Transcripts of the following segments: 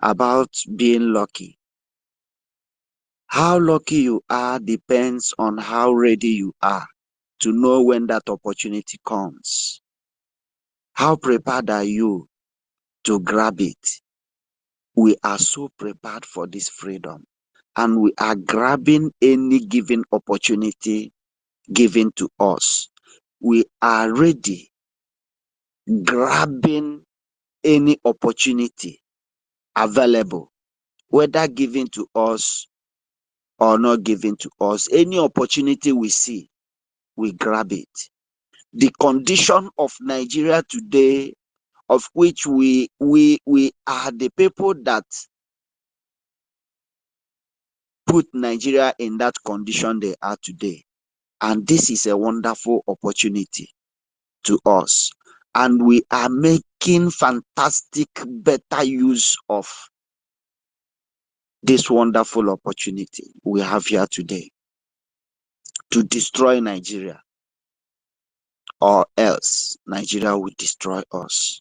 about being lucky. How lucky you are depends on how ready you are to know when that opportunity comes. How prepared are you to grab it? We are so prepared for this freedom, and we are grabbing any given opportunity given to us. We are ready, grabbing any opportunity available, whether given to us or not given to us. Any opportunity we see, we grab it. The condition of Nigeria today, of which we are the people that put Nigeria in that condition they are today. And this is a wonderful opportunity to us. And we are making fantastic, better use of this wonderful opportunity we have here today to destroy Nigeria, or else Nigeria will destroy us.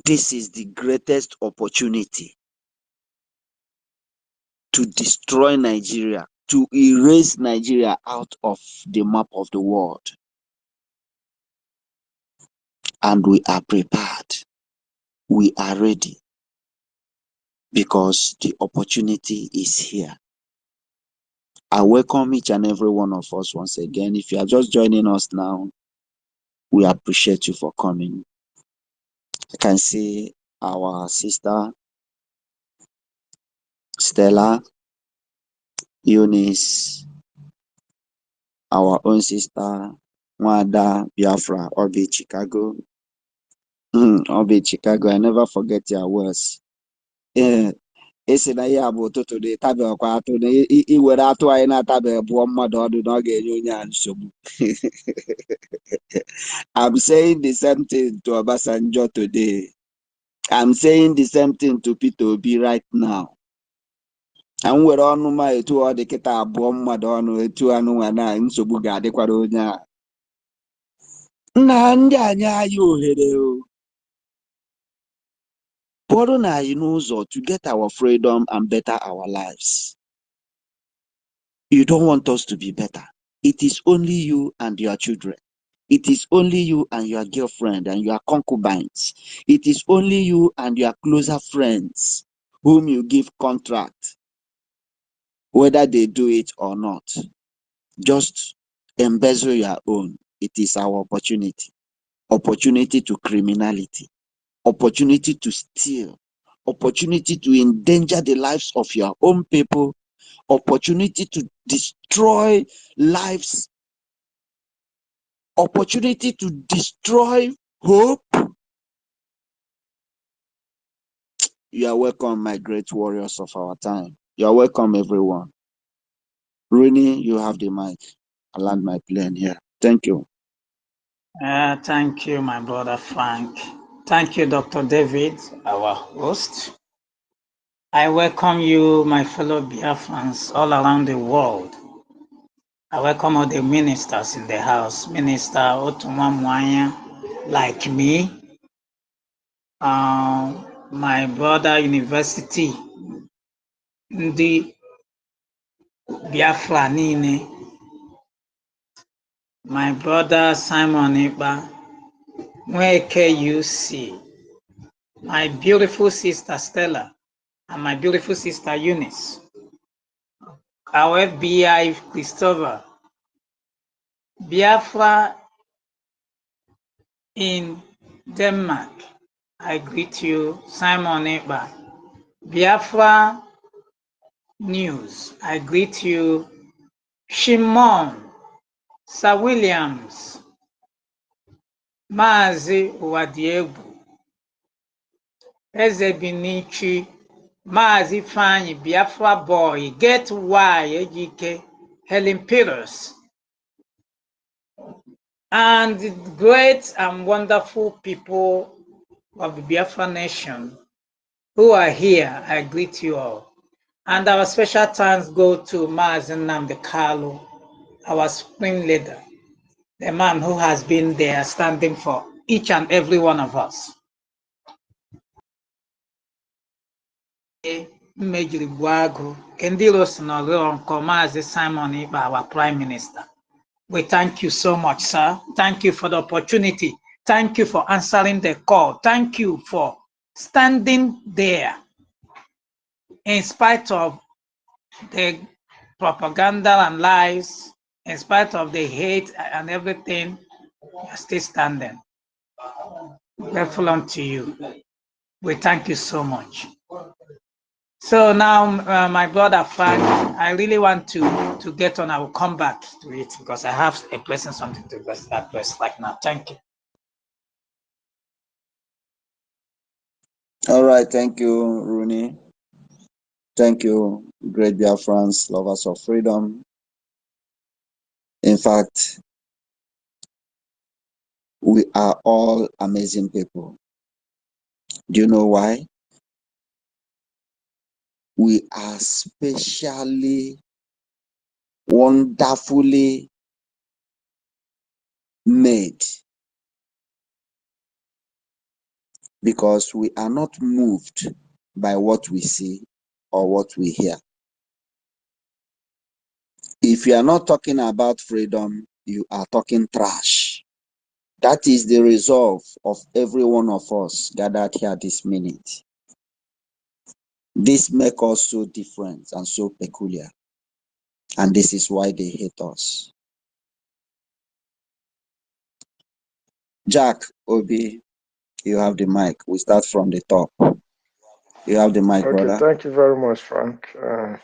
This is the greatest opportunity to destroy Nigeria, to erase Nigeria out of the map of the world. And we are prepared. We are ready, because the opportunity is here. I welcome each and every one of us once again. If you are just joining us now, we appreciate you for coming. I can see our sister Stella, Eunice, our own sister Wanda Biafra, Obi Chicago. Obi Chicago, I never forget your words. Esi na ya bụ ụtụtụ dị tabe ọkwa atụ na iwere atụ anyị na-atabe bụọ mmadụ ọdụ na ọ ga-enye onye a nsogbu. I'm saying the same thing to Obasanjo today. I'm saying the same thing to Peter Obi right now. And were ọnụ ma etu ọ dị kịta abụọ mmadụ ọnụ etu anụ nwa na nsogbu ga-adịkwara onye a. Nna ndị anyị anyị ohere o. Pụrụ na anyị n'ụzọ to get our freedom and better our lives. You don't want us to be better. It is only you and your children. It is only you and your girlfriend and your concubines. It is only you and your closer friends whom you give contract, whether they do it or not. Just embezzle your own. It is our opportunity. Opportunity to criminality. Opportunity to steal. Opportunity to endanger the lives of your own people. Opportunity to destroy lives. Opportunity to destroy hope. You are welcome, my great warriors of our time. You are welcome, everyone. Rooney, you have the mic. I land my plane here. Thank you. Thank you, my brother Frank. Thank you, Dr. David, our host. I welcome you, my fellow Biafrans all around the world. I welcome all the ministers in the house. Minister Otuma Mwanya, like me. My brother University, the Biafra Nine. My brother Simon Iba, EKID, my beautiful sister Stella, and my beautiful sister Eunice. Our FBI Christopher, Biafra in Denmark, I greet you, Simon Iba. Biafra News, I greet you, Shimon, Sir Williams, Mazi Wadiegu, Ezebinichi, Mazi Fanny, Biafra Boy, Get Y, Ejike, Helen Peters, and the great and wonderful people of the Biafra nation who are here. I greet you all. And our special thanks go to Mazi Nnamdi Kalu, our spring leader, the man who has been there standing for each and every one of us. Major Buago, Kendilos Nolo, Komazi Simon Iba, our Prime Minister. We thank you so much, sir. Thank you for the opportunity. Thank you for answering the call. Thank you for standing there in spite of the propaganda and lies, in spite of the hate and everything. You're still standing. Grateful unto you. We thank you so much. So now, my brother Frank, I really want to get on. I will come back to it because I have a present something to address right now. Thank you. All right, thank you, Rooney. Thank you, great Biafrans, lovers of freedom. In fact, we are all amazing people. Do you know why? We are specially, wonderfully made because we are not moved by what we see or what we hear. If you are not talking about freedom, you are talking trash. That is the resolve of every one of us gathered here this minute. This makes us so different and so peculiar. And this is why they hate us. Jack, Obi, you have the mic. We start from the top. You have the mic, Okay, brother. thank you very much, Frank. I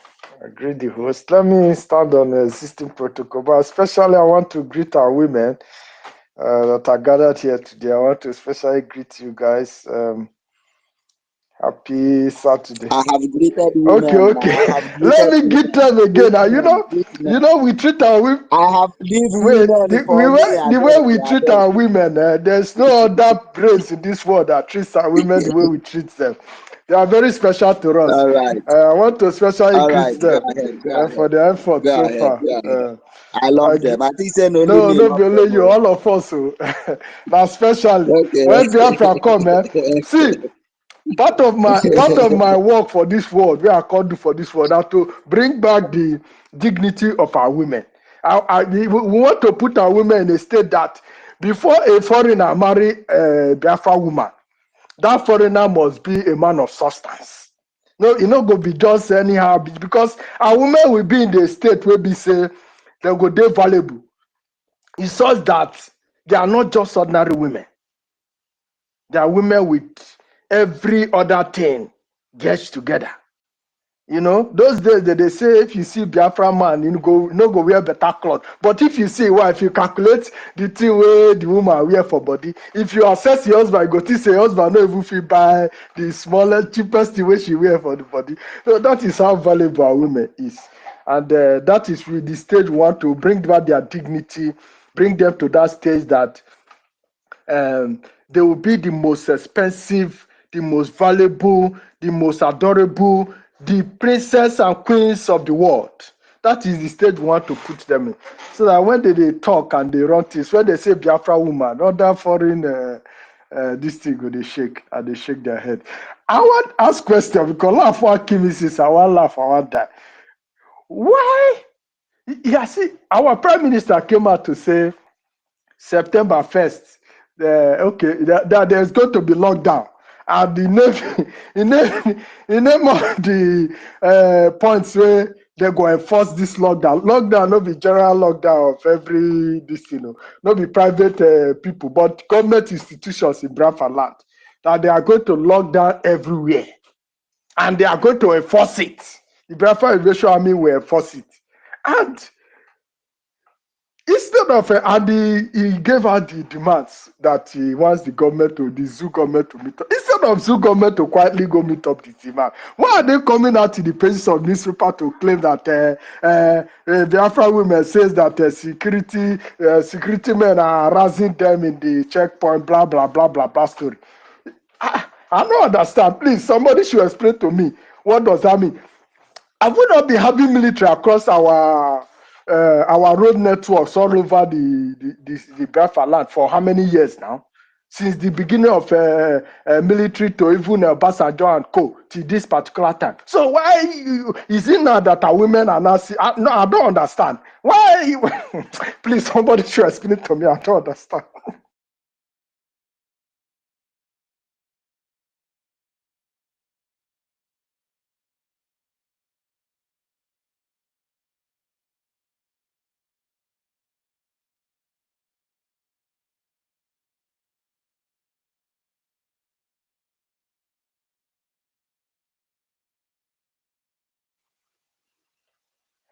greet the host. Let me start on the existing protocol, but especially I want to greet our women that are gathered here today. I want to especially greet you guys. Happy Saturday. I have greeted women. Okay. I have Let greeted me greet them again. You know, we treat our women. I have leave Wait, women for me. the way we treat our women, there's no other race in this world that treats our women the way we treat them. They are very special to us. All right. I want to especially All right. greet them for their effort so far. I love them. I think saying only no, me no, love be only them. you, all of us. Now, especially Okay. when Biafra come, see. Part of my work for this world, where I can do for this world, are to bring back the dignity of our women. We want to put our women in a state that before a foreigner marry a Biafra woman, that foreigner must be a man of substance. No, it not go be just anyhow because our women will be in the state where we say they go they valuable. It's such that they are not just ordinary women. They are women with every other thing gets together. You know, those days they say if you see Biafra man, you go wear better clothes. But if you see if you calculate the thing where the woman wear for body, if you assess your husband, you go to say husband no even fit buy the smallest, cheapest thing where she wear for the body. So that is how valuable our women is. And that is really the stage we want to bring back their dignity, bring them to that stage that they will be the most expensive, the most valuable, the most adorable, the princess and queens of the world. That is the stage we want to put them in. So that when they talk and they run things, when they say Biafra woman, other foreign this thing go they shake and they shake their head. I want to ask question because laugh what Kimi says, I want laugh, I want that. Why? Yeah, see, our prime minister came out to say September 1st, that there's going to be lockdown. And the name of the points where they go enforce this lockdown. Lockdown, not be general lockdown of every this, not be private people, but government institutions in Biafra land. That they are going to lock down everywhere. And they are going to enforce it. The Biafra Liberation Army will enforce it. And instead of and he gave out the demands that he wants the zoo government to meet up. Instead of zoo government to quietly go meet up the demand, why are they coming out to the pages of newspaper to claim that Biafra women says that security men are harassing them in the checkpoint, blah blah blah blah blah story. I don't understand. Please, somebody should explain to me what does that mean. Have we not been having military across our road networks all over the Biafra land for how many years now? since the beginning of military to even Obasanjo and co to this particular time. So why is it now that our women are not? No, I don't understand. Why? Please, somebody should explain it to me. I don't understand.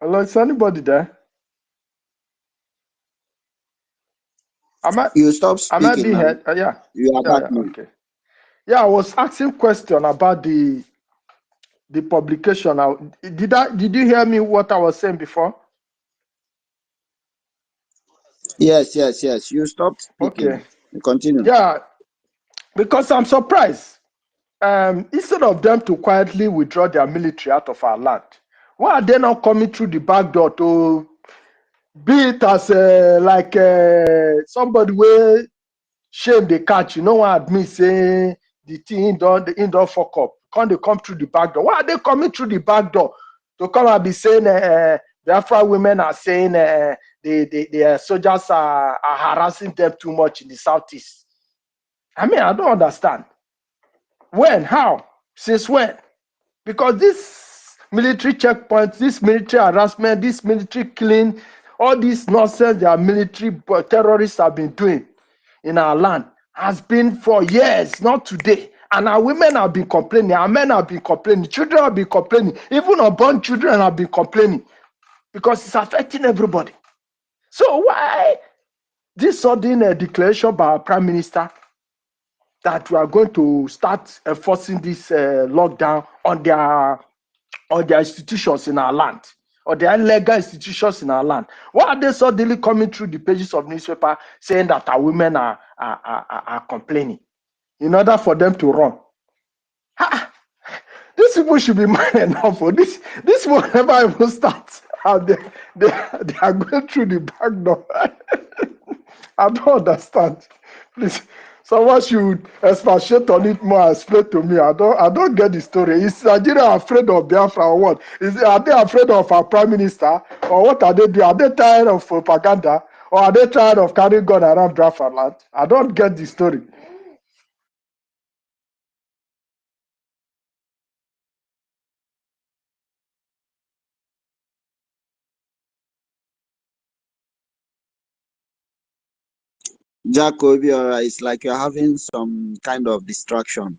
Hello, is anybody there? You stop Am I speaking being now. heard? Yeah. You are back now. Okay. Yeah, I was asking question about the publication. Did you hear me what I was saying before? Yes. You stopped speaking. Okay. Continue. Yeah, because I'm surprised. Instead of them to quietly withdraw their military out of our land, why are they not coming through the back door to be it as somebody where shame they catch? You know what I mean? Say the thing don't fuck up. Can't they come through the back door? Why are they coming through the back door to come and be saying Biafra women are saying the soldiers are harassing them too much in the southeast? I mean, I don't understand. When? How? Since when? Because this military checkpoints, this military harassment, this military killing, all this nonsense that military terrorists have been doing in our land has been for years, not today. And our women have been complaining, our men have been complaining, children have been complaining, even unborn children have been complaining because it's affecting everybody. So why this sudden declaration by our prime minister that we are going to start enforcing this lockdown on their institutions in our land, or their legal institutions in our land? Why are they suddenly coming through the pages of newspaper saying that our women are complaining in order for them to run? These people should be mad enough for this. This will never even start. And they are going through the back door. I don't understand. Please, someone should expatiate on it more and explain to me. I don't get the story. Is Nigeria afraid of Biafra or what? Are they afraid of our prime minister? Or what are they doing? Are they tired of propaganda? Or are they tired of carrying gun around Biafra land? I don't get the story. Jacob, it's like you're having some kind of distraction.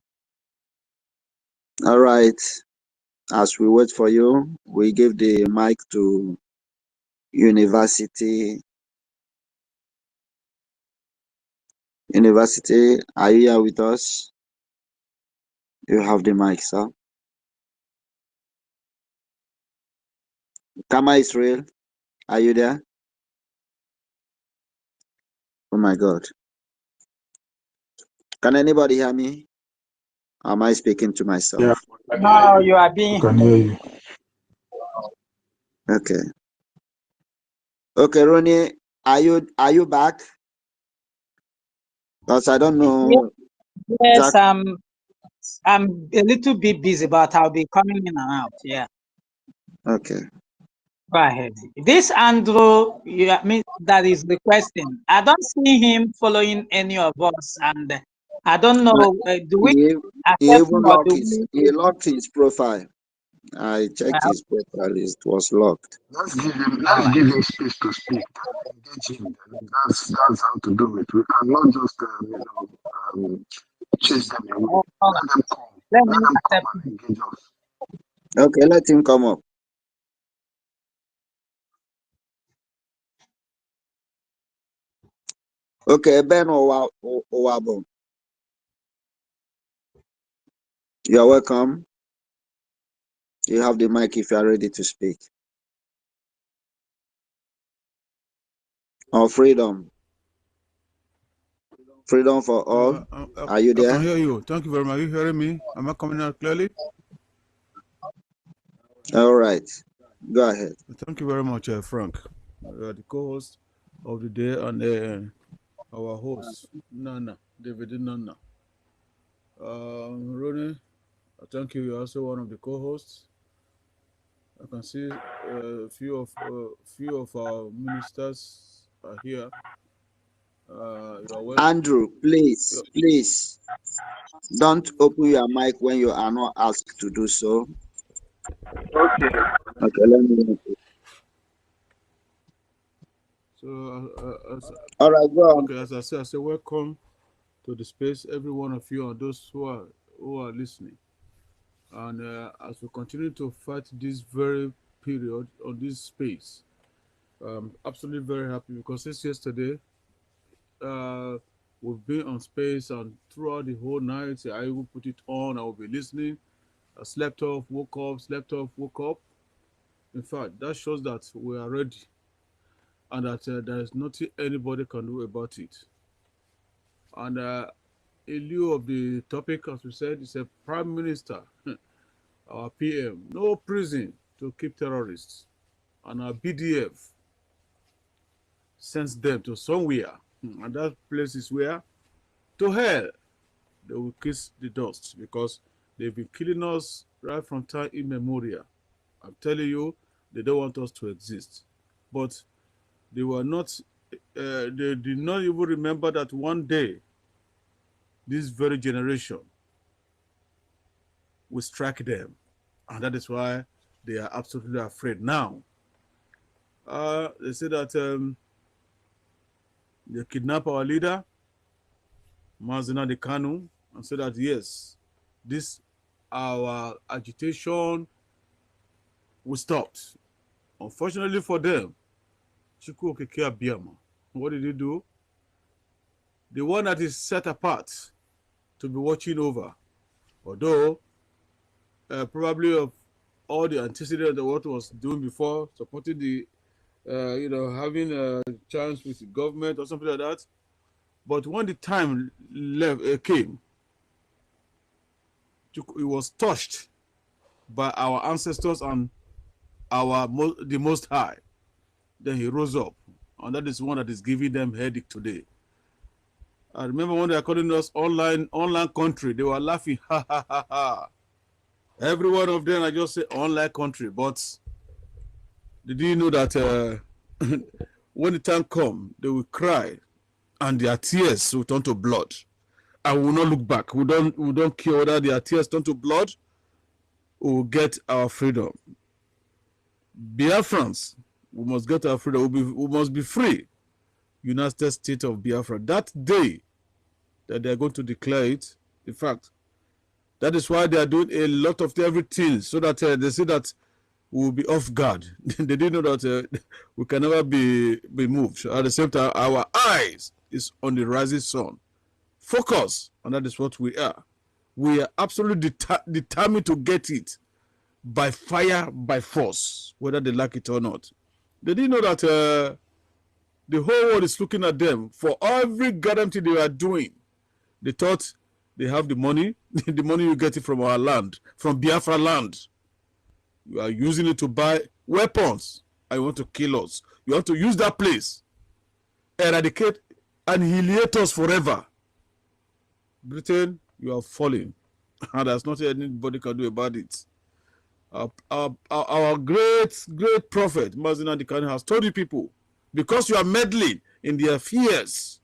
All right. As we wait for you, we give the mic to University. University, are you here with us? You have the mic, sir. Kama Israel, are you there? Oh my God. Can anybody hear me? Am I speaking to myself? Yeah. No, you are being. Can hear you. Okay. Okay, Ronnie, are you back? Because I don't know. Yes, Jack. I'm a little bit busy, but I'll be coming in and out. Yeah. Okay. Go ahead. This Andrew, I mean, that is the question. I don't see him following any of us, and I don't know. Do we He accept even him or do we? locked his profile. I checked his profile, it was locked. Let's give him space to speak. Engage him. That's how to do it. We cannot just chase them away. All Let right. them come. Let Let me them come accept and him. engage us. Okay, let him come up. Okay, Ben Owabo. You're welcome. You have the mic if you are ready to speak. On freedom. Freedom for all. Are you there? I can hear you. Thank you very much. Are you hearing me? Am I coming out clearly? All right. Go ahead. Thank you very much, Frank. You are the co-host of the day and our host, Nana. David Nana. Ronnie, thank you. You're also one of the co-hosts. I can see a few of our ministers are here. You are well. Andrew, please, don't open your mic when you are not asked to do so. Okay. Okay, let me. So, all right, go on. Okay, as I say, welcome to the space, every one of you, and those who are listening. And as we continue to fight this very period on this space, I'm absolutely very happy because since yesterday, we've been on space, and throughout the whole night, I will put it on. I will be listening. I slept off, woke up, slept off, woke up. In fact, that shows that we are ready, and that there is nothing anybody can do about it. And in lieu of the topic, as we said, it's a prime minister, our PM, no prison to keep terrorists, and our BDF sends them to somewhere, and that place is where? To hell. They will kiss the dust because they've been killing us right from time immemorial. I'm telling you, they don't want us to exist. But they were not, they did not even remember that one day, this very generation will strike them. And that is why they are absolutely afraid now. They say that they kidnap our leader, Mazina Kanu, and say that yes, this our agitation will stop. Unfortunately for them, Chukwu Okeke Abiyama, what did he do? The one that is set apart to be watching over, although probably of all the antecedents of what was doing before, supporting the, having a chance with the government or something like that. But when the time came, he was touched by our ancestors and the Most High. Then he rose up, and that is one that is giving them headache today. I remember when they were calling us online country, they were laughing, ha ha ha ha. Every one of them, I just say online country, but they didn't know that when the time comes, they will cry, and their tears will turn to blood. And we will not look back. We don't care whether their tears turn to blood. We will get our freedom. Biafrans, we must get our freedom. We must be free. United States of Biafra. That day that they are going to declare it, in fact, that is why they are doing a lot of everything so that they say that we will be off guard. They didn't know that we can never be moved. At the same time, our eyes is on the rising sun. Focus, and that is what we are. We are absolutely determined to get it by fire, by force, whether they like it or not. They didn't know that the whole world is looking at them for every goddamn thing they are doing. They thought they have the money, the money you get it from our land, from Biafra land. You are using it to buy weapons, and you want to kill us. You want to use that place, eradicate, annihilate us forever. Britain, you are falling, and there's nothing anybody can do about it. Our great prophet, Mazina Dikani, has told you people, because you are meddling in their affairs,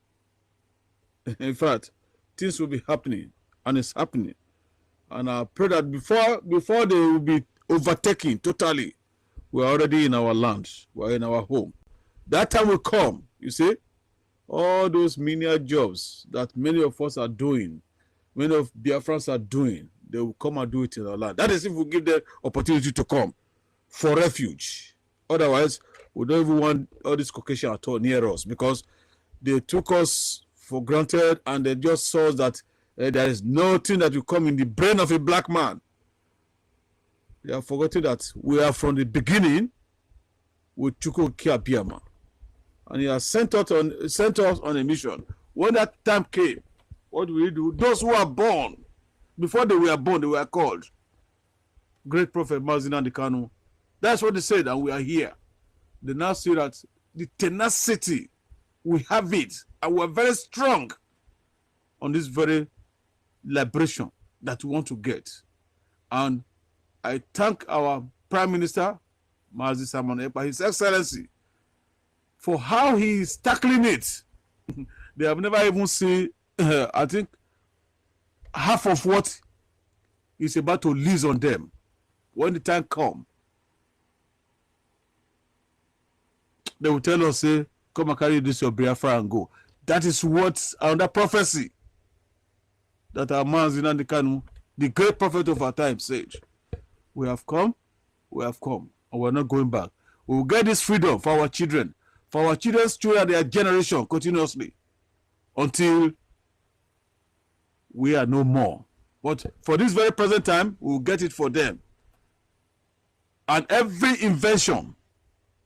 in fact, things will be happening, and it's happening. And I pray that before they will be overtaken totally, we're already in our land, we're in our home. That time will come, you see, all those menial jobs that many of us are doing, many of Biafrans are doing, they will come and do it in our land. That is if we give them opportunity to come for refuge. Otherwise, we don't even want all this Caucasian at all near us, because they took us for granted and they just saw that there is nothing that will come in the brain of a black man. They have forgotten that we are from the beginning with Chukwu Okeke Abiyama, and he has sent us on a mission. When that time came, what do we do? Those who are born, before they were born, they were called Great Prophet Mazina Kanu. That's what they said, and we are here. They now see that the tenacity, we have it, and we're very strong on this very liberation that we want to get. And I thank our Prime Minister, Mazi Simon Ekpa, His Excellency, for how he is tackling it. They have never even seen, I think, half of what he's about to release on them. When the time comes, they will tell us, say, come and carry this your Biafra and go. That is what, under prophecy, that our man Nnamdi Kanu, the great prophet of our time, said. We have come, and we're not going back. We will get this freedom for our children, for our children's children, their generation, continuously, until we are no more. But for this very present time, we will get it for them. And every invention,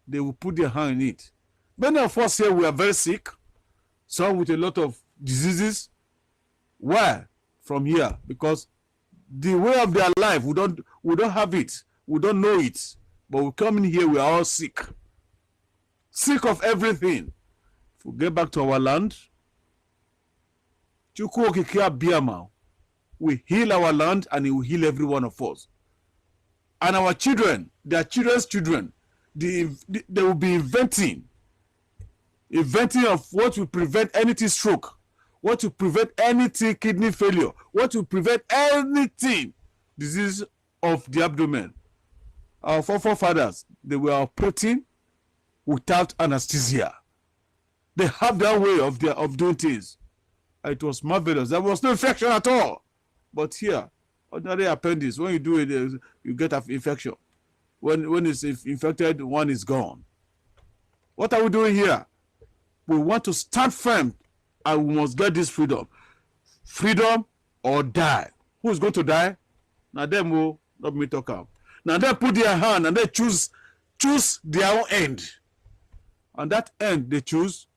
they will put their hand in it. Many of us here, we are very sick, some with a lot of diseases. Why? From here, because the way of their life, we don't have it, we don't know it, but we come in here, we are all sick of everything. If we get back to our land, we heal our land, and it will heal every one of us. And our children, their children's children, they will be inventing of what will prevent anything stroke, what will prevent anything kidney failure, what will prevent anything disease of the abdomen. Our forefathers, they were operating without anesthesia. They have their way of doing things. It was marvelous. There was no infection at all. But here, ordinary appendix, when you do it, you get an infection. When it's infected, one is gone. What are we doing here? We want to stand firm, and we must get this freedom. Freedom or die. Who is going to die? Now them will not me talk out. Now they put their hand and they choose their own end. And that end they choose,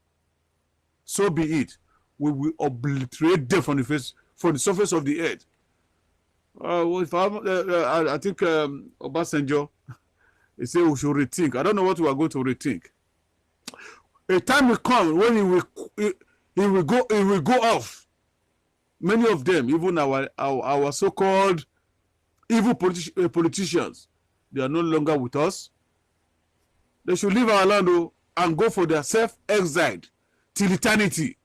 so be it. We will obliterate them from the surface of the earth. I think Obasanjo, he said we should rethink. I don't know what we are going to rethink. A time will come when he will go off. Many of them, even our so-called evil politicians, they are no longer with us. They should leave our land and go for their self-exile till eternity.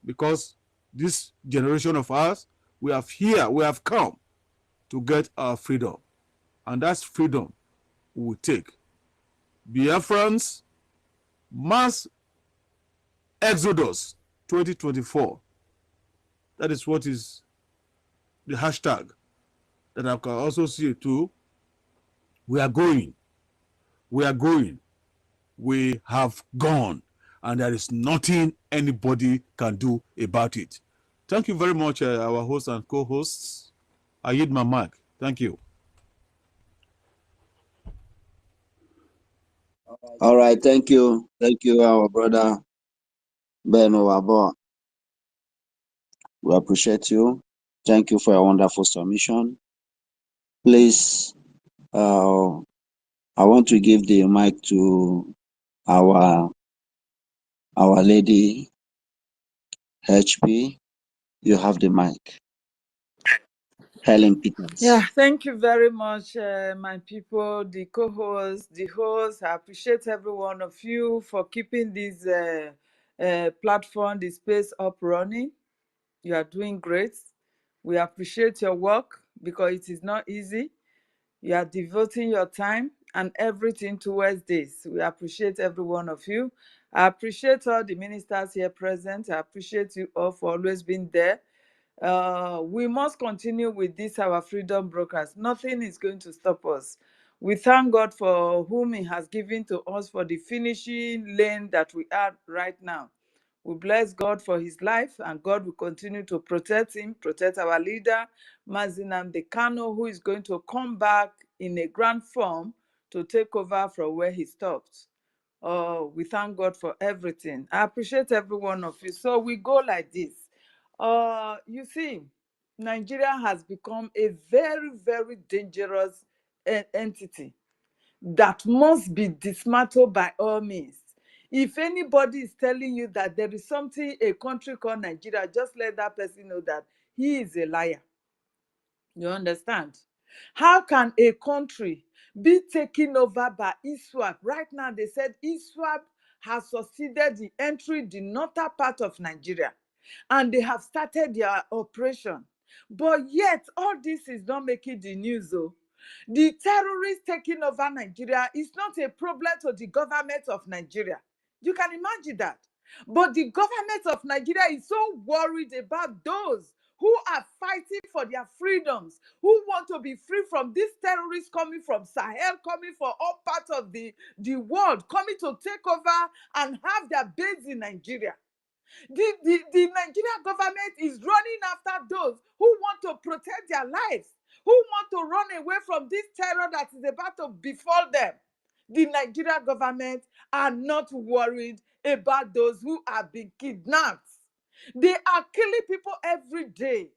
Because this generation of ours, we have come to get our freedom. And that's freedom we will take. Biafrans, mass exodus 2024. That is what is the hashtag that I can also see it too. We are going. We have gone. And there is nothing anybody can do about it. Thank you very much, our hosts and co-hosts. I yield my mic. Thank you. All right, thank you. Thank you, our brother Ben Owabo. We appreciate you. Thank you for your wonderful submission. Please, I want to give the mic to our lady HP. You have the mic. Helen Peters. Yeah, thank you very much, my people, the co-hosts, the hosts. I appreciate every one of you for keeping this platform, the space up running. You are doing great. We appreciate your work because it is not easy. You are devoting your time and everything towards this. We appreciate every one of you. I appreciate all the ministers here present. I appreciate you all for always being there. We must continue with this, our freedom brokers. Nothing is going to stop us. We thank God for whom He has given to us for the finishing lane that we are right now. We bless God for His life, and God will continue to protect him, protect our leader, Mazi Nnamdi Kanu, who is going to come back in a grand form to take over from where he stopped. We thank God for everything. I appreciate every one of you. So we go like this. You see, Nigeria has become a very, very dangerous entity that must be dismantled by all means. If anybody is telling you that there is something, a country called Nigeria, just let that person know that he is a liar. You understand? How can a country be taken over by ISWAP? Right now, they said ISWAP has succeeded in entering the northern part of Nigeria, and they have started their operation. But yet, all this is not making the news, though. The terrorists taking over Nigeria is not a problem to the government of Nigeria. You can imagine that. But the government of Nigeria is so worried about those who are fighting for their freedoms, who want to be free from these terrorists coming from Sahel, coming from all parts of the world, coming to take over and have their base in Nigeria. The Nigerian government is running after those who want to protect their lives, who want to run away from this terror that is about to befall them. The Nigerian government are not worried about those who have been kidnapped. They are killing people every day.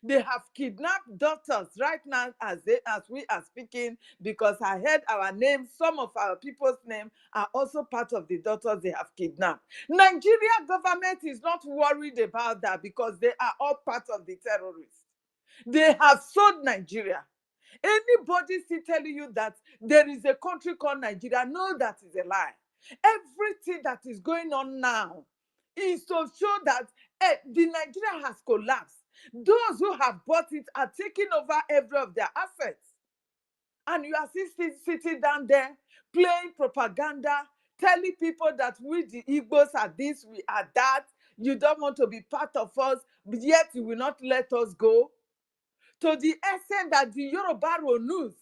They have kidnapped daughters right now as we are speaking, because I heard our names, some of our people's names are also part of the daughters they have kidnapped. Nigeria government is not worried about that because they are all part of the terrorists. They have sold Nigeria. Anybody still telling you that there is a country called Nigeria, no, that is a lie. Everything that is going on now is to show that the Nigeria has collapsed. Those who have bought it are taking over every of their assets. And you are still sitting down there playing propaganda, telling people that we the Igbos are this, we are that. You don't want to be part of us, but yet you will not let us go. To the extent that the Yoruba news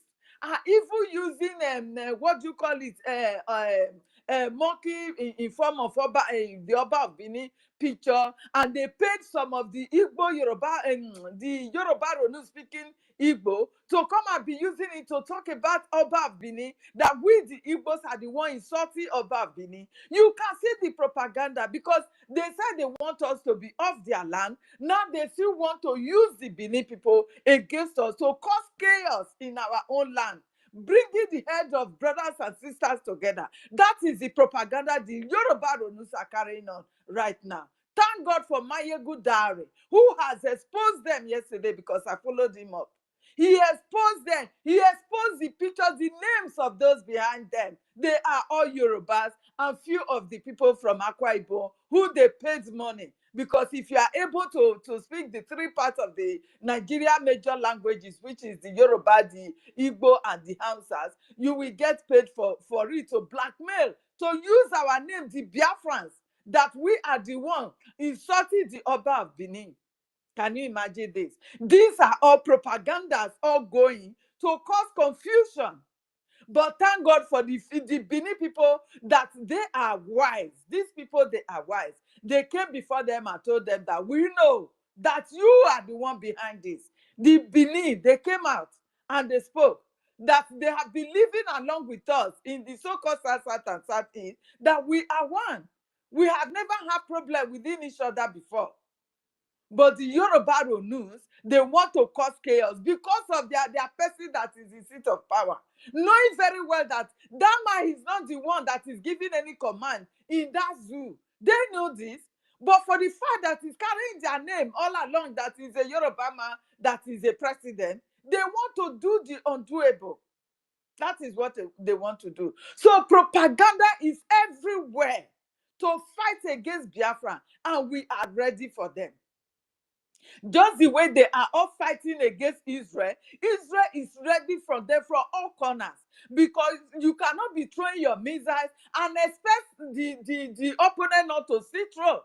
are even using what do you call it, monkey in form of Oba, the Oba of Benin picture, and they paid some of the Igbo Yoruba and the Yoruba news speaking Igbo to come and be using it to talk about Oba of Benin, that we the Igbos are the one insulting Oba of Benin. You can see the propaganda, because they said they want us to be off their land. Now they still want to use the Benin people against us to cause chaos in our own land, bringing the head of brothers and sisters together. That is the propaganda the Yoruba Ronus are carrying on right now. Thank God for Mayegu Dare, who has exposed them yesterday, because I followed him up. He exposed them. He exposed the pictures, the names of those behind them. They are all Yorubas and few of the people from Akwa Ibom who they paid money. Because if you are able to speak the three parts of the Nigeria major languages, which is the Yoruba, the Igbo, and the Hausas, you will get paid for it, to blackmail, to use our name, the Biafrans, that we are the one insulting the Oba of Benin. Can you imagine this? These are all propagandas all going to cause confusion. But thank God for the Benin people, that they are wise. These people, they are wise. They came before them and told them that we know that you are the one behind this. The Benin, they came out and they spoke that they have been living along with us in the so-called South and Southeast, that we are one. We have never had problem within each other before. But the Yoruba news, they want to cause chaos because of their person that is in seat of power. Knowing very well that that man is not the one that is giving any command in that zoo. They know this. But for the fact that he's carrying their name all along, that is a Yoruba man, that is a president, they want to do the undoable. That is what they want to do. So propaganda is everywhere to fight against Biafra, and we are ready for them. Just the way they are all fighting against Israel, Israel is ready from them from all corners, because you cannot be throwing your missiles and expect the opponent not to see through.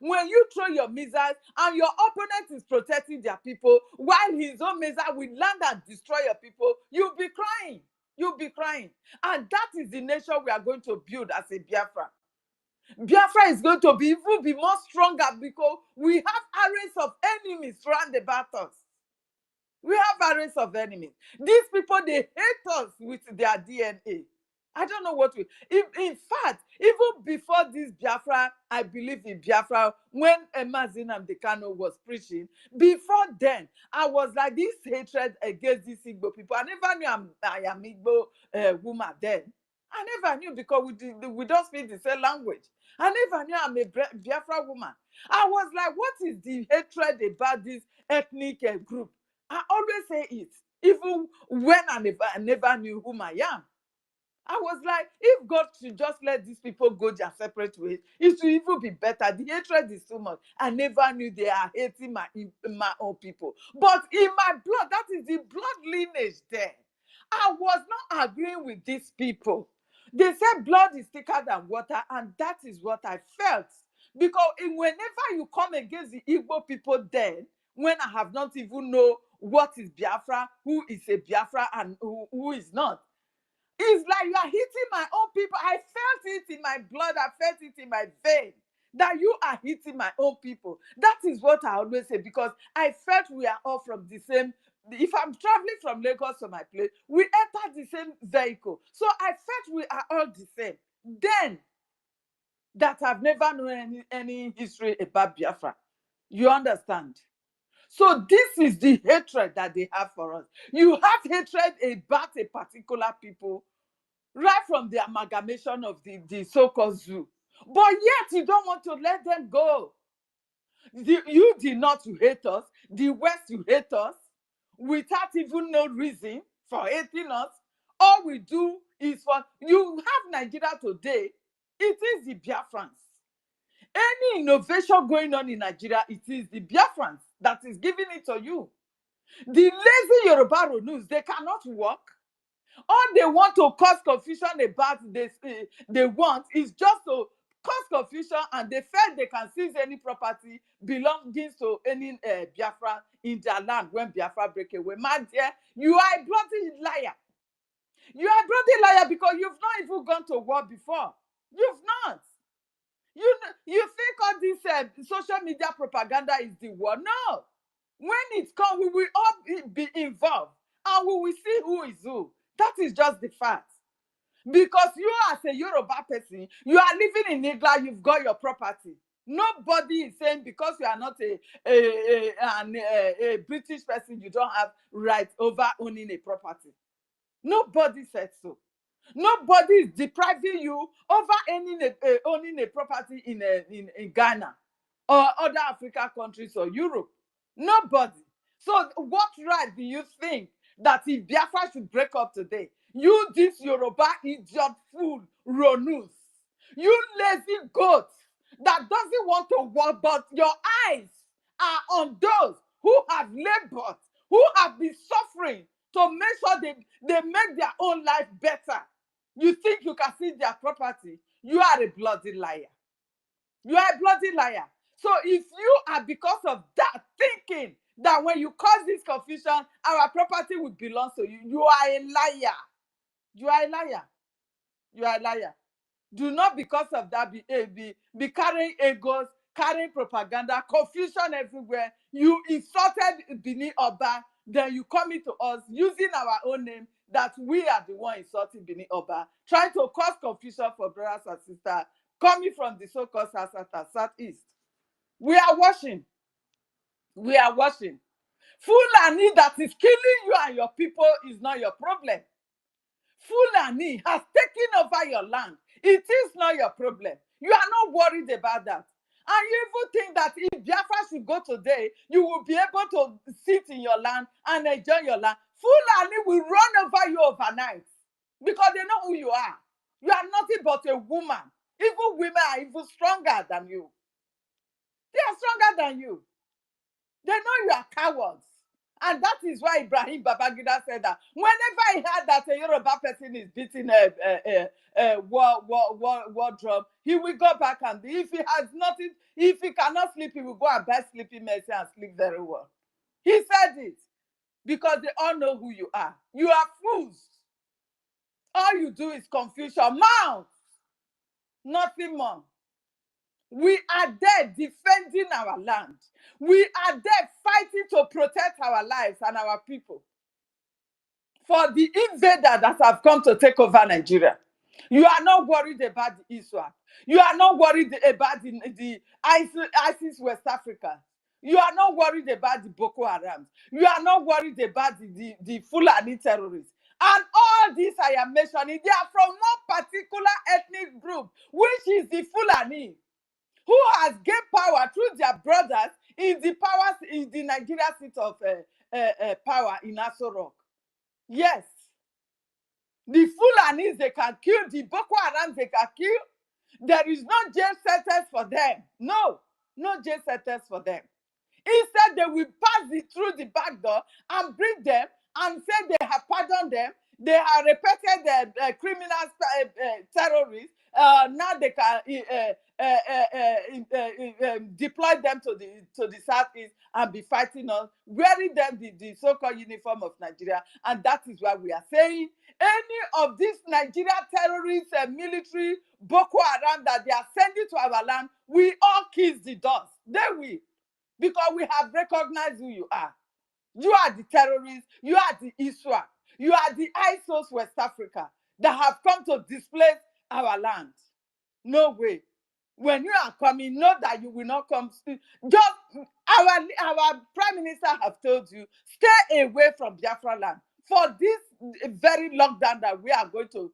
When you throw your missiles and your opponent is protecting their people, while his own missile will land and destroy your people, you'll be crying. You'll be crying. And that is the nation we are going to build as a Biafra. Biafra is going to even be more stronger, because we have arrays of enemies round about us. We have arrays of enemies. These people, they hate us with their DNA. I don't know what we... In fact, even before this Biafra, I believe in Biafra, when Mazin Amdekano was preaching, before then, I was like, this hatred against these Igbo people. I never knew I am Igbo woman then. I never knew because we don't speak the same language. I never knew I'm a Biafra woman. I was like, what is the hatred about this ethnic group? I always say it, even when I never knew whom I am. I was like, if God should just let these people go their separate ways, it should even be better. The hatred is too much. I never knew they are hating my own people. But in my blood, that is the blood lineage there. I was not agreeing with these people. They said blood is thicker than water, and that is what I felt. Because whenever you come against the Igbo people then, when I have not even know what is Biafra, who is a Biafra, and who is not, it's like you are hitting my own people. I felt it in my blood. I felt it in my vein that you are hitting my own people. That is what I always say, because I felt we are all from the same. If I'm traveling from Lagos to my place, we enter the same vehicle. So I felt we are all the same. Then, that I've never known any history about Biafra. You understand? So this is the hatred that they have for us. You have hatred about a particular people, right from the amalgamation of the so-called zoo. But yet you don't want to let them go. You did not hate us. The West, you hate us without even no reason for hating us. All we do is for you have Nigeria today. It is the Biafrans. Any innovation going on in Nigeria, it is the Biafrans that is giving it to you. The lazy Yoruba news, they cannot work. All they want to cause confusion about this, they want is just to cause confusion, and they felt they can seize any property belonging to any Biafra in their land when Biafra break away. Man, dear, you are a bloody liar. You are a bloody liar because you've not even gone to war before. You've not. You think all this social media propaganda is the war? No. When it comes, we will all be involved, and we will see who is who. That is just the fact. Because you as a Yoruba person, you are living in England, you've got your property. Nobody is saying because you are not a British person, you don't have rights over owning a property. Nobody said so. Nobody is depriving you over owning a property in Ghana or other African countries or Europe. Nobody. So what right do you think that if Biafra should break up today, you this Yoruba idiot fool Ronus, you lazy goat that doesn't want to work, but your eyes are on those who have labored, who have been suffering to make sure they make their own life better. You think you can see their property? You are a bloody liar. You are a bloody liar. So if you are, because of that, thinking that when you cause this confusion, our property will belong to you, you are a liar. You are a liar. You are a liar. Do not, because of that, be carrying egos, carrying propaganda, confusion everywhere. You insulted Bini Oba, then you come into us using our own name that we are the one insulting Bini Oba, trying to cause confusion for brothers and sisters coming from the so-called Southeast. We are watching. We are watching. Fulani that is killing you and your people is not your problem. Fulani has taken over your land. It is not your problem. You are not worried about that. And you even think that if Biafra should go today, you will be able to sit in your land and enjoy your land. Fulani will run over you overnight because they know who you are. You are nothing but a woman. Even women are even stronger than you. They are stronger than you. They know you are cowards. And that is why Ibrahim Babangida said that whenever he heard that a Yoruba person is beating a war drum, he will go back, and if he has nothing, if he cannot sleep, he will go and buy sleeping medicine and sleep very well. He said it because they all know who you are. You are fools. All you do is confuse your mouth. Nothing more. We are there defending our land. We are there fighting to protect our lives and our people for the invader that have come to take over Nigeria. You are not worried about the ISWAP. You are not worried about the ISIS West Africa. You are not worried about the Boko Haram. You are not worried about the Fulani terrorists. And All these I am mentioning, they are from one particular ethnic group, which is the Fulani, who has gained power through their brothers in the Nigeria seat of power in Aso Rock. Yes. The Fulanis, they can kill. The Boko Haram, they can kill. There is no jail sentence for them. No jail sentence for them. Instead, they will pass it through the back door and bring them and say they have pardoned them. They have repeated the criminals, terrorists. Now they can deploy them to the southeast and be fighting us, wearing them the so-called uniform of Nigeria. And that is why we are saying any of these Nigeria terrorists and military Boko Haram that they are sending to our land, we all kiss the dust. They will. Because we have recognized who you are. You are the terrorists. You are the ISWAP. You are the ISOs West Africa that have come to displace our land. No way. When you are coming, know that you will not come. Just our prime minister have told you, stay away from Biafra land. For this very lockdown that we are going to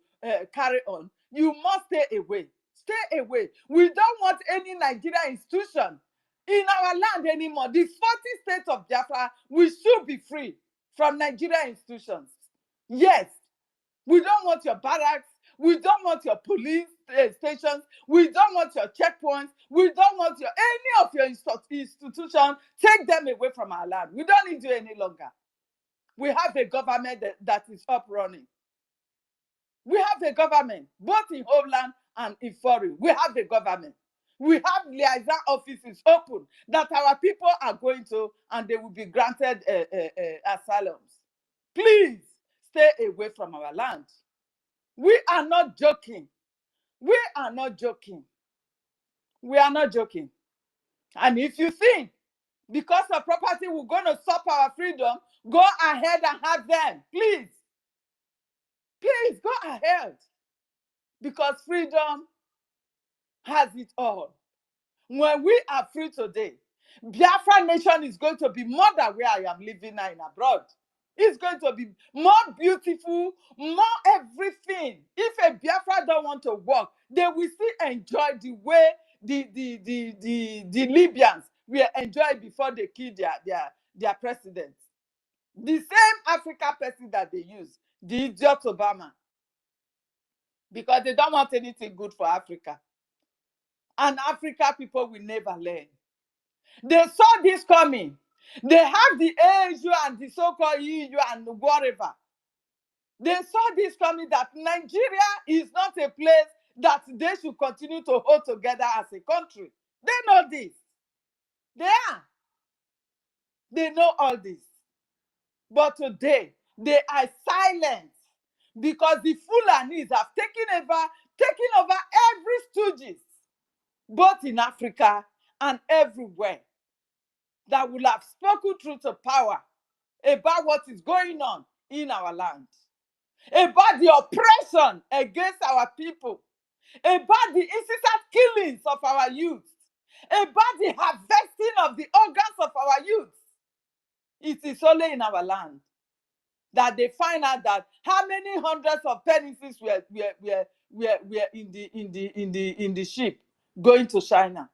carry on, you must stay away. Stay away. We don't want any Nigerian institution in our land anymore. The 40 states of Biafra, we should be free from Nigerian institutions. Yes, we don't want your barracks. We don't want your police stations. We don't want your checkpoints. We don't want any of your institutions. Take them away from our land. We don't need you any longer. We have a government that is up running. We have a government, both in homeland and in foreign. We have a government. We have liaison offices open that our people are going to, and they will be granted asylums. Please stay away from our land. We are not joking. We are not joking. We are not joking. And if you think because of property we're going to stop our freedom, go ahead and have them. Please. Please go ahead. Because freedom has it all. When we are free today, Biafra nation is going to be more than where I am living now in abroad. It's going to be more beautiful, more everything. If a Biafra don't want to work, they will still enjoy the way the Libyans will enjoy before they kill their president. The same Africa person that they use, the idiot Obama. Because they don't want anything good for Africa. And Africa people will never learn. They saw this coming. They have the ASU and the so-called EU and whatever. They saw this coming that Nigeria is not a place that they should continue to hold together as a country. They know this. They know all this. But today, they are silent because the Fulanis have taken over every stooges, both in Africa and everywhere, that will have spoken truth to power about what is going on in our land, about the oppression against our people, about the incessant killings of our youth, about the harvesting of the organs of our youth. It is only in our land that they find out that how many hundreds of penises were in the ship going to China.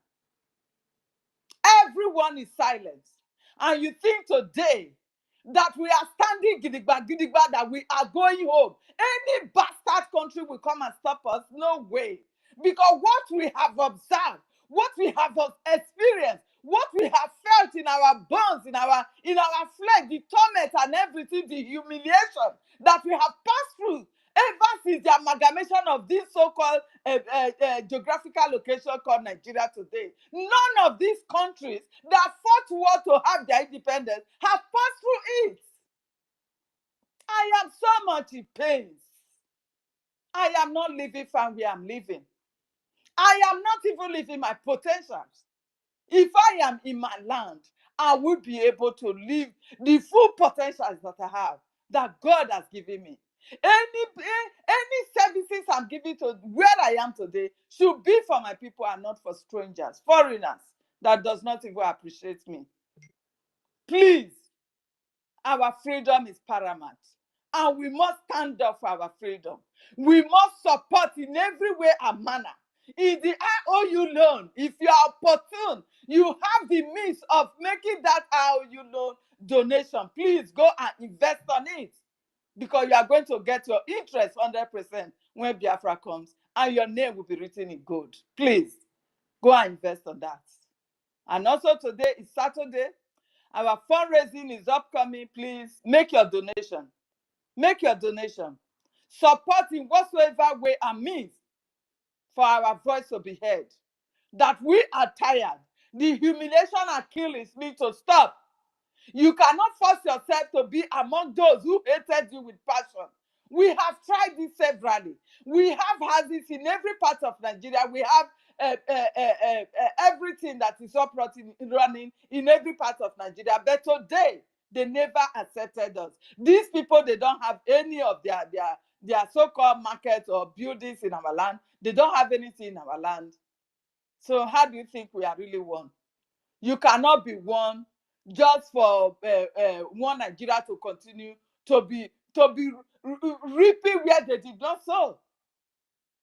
Everyone is silent. And you think today that we are standing gidigba, that we are going home. Any bastard country will come and stop us? No way. Because what we have observed, what we have experienced, what we have felt in our bones, in our flesh, the torment and everything, the humiliation that we have passed through ever since the amalgamation of this so-called geographical location called Nigeria today. None of these countries that fought war to have their independence have passed through it. I am so much in pain. I am not living from where I'm living. I am not even living my potentials. If I am in my land, I will be able to live the full potentials that I have, that God has given me. Any services I'm giving to where I am today should be for my people and not for strangers, foreigners that does not even appreciate me. Please, our freedom is paramount. and we must stand up for our freedom. We must support in every way and manner. In the IOU loan, if you are opportune, you have the means of making that IOU loan donation, please go and invest on it, because you are going to get your interest 100% when Biafra comes, and your name will be written in gold. Please go and invest on that. And also today is Saturday. Our fundraising is upcoming. Please make your donation. Make your donation. Support in whatsoever way and means for our voice to be heard. That we are tired. The humiliation and killings need to stop. You cannot force yourself to be among those who hated you with passion. We have tried this severally. We have houses in every part of Nigeria. We have everything that is up running in every part of Nigeria. But today, they never accepted us. These people, they don't have any of their so-called markets or buildings in our land. They don't have anything in our land. So how do you think we are really one? You cannot be one just for one Nigeria to continue to be reaping where they did not sow.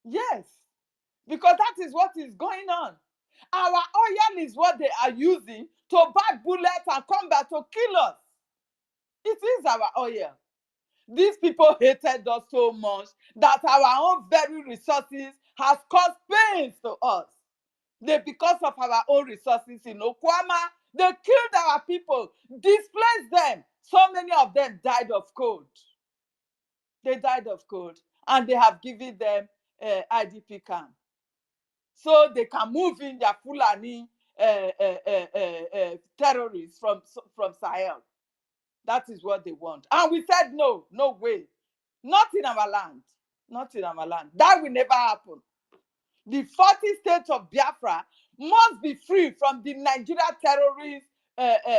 Yes, because that is what is going on. Our oil is what they are using to buy bullets and come back to kill us. It is our oil. These people hated us so much that our own very resources has caused pains to us. Because of our own resources in Okwama, they killed our people, displaced them. So many of them died of cold. They died of cold, and they have given them IDP camp, so they can move in their Fulani terrorists from Sahel. That is what they want. And we said, no, no way. Not in our land. Not in our land. That will never happen. The 40 states of Biafra must be free from the Nigeria terrorist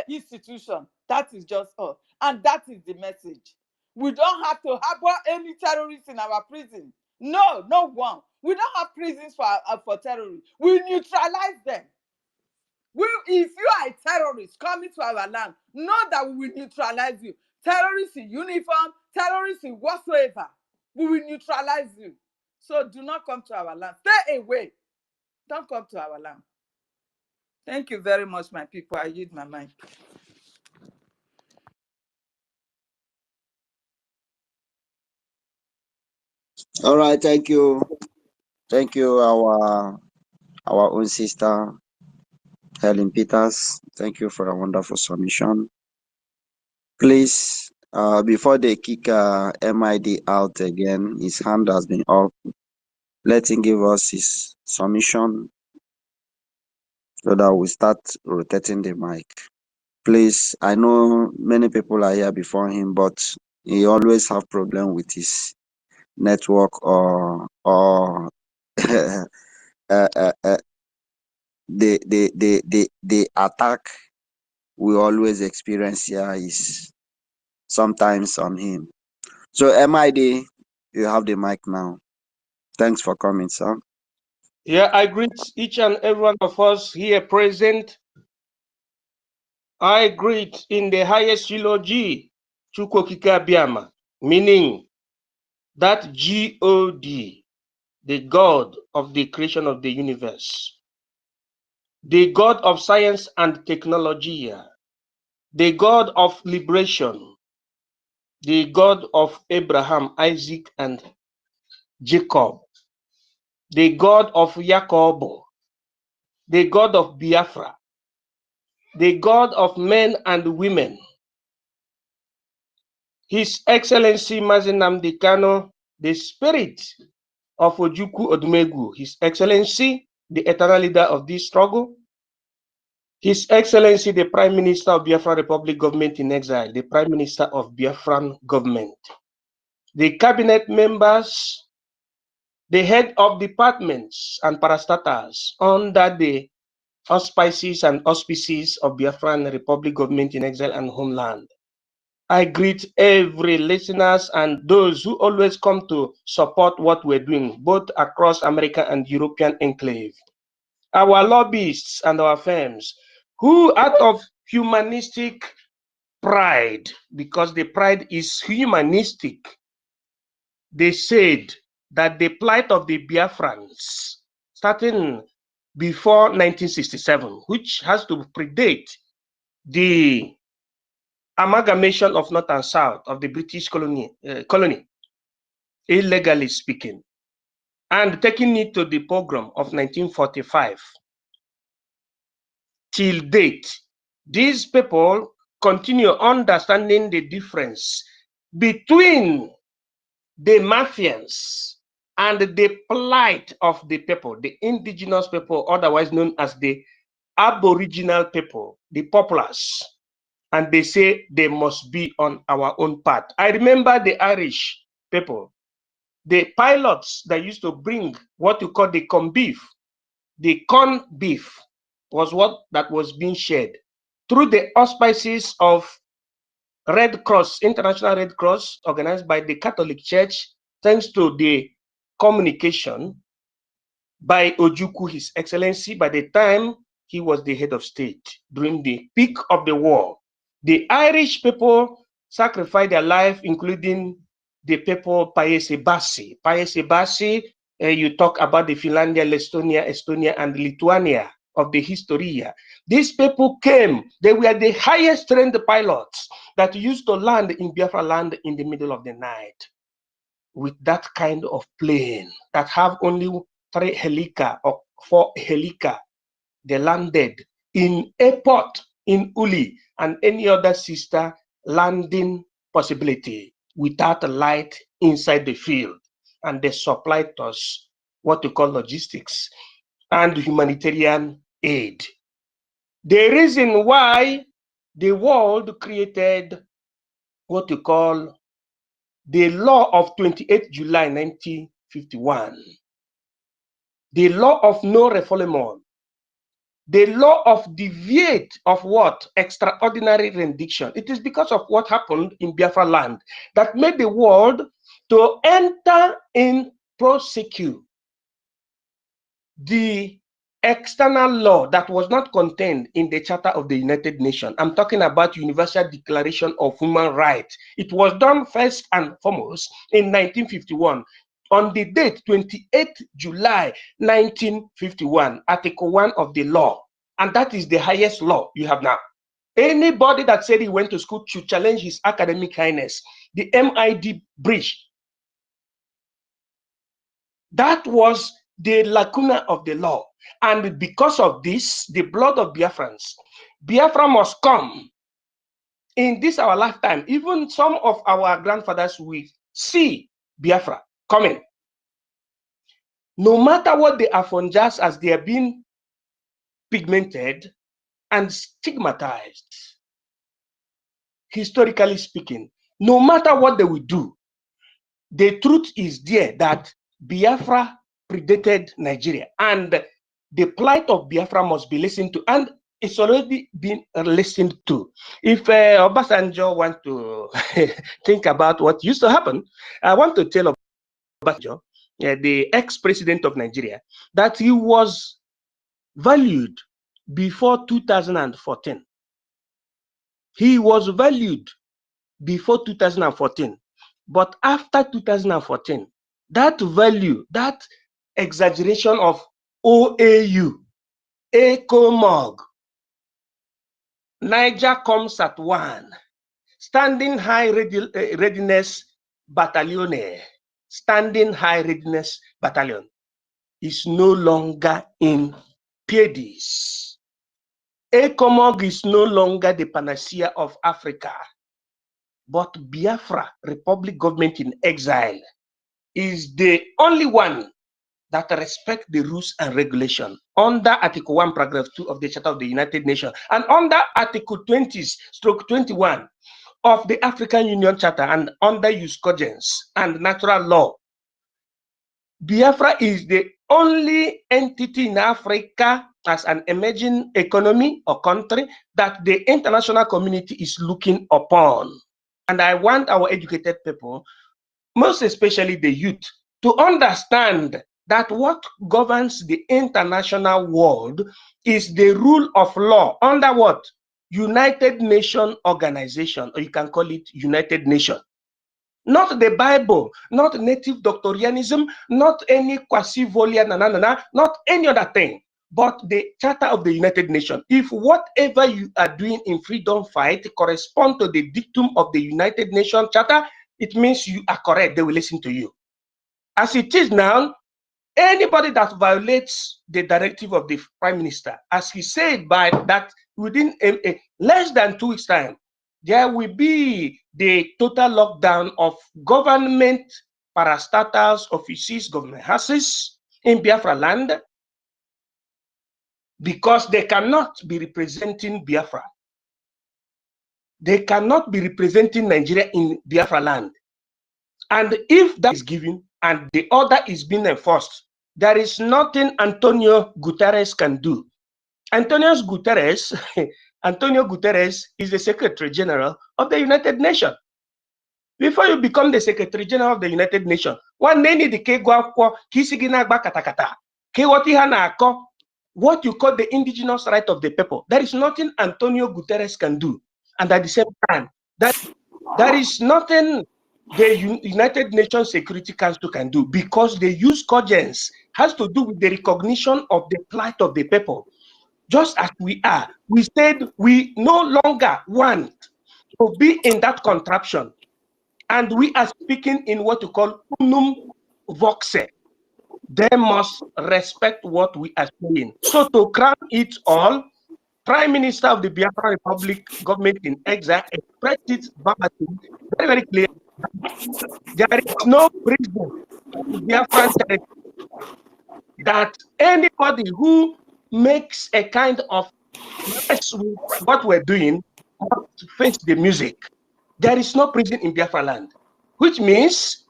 institution. That is just all. And that is the message. We don't have to harbor any terrorists in our prison. No, no one. We don't have prisons for terrorists. We neutralize them. If you are a terrorist coming to our land, know that we will neutralize you. Terrorists in uniform, terrorists in whatsoever, we will neutralize you. So do not come to our land. Stay away. Don't come to our land. Thank you very much, my people. I yield my mic. All right, thank you. Thank you, our own sister, Helen Peters. Thank you for a wonderful submission. Please, before they kick MID out again, his hand has been up. Let him give us his submission so that we start rotating the mic. Please, I know many people are here before him, but he always have problem with his network or the attack we always experience here is sometimes on him. So MID, you have the mic now. Thanks for coming, sir. Yeah, I greet each and every one of us here present. I greet in the highest eulogy, Chukwokika Biama, meaning that God, the God of the creation of the universe, the God of science and technology, the God of liberation, the God of Abraham, Isaac, and Jacob, the God of Jacob, the God of Biafra, the God of men and women, His Excellency Mazi Nnamdi Kanu, the Spirit of Ojukwu Odumegwu, His Excellency, the eternal leader of this struggle, His Excellency, the Prime Minister of Biafra Republic Government in Exile, the Prime Minister of Biafran Government, the cabinet members, the head of departments and parastatals under the auspices and auspices of Biafran Republic Government in Exile and Homeland. I greet every listeners and those who always come to support what we're doing, both across America and European enclave. Our lobbyists and our firms, who out of humanistic pride, because the pride is humanistic. They said that the plight of the Biafrans, starting before 1967, which has to predate the amalgamation of North and South of the British colony, illegally speaking, and taking it to the pogrom of 1945 till date, these people continue understanding the difference between the Mafians and the plight of the people, the indigenous people, otherwise known as the Aboriginal people, the populace. And they say they must be on our own path. I remember the Irish people, the pilots that used to bring what you call the corn beef. The corn beef was what that was being shared through the auspices of Red Cross, International Red Cross, organized by the Catholic Church, thanks to the communication by Ojukwu, His Excellency, by the time he was the head of state during the peak of the war. The Irish people sacrificed their life, including the people Paese Bassi. Paese Bassi, you talk about the Finlandia, Estonia, and Lithuania of the Historia. These people came, they were the highest trained pilots that used to land in Biafra land in the middle of the night with that kind of plane that have only 3 helica or 4 helica. They landed in a port in Uli and any other sister landing possibility without a light inside the field. And they supplied us what we call logistics and humanitarian aid. The reason why the world created what we call the law of 28 July 1951, the law of no refoulement, the law of deviate of what? Extraordinary rendition. It is because of what happened in Biafra land that made the world to enter in prosecute the external law that was not contained in the Charter of the United Nations. I'm talking about Universal Declaration of Human Rights. It was done first and foremost in 1951. On the date 28 July 1951, Article 1 of the law, and that is the highest law you have now. Anybody that said he went to school should challenge his academic highness. The MID bridge. That was the lacuna of the law. And because of this, the blood of Biafrans, Biafra must come. In this our lifetime, even some of our grandfathers will see Biafra coming. No matter what they are funjas as they are being pigmented and stigmatized, historically speaking, no matter what they will do, the truth is there that Biafra predated Nigeria, and the plight of Biafra must be listened to, and it's already been listened to. If Obasanjo want to think about what used to happen, I want to tell Obasanjo, the ex-president of Nigeria, that he was valued before 2014. He was valued before 2014. But after 2014, that value, that exaggeration of OAU, EKOM, Niger comes at 1, Standing High Readiness Battalion, Standing High Readiness Battalion is no longer in PEDIS. EKOM is no longer the panacea of Africa. But Biafra Republic Government in Exile is the only one that respect the rules and regulation under Article 1, Paragraph 2 of the Charter of the United Nations and under Article 20/21 of the African Union Charter and under Jus Cogens and natural law. Biafra is the only entity in Africa as an emerging economy or country that the international community is looking upon. And I want our educated people, most especially the youth, to understand that what governs the international world is the rule of law under what? United Nations organization, or you can call it United Nations. Not the Bible, not native doctorianism, not any quasi-volia, not any other thing, but the Charter of the United Nations. If whatever you are doing in freedom fight correspond to the dictum of the United Nations Charter, it means you are correct. They will listen to you. As it is now, anybody that violates the directive of the Prime Minister, as he said, by that within less than 2 weeks' time, there will be the total lockdown of government parastatals, offices, government houses in Biafra land, because they cannot be representing Biafra. They cannot be representing Nigeria in Biafra land. And if that is given and the order is being enforced, there is nothing Antonio Guterres can do. Antonio Guterres is the Secretary General of the United Nations. Before you become the Secretary General of the United Nations, what you call the indigenous right of the people, there is nothing Antonio Guterres can do. And at the same time, there is nothing the United Nations Security Council can do, because they use cogence, has to do with the recognition of the plight of the people. Just as we are, we said we no longer want to be in that contraption, and we are speaking in what you call unum voxe. They must respect what we are saying. So to crown it all, Prime Minister of the Biafra Republic, government in exile, expressed it verbatim, very, very clear. There is no prison in Biafran territory that anybody who makes a kind of mess with what we're doing must face the music. There is no prison in Biafra land, which means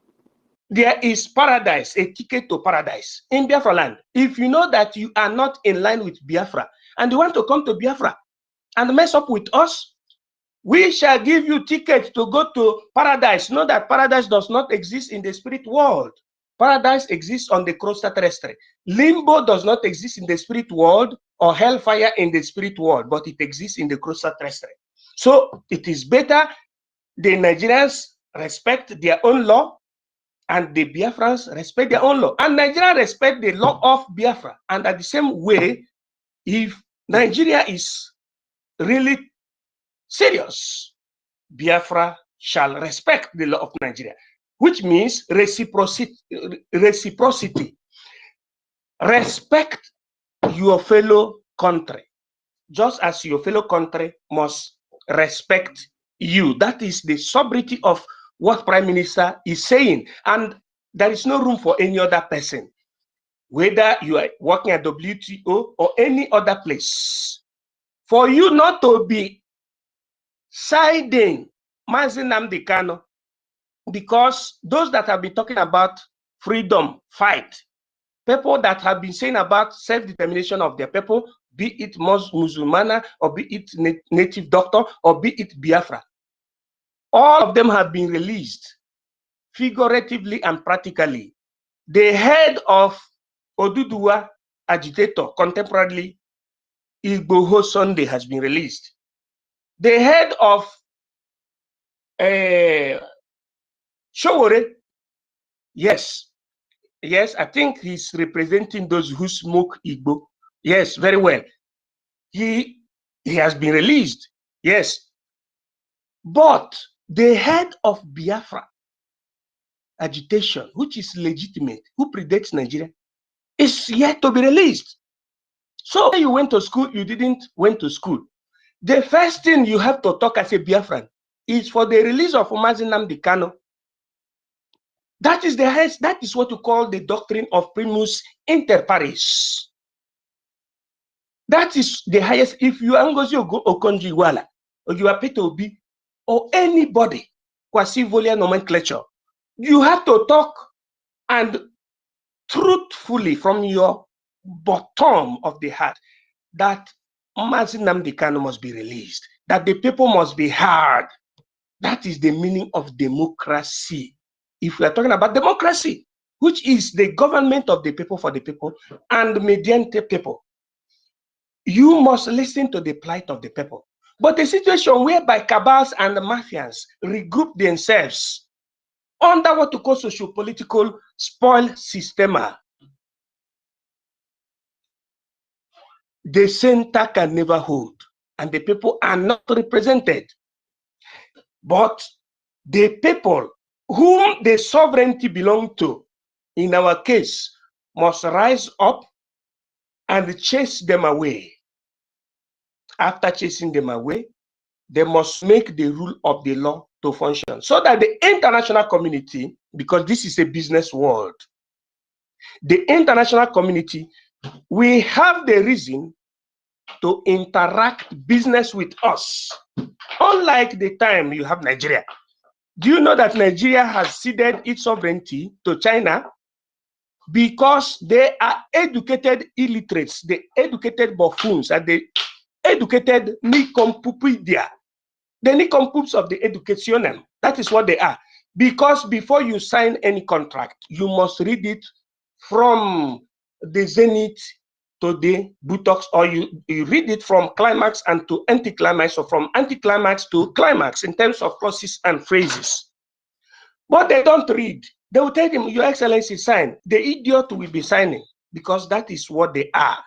there is paradise, a ticket to paradise in Biafra land. If you know that you are not in line with Biafra and you want to come to Biafra and mess up with us, we shall give you tickets to go to paradise. Know that paradise does not exist in the spirit world. Paradise exists on the crosta terrestre. Limbo does not exist in the spirit world, or hellfire in the spirit world, but it exists in the crosta terrestre. So it is better the Nigerians respect their own law and the Biafrans respect their own law. And Nigeria respect the law of Biafra. And at the same way, if Nigeria is really serious, Biafra shall respect the law of Nigeria, which means reciprocity. Respect your fellow country, just as your fellow country must respect you. That is the sobriety of what Prime Minister is saying. And there is no room for any other person, whether you are working at WTO or any other place, for you not to be siding Mazi Nnamdi Kanu, because those that have been talking about freedom fight, people that have been saying about self-determination of their people, be it Musulmana, or be it native doctor, or be it Biafra, all of them have been released, figuratively and practically. The head of Oduduwa agitator, contemporarily Igboho Sunday, has been released. The head of Showore, yes, I think he's representing those who smoke Igbo. Yes, very well. He has been released, yes. But the head of Biafra agitation, which is legitimate, who predates Nigeria, is yet to be released. So you went to school, you didn't went to school. The first thing you have to talk as a Biafran is for the release of Mazi Nnamdi Kanu. That is the highest, that is what you call the doctrine of primus inter pares. That is the highest. If you are Ngozi Okonjo-Iweala, or you are Peter Obi, or anybody, quasi-volia nomenclature, you have to talk and truthfully from your bottom of the heart that Mazi Nnamdi Kanu must be released, that the people must be heard. That is the meaning of democracy. If we are talking about democracy, which is the government of the people for the people and mediante people, you must listen to the plight of the people. but a situation whereby cabals and the mafians regroup themselves under what to call socio-political spoil system. The center can never hold, and the people are not represented. But the people whom the sovereignty belongs to, in our case, must rise up and chase them away. After chasing them away, they must make the rule of the law to function, so that the international community, because this is a business world, the international community will have the reason to interact business with us. Unlike the time you have Nigeria. Do you know that Nigeria has ceded its sovereignty to China because they are educated illiterates, the educated buffoons, and the educated nincompoopia, the nincompoops of the education. That is what they are. Because before you sign any contract, you must read it from the zenith to the buttocks, or you read it from climax and to anticlimax, or from anticlimax to climax in terms of clauses and phrases. But they don't read. They will tell him, Your Excellency, sign. The idiot will be signing, because that is what they are.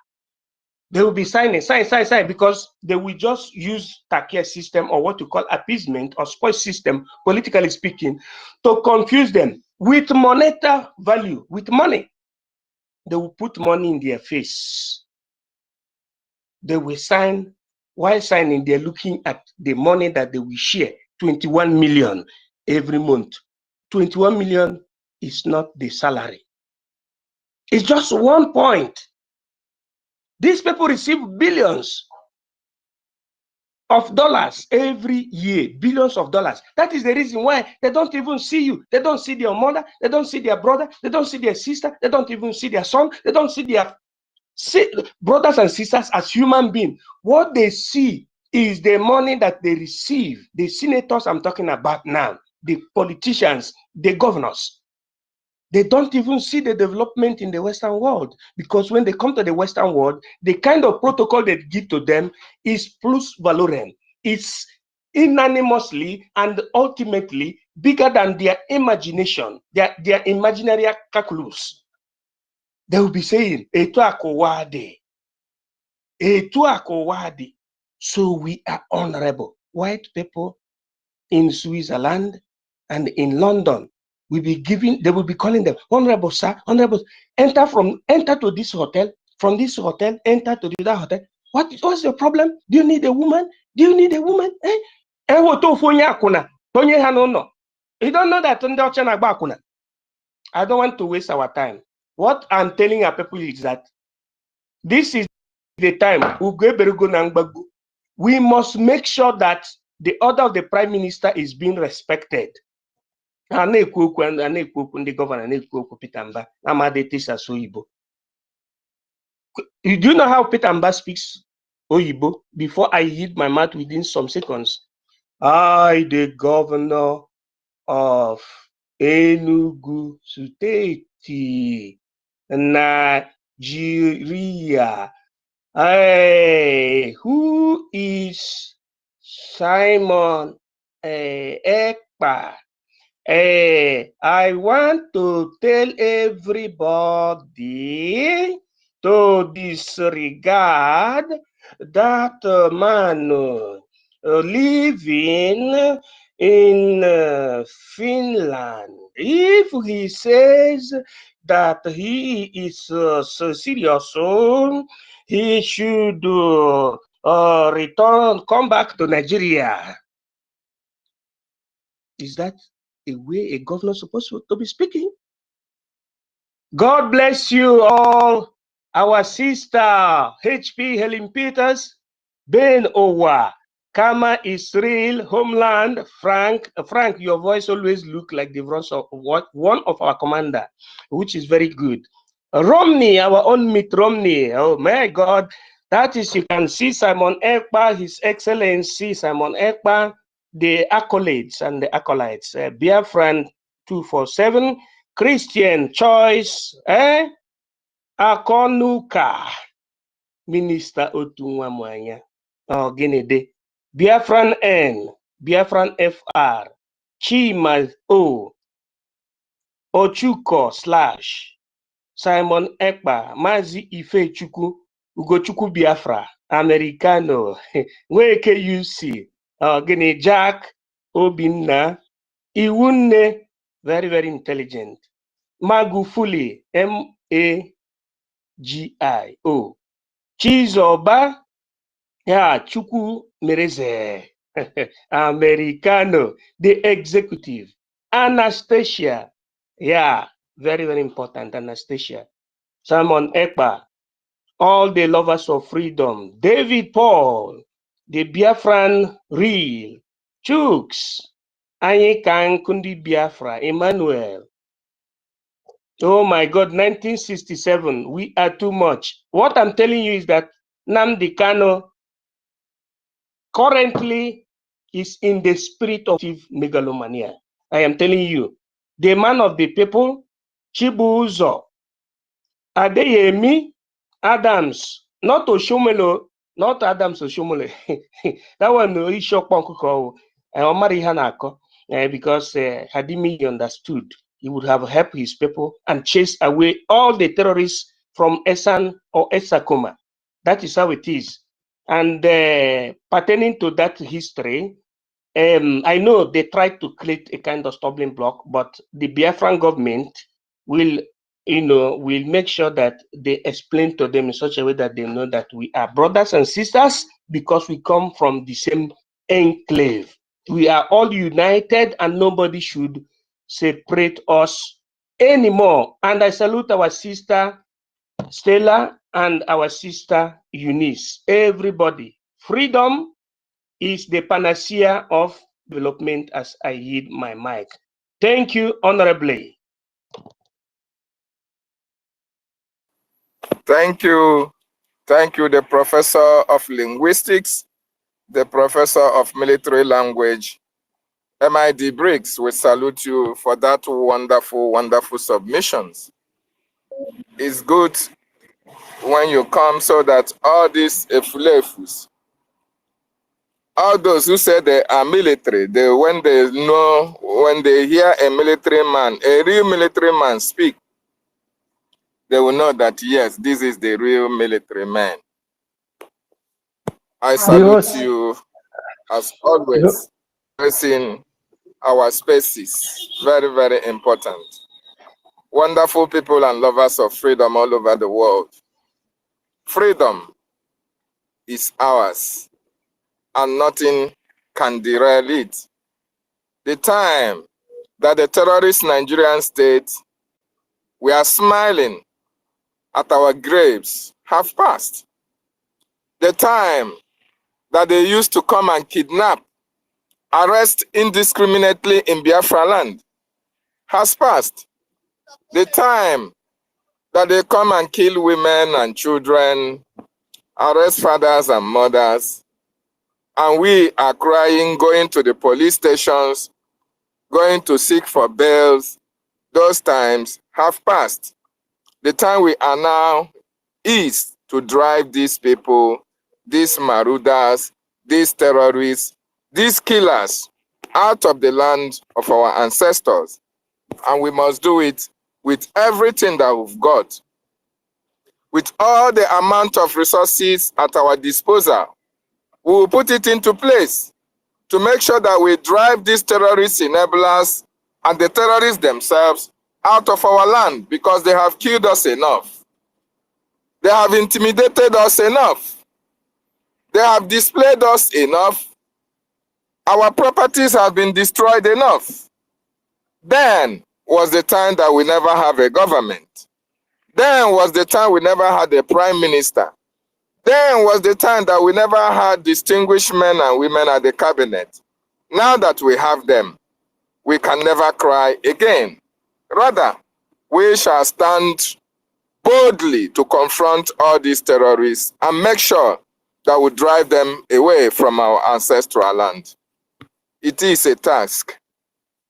They will be signing, sign, because they will just use Takia system, or what you call appeasement or spoil system, politically speaking, to confuse them with monetary value, with money. They will put money in their face. They will sign. While signing, they're looking at the money that they will share, 21 million every month. 21 million is not the salary. It's just 1 point. These people receive billions of dollars every year, billions of dollars. That is the reason why they don't even see you. They don't see their mother, they don't see their brother, they don't see their sister, they don't even see their son, they don't see their brothers and sisters as human beings. What they see is the money that they receive. The senators I'm talking about now, the politicians, the governors. They don't even see the development in the Western world, because when they come to the Western world, the kind of protocol they give to them is plus valorem. It's unanimously and ultimately bigger than their imagination, their imaginary calculus. They will be saying, Etu akowade. Etu akowade. So we are honorable. White people in Switzerland and in London will be giving, they will be calling them honorable sir, honorable. Enter to this hotel, from this hotel, enter to the other hotel. What's your problem? Do you need a woman? Do you need a woman? You don't know that. I don't want to waste our time. What I'm telling our people is that this is the time we must make sure that the order of the Prime Minister is being respected. The governor, Peter Mba, do you know how Peter Mba speaks Oyibo? Before I hit my mouth within some seconds. I, the governor of Enugu State, Nigeria. Hey, who is Simon Ekpa? I want to tell everybody to disregard that man living in Finland. If he says that he is so serious, he should come back to Nigeria. Is that a way a governor is supposed to be speaking? God bless you all. Our sister HP Helen Peters, Ben Owa, Kama Israel, Homeland, Frank, your voice always look like the voice of one of our commander, which is very good. Romney, our own Mitt Romney. Oh my God, that is, you can see Simon Ekpa, His Excellency Simon Ekpa, the accolades and the acolytes. Biafran 247, Christian Choice, Akonuka, Minister Otunwamwanya, Ginede, Biafran N, Biafran FR, Chima O, Ochuko / Simon Ekpa, Mazi Ifechukwu, Ugochukwu Biafra, Americano, Nweke UC, Gini Jack, Obinna, Iwunne, very, very intelligent. Magufuli, MAGIO, Chizoba, yeah, Chukwu Mereze, Americano, the executive. Anastasia, yeah, very, very important, Anastasia. Simon Ekpa, all the lovers of freedom. David Paul, the Biafran Real. Chooks, Anyikan Kundi Biafra, Emmanuel. Oh my God, 1967, we are too much. What I'm telling you is that Nnamdi Kanu currently is in the spirit of megalomania. I am telling you, the man of the people, Chibuzo, Adeyemi, Adams, not Oshomelo, not Adams Oshomole. That one no shock because Hadimi understood he would have helped his people and chased away all the terrorists from Esan or Esakoma. That is how it is. And pertaining to that history, I know they tried to create a kind of stumbling block, but the Biafran government will, will make sure that they explain to them in such a way that they know that we are brothers and sisters because we come from the same enclave. We are all united and nobody should separate us anymore. And I salute our sister Stella and our sister Eunice. Everybody, freedom is the panacea of development as I yield my mic. Thank you, honorably. Thank you. Thank you, the professor of linguistics, the professor of military language. MID Briggs, we salute you for that wonderful, wonderful submissions. It's good when you come so that all these efulefus, all those who say they are military, when they hear a military man, a real military man speak, they will know that yes, this is the real military man. I salute you as always, in our spaces. Very, very important. Wonderful people and lovers of freedom all over the world. Freedom is ours, and nothing can derail it. The time that the terrorist Nigerian state we are smiling at our graves have passed. The time that they used to come and kidnap, arrest indiscriminately in Biafra land has passed. The time that they come and kill women and children, arrest fathers and mothers, and we are crying, going to the police stations, going to seek for bails, those times have passed. The time we are now is to drive these people, these marauders, these terrorists, these killers out of the land of our ancestors. And we must do it with everything that we've got, with all the amount of resources at our disposal. We will put it into place to make sure that we drive these terrorist enablers and the terrorists themselves out of our land, because they have killed us enough. They have intimidated us enough. They have displayed us enough. Our properties have been destroyed enough. Then was the time that we never have a government. Then was the time we never had a prime minister. Then was the time that we never had distinguished men and women at the cabinet. Now that we have them, we can never cry again. Rather, we shall stand boldly to confront all these terrorists and make sure that we drive them away from our ancestral land. It is a task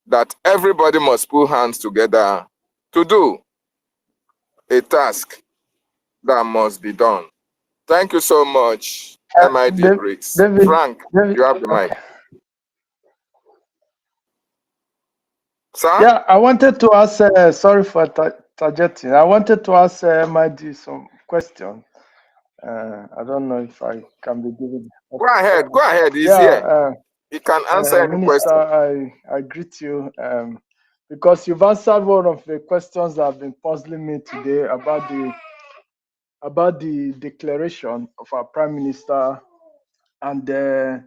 that everybody must put hands together to do. A task that must be done. Thank you so much. MID Briggs. David, Frank, you have the mic. Sir? Yeah, I wanted to ask, sorry for targeting. I wanted to ask MID some question. I don't know if I can be given. Go ahead, he's Yeah, here. He can answer any Minister, question. I greet you because you've answered one of the questions that have been puzzling me today about the declaration of our Prime Minister, and the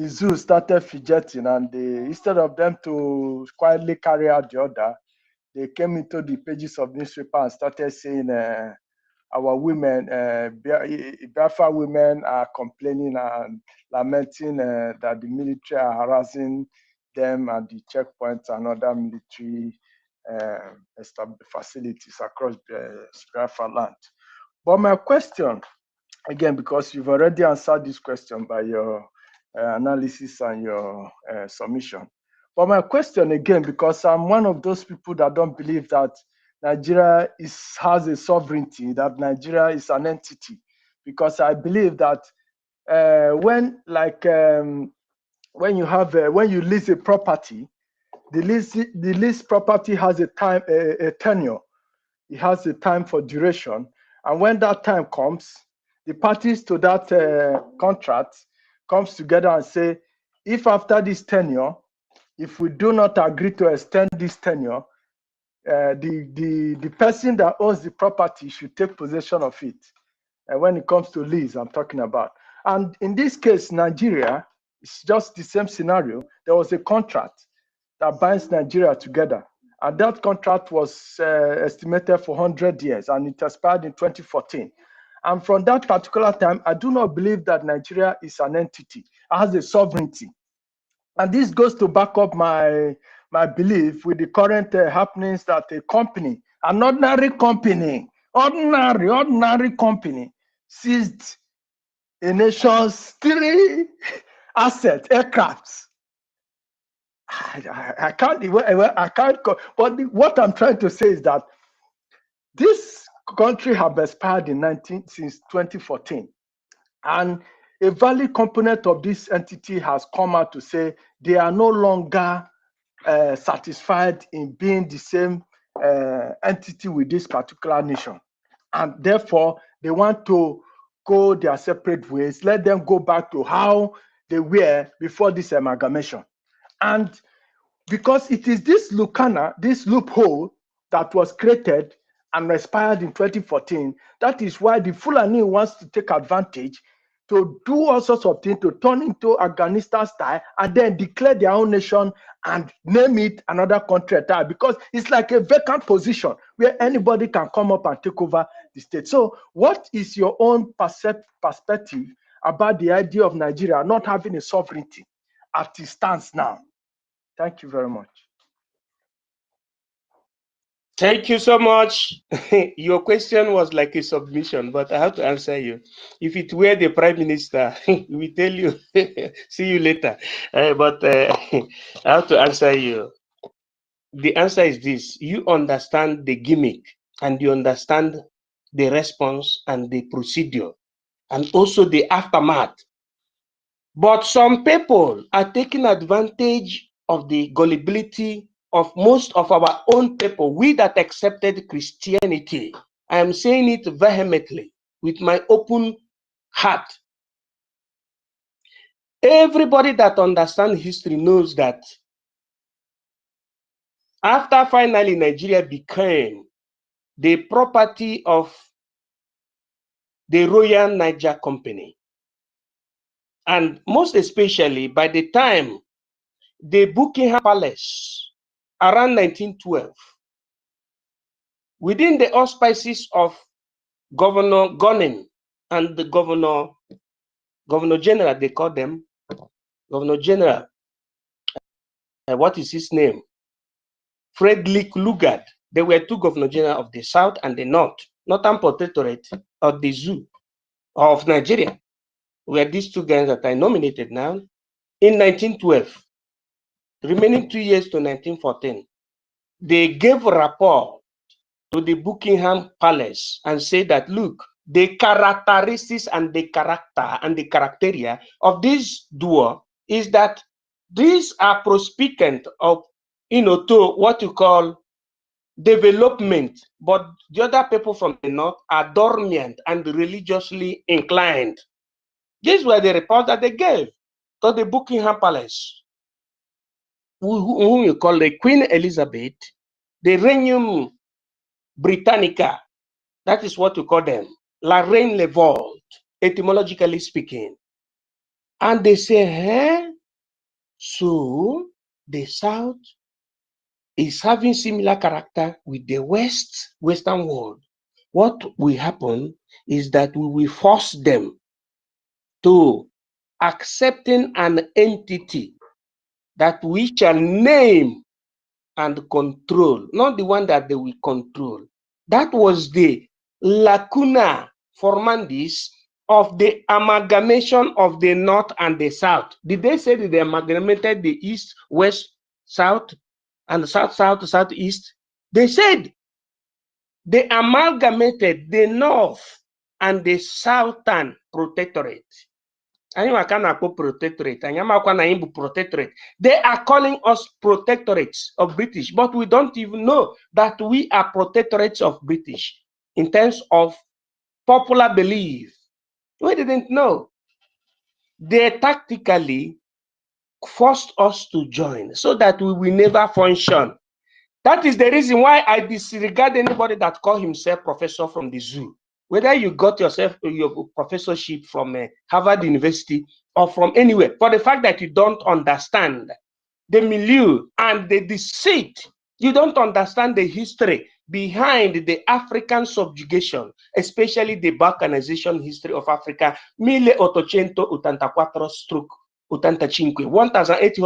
zoo started fidgeting, and instead of them to quietly carry out the order, they came into the pages of newspaper and started saying our women, Biafra women are complaining and lamenting that the military are harassing them at the checkpoints and other military facilities across Biafra land. But my question, again, because you've already answered this question by your analysis and your submission. But my question again, because I'm one of those people that don't believe that Nigeria has a sovereignty, that Nigeria is an entity, because I believe that when you lease a property, the lease property has a time, a tenure. It has a time for duration, and when that time comes, the parties to that contract comes together and say, if after this tenure, if we do not agree to extend this tenure, the person that owns the property should take possession of it. And when it comes to lease, I'm talking about. And in this case, Nigeria, it's just the same scenario. There was a contract that binds Nigeria together. And that contract was estimated for 100 years, and it expired in 2014. And from that particular time, I do not believe that Nigeria is an entity. It has a sovereignty. And this goes to back up my belief with the current happenings that a company, an ordinary company, ordinary company, seized a nation's 3 assets, aircrafts. I can't, but what I'm trying to say is that this country has expired since 2014. And a valid component of this entity has come out to say they are no longer satisfied in being the same entity with this particular nation. And therefore, they want to go their separate ways, let them go back to how they were before this amalgamation. And because it is this loophole that was created and expired in 2014, that is why the Fulani wants to take advantage to do all sorts of things, to turn into Afghanistan style, and then declare their own nation and name it another country entirely, because it's like a vacant position where anybody can come up and take over the state. So what is your own perspective about the idea of Nigeria not having a sovereignty as it stands now? Thank you very much. Thank you so much. Your question was like a submission, but I have to answer you. If it were the Prime Minister, we tell you, see you later. But I have to answer you. The answer is this: you understand the gimmick, and you understand the response and the procedure, and also the aftermath. But some people are taking advantage of the gullibility of most of our own people, we that accepted Christianity. I am saying it vehemently with my open heart. Everybody that understands history knows that after finally Nigeria became the property of the Royal Niger Company, and most especially by the time the Buckingham Palace around 1912, within the auspices of Governor Gunning and the Governor General, they call them Governor General, what is his name? Frederick Lugard. There were 2 Governor General of the South and the North, Northern Protectorate of the Zoo of Nigeria, were these 2 guys that I nominated now. In 1912, remaining 2 years to 1914, they gave a rapport to the Buckingham Palace and said that, look, the characteristics and the character and the criteria of this duo is that these are prospectant of, to what you call development, but the other people from the north are dormant and religiously inclined. These were the reports that they gave to the Buckingham Palace, whom you call the Queen Elizabeth, the Regnum Britannica, that is what you call them, La Reine Levolt, etymologically speaking. And they say, so the South is having similar character with the Western world. What will happen is that we will force them to accepting an entity that we shall name and control, not the one that they will control. That was the lacuna formandis of the amalgamation of the North and the South. Did they say that they amalgamated the East, West, South, and South, South, Southeast? They said they amalgamated the North and the Southern Protectorate. They are calling us protectorates of British, but we don't even know that we are protectorates of British in terms of popular belief. We didn't know. They tactically forced us to join so that we will never function. That is the reason why I disregard anybody that call himself professor from the zoo. Whether you got yourself your professorship from Harvard University or from anywhere, for the fact that you don't understand the milieu and the deceit, you don't understand the history behind the African subjugation, especially the balkanization history of Africa, 1884 stroke 85,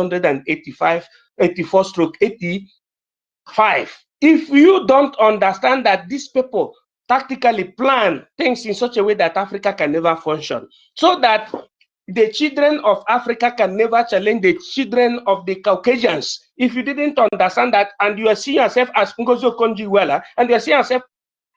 1885, 84 stroke 85. If you don't understand that these people tactically plan things in such a way that Africa can never function, so that the children of Africa can never challenge the children of the Caucasians. If you didn't understand that, and you are seeing yourself as Ngozi Okonjo-Iweala, and you are seeing yourself,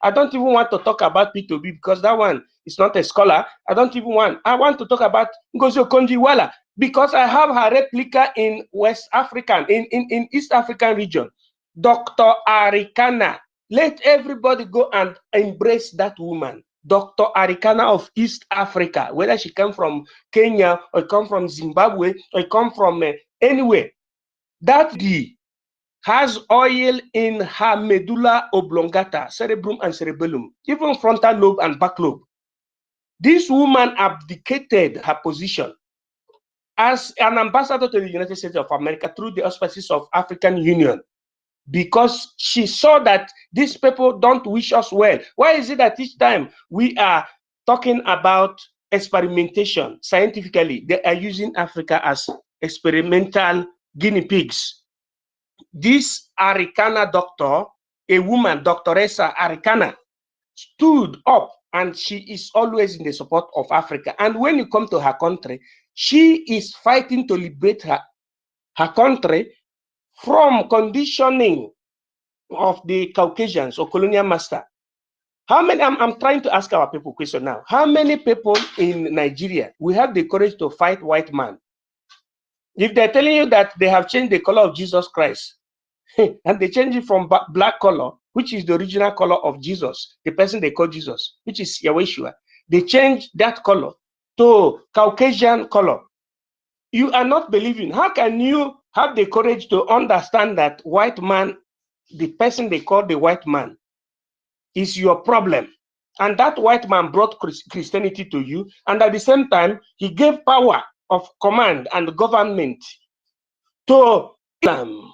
I don't even want to talk about P2B because that one is not a scholar. I want to talk about Ngozi Okonjo-Iweala because I have her replica in West African, in East African region. Dr. Arikana. Let everybody go and embrace that woman. Dr. Arikana of East Africa, whether she come from Kenya or come from Zimbabwe or come from anywhere. That D has oil in her medulla oblongata, cerebrum and cerebellum, even frontal lobe and back lobe. This woman abdicated her position as an ambassador to the United States of America through the auspices of African Union, because she saw that these people don't wish us well. Why is it that each time we are talking about experimentation scientifically, they are using Africa as experimental guinea pigs? This Arikana doctor, a woman, Doctoressa Arikana, stood up, and she is always in the support of Africa. And when you come to her country, she is fighting to liberate her country from conditioning of the Caucasians or colonial master. How many, I'm trying to ask our people question now. How many people in Nigeria will have the courage to fight white man? If they're telling you that they have changed the color of Jesus Christ, and they change it from black color, which is the original color of Jesus, the person they call Jesus, which is Yahweh, they change that color to Caucasian color. You are not believing. How can you have the courage to understand that white man, the person they call the white man, is your problem? And that white man brought Christianity to you, and at the same time, he gave power of command and government to Islam,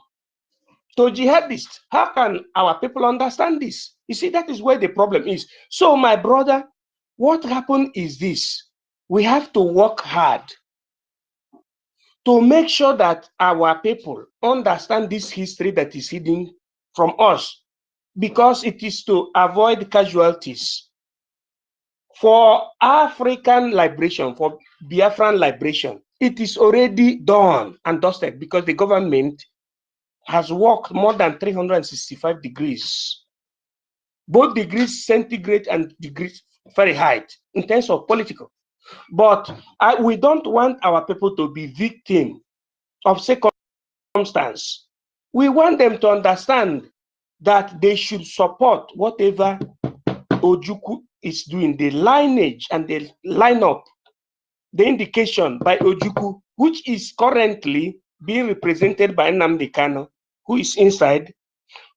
to jihadists. How can our people understand this? You see, that is where the problem is. So, my brother, what happened is this: we have to work hard to make sure that our people understand this history that is hidden from us, because it is to avoid casualties. For African liberation, for Biafran liberation, it is already done and dusted, because the government has worked more than 365 degrees, both degrees centigrade and degrees very high in terms of political. But we don't want our people to be victim of circumstance. We want them to understand that they should support whatever Ojukwu is doing, the lineage and the lineup, the indication by Ojukwu, which is currently being represented by Nnamdi Kanu, who is inside,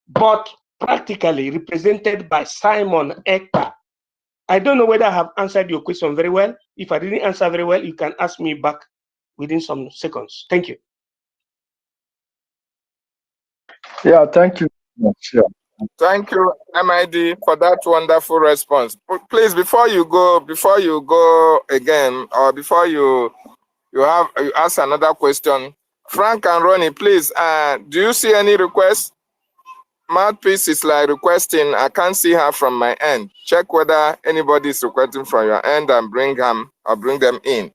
but practically represented by Simon Ekpa. I don't know whether I have answered your question very well. If I didn't answer very well, you can ask me back within some seconds. Thank you. Yeah, thank you very much. Yeah. Thank you, MID, for that wonderful response. Please, before you go again, or before you ask another question, Frank and Ronnie, please, do you see any requests? Mouthpiece is like requesting. I can't see her from my end. Check whether anybody is requesting from your end and bring them in.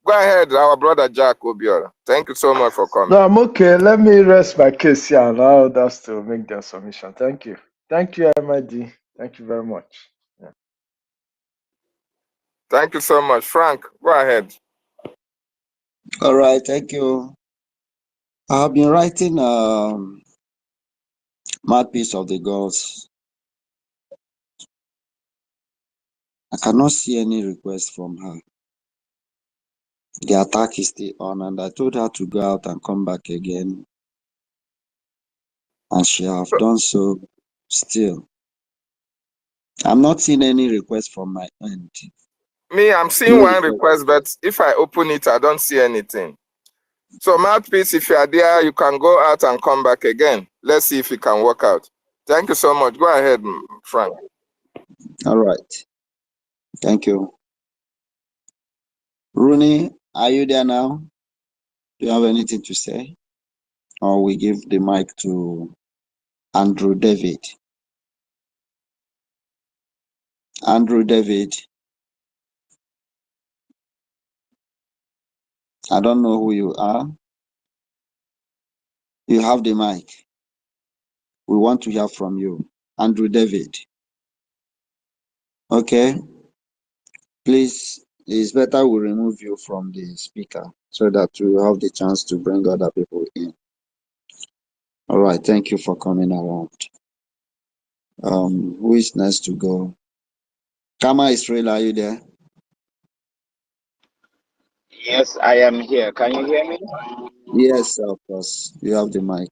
Go ahead, our brother Jack Obiora. Thank you so much for coming. No, I'm okay. Let me rest my case here and allow others to make their submission. Thank you. Thank you, MID. Thank you very much. Yeah. Thank you so much. Frank, go ahead. All right, thank you. I've been writing Mouthpiece of the Gods. I cannot see any request from her. The attack is still on, and I told her to go out and come back again. And she have done so still. I'm not seeing any request from my end. Me, I'm seeing one request, but if I open it, I don't see anything. So Mouthpiece, if you are there, you can go out and come back again. Let's see if it can work out. Thank you so much. Go ahead, Frank. All right. Thank you. Rooney, are you there now? Do you have anything to say? Or we give the mic to Andrew David. Andrew David. I don't know who you are. You have the mic. We want to hear from you. Andrew David. Okay. Please, it's better we remove you from the speaker so that we have the chance to bring other people in. All right. Thank you for coming around. Who is next to go? Kama Israel, are you there? Yes, I am here. Can you hear me? Yes, of course. You have the mic.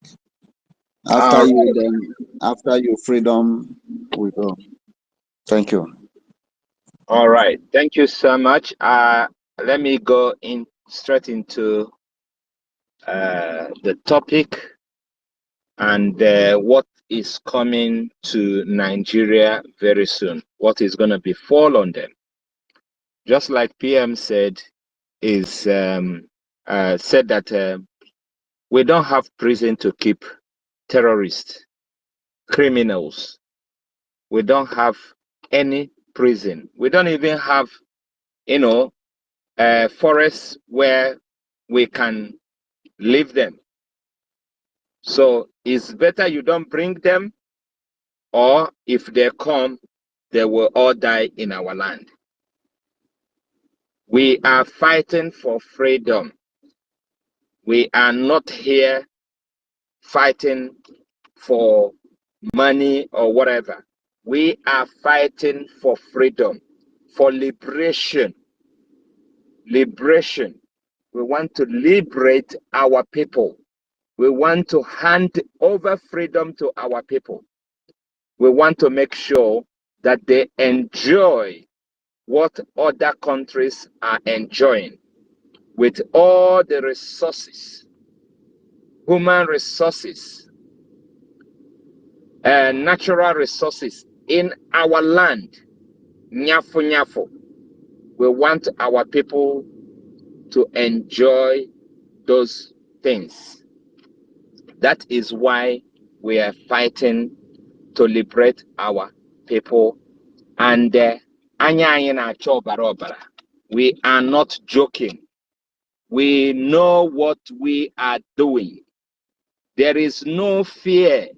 After you, Freedom, we go. Thank you. All right. Thank you so much. Let me go straight into the topic and what is coming to Nigeria very soon. What is going to befall on them? Just like PM said, said that we don't have prison to keep terrorists, criminals. We don't have any prison. We don't even have, forests where we can leave them. So it's better you don't bring them, or if they come, they will all die in our land. We are fighting for freedom. We are not here fighting for money or whatever. We are fighting for freedom, for liberation. Liberation. We want to liberate our people. We want to hand over freedom to our people. We want to make sure that they enjoy what other countries are enjoying with all the resources, human resources, and natural resources in our land. Nyafo nyafo. We want our people to enjoy those things. That is why we are fighting to liberate our people. And we are not joking. We know what we are doing. There is no fear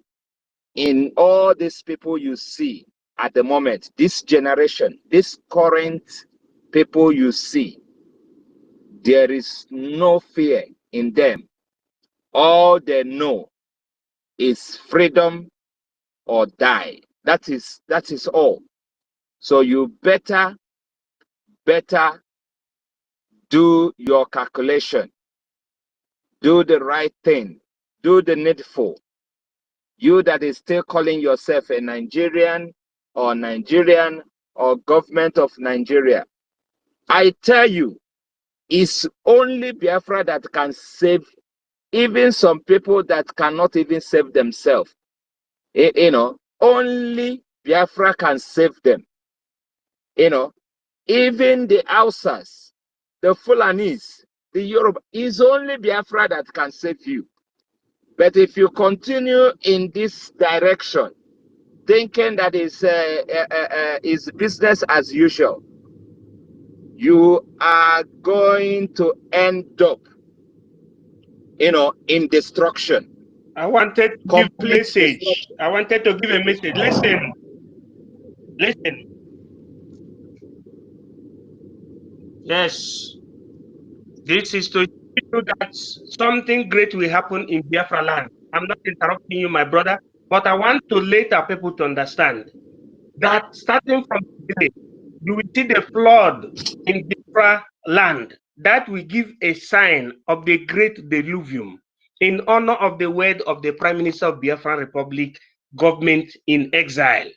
in all these people you see. at the moment, this generation, this current people you see, there is no fear in them. All they know is freedom or die. That is all. So you better do your calculation, do the right thing, do the needful. You that is still calling yourself a Nigerian or government of Nigeria, I tell you, it's only Biafra that can save even some people that cannot even save themselves. You know, only Biafra can save them. You know, even the Hausas, the Fulanis, the Yoruba, it's only Biafra that can save you. But if you continue in this direction, thinking that is business as usual, you are going to end up, you know, in destruction. I wanted to give a Complete message. destruction. I wanted to give a message. Listen. Yes. This is to show that something great will happen in Biafra land. I'm not interrupting you, my brother, but I want to let our people to understand that starting from today, you will see the flood in Biafra land. That will give a sign of the great deluvium in honor of the word of the Prime Minister of Biafra Republic, government in exile.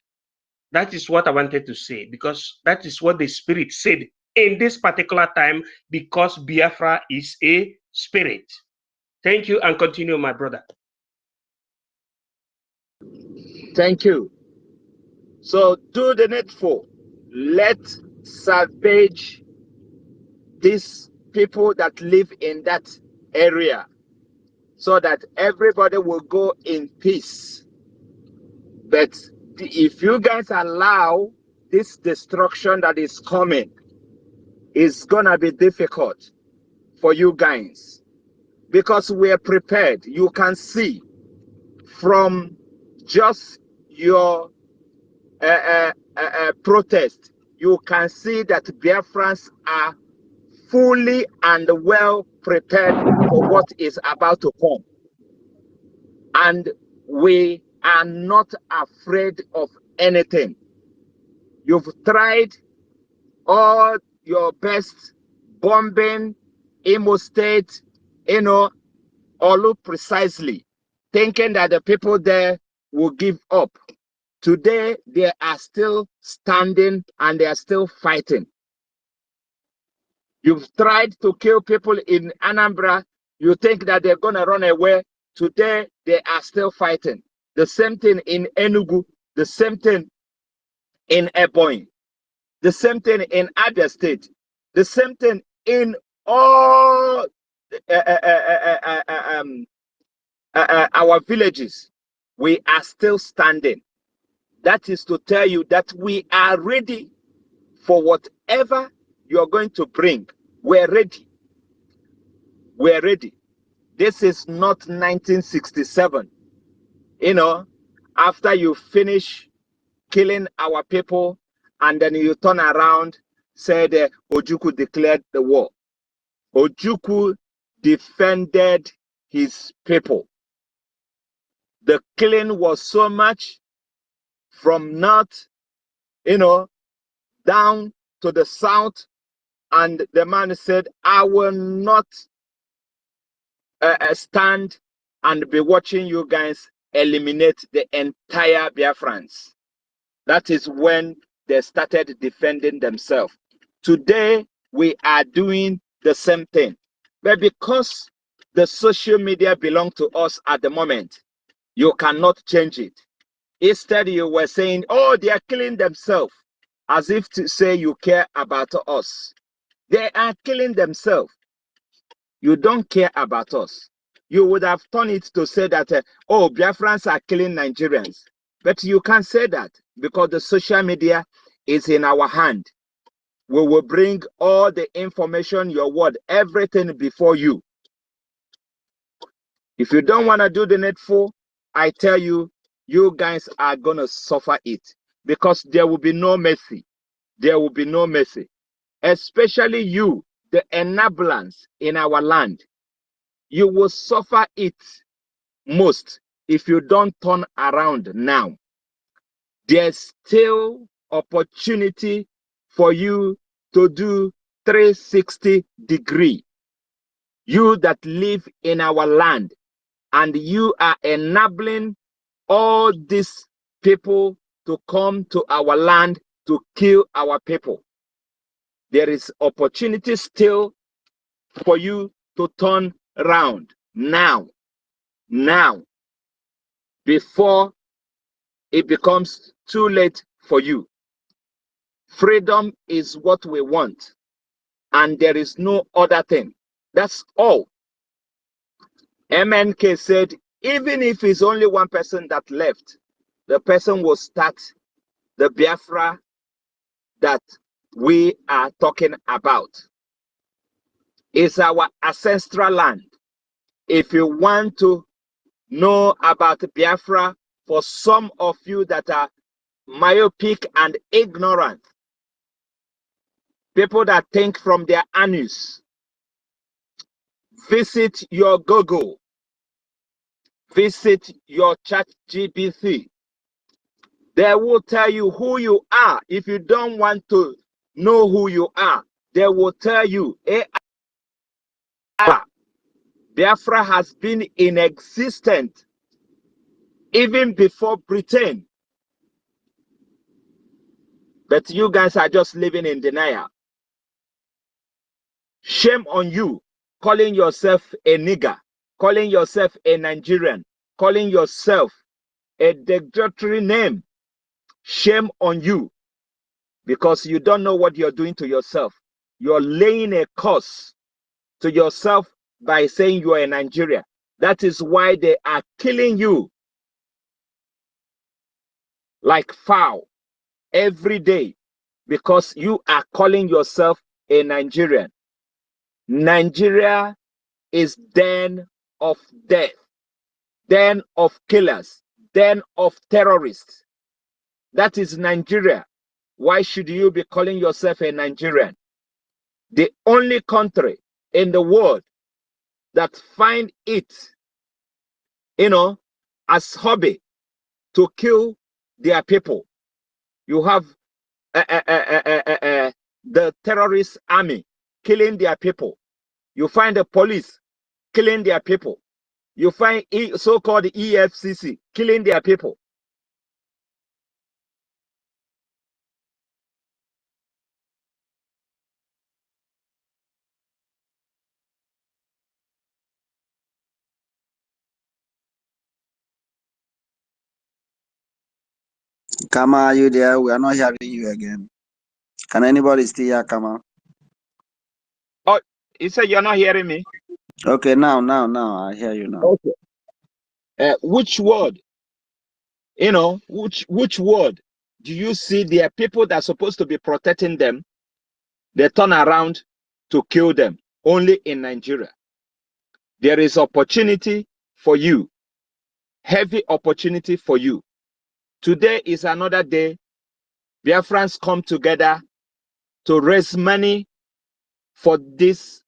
That is what I wanted to say, because that is what the Spirit said in this particular time, because Biafra is a spirit. Thank you, and continue, my brother. Thank you. So do the needful. Let salvage these people that live in that area so that everybody will go in peace. But if you guys allow this destruction that is coming, it's gonna be difficult for you guys because we're prepared. You can see from just your protest, you can see that Biafrans are fully and well prepared for what is about to come. And we are not afraid of anything. You've tried all your best bombing Imo State, you know, Olu precisely, thinking that the people there will give up. Today, they are still standing and they are still fighting. You've tried to kill people in Anambra. You think that they're going to run away. Today, they are still fighting. The same thing in Enugu, the same thing in Ebonyi, the same thing in Abia State, the same thing in all our villages. We are still standing. That is to tell you that we are ready for whatever you're going to bring. We're ready. We're ready. This is not 1967. You know, after you finish killing our people and then you turn around, said Ojukwu declared the war. Ojukwu defended his people. The killing was so much from north, you know, down to the south, and the man said, I will not stand and be watching you guys eliminate the entire Biafrans. That is when they started defending themselves. Today, we are doing the same thing. But because the social media belong to us at the moment, you cannot change it. Instead, you were saying, oh, they are killing themselves, as if to say you care about us. They are killing themselves. You don't care about us. You would have turned it to say that, oh, Biafrans are killing Nigerians. But you can't say that because the social media is in our hand. We will bring all the information, your word, everything before you. If you don't want to do the needful, I tell you, you guys are going to suffer it. because there will be no mercy. There will be no mercy. Especially you, the enablers in our land. You will suffer it most if you don't turn around now. There's still opportunity for you to do 360-degree. You that live in our land, and you are enabling all these people to come to our land to kill our people. There is opportunity still for you to turn around now, before it becomes too late for you. Freedom is what we want, and there is no other thing. That's all. MNK said, even if it's only one person that left, the person will start the Biafra that we are talking about. It's our ancestral land. If you want to know about Biafra, for some of you that are myopic and ignorant, people that think from their anus, visit your Google, visit your ChatGPT. They will tell you who you are. If you don't want to know who you are, they will tell you, Biafra has been in existence even before Britain. But you guys are just living in denial. Shame on you, calling yourself a nigger, calling yourself a Nigerian, calling yourself a derogatory name. Shame on you, because you don't know what you're doing to yourself. You're laying a curse to yourself by saying you are a Nigerian. That is why they are killing you like fowl every day, because you are calling yourself a Nigerian. Nigeria is den of death, den of killers, den of terrorists. That is Nigeria. Why should you be calling yourself a Nigerian? The only country in the world that find it, as hobby to kill their people. You have the terrorist army killing their people. You find the police killing their people. You find so-called EFCC killing their people. Kama, are you there? We are not hearing you again. Can anybody still hear Kama? Oh, you said you're not hearing me? Okay, now, I hear you now. Okay. Which word? Which word do you see there are people that are supposed to be protecting them? They turn around to kill them only in Nigeria. There is opportunity for you, heavy opportunity for you. Today is another day. Biafrans come together to raise money for this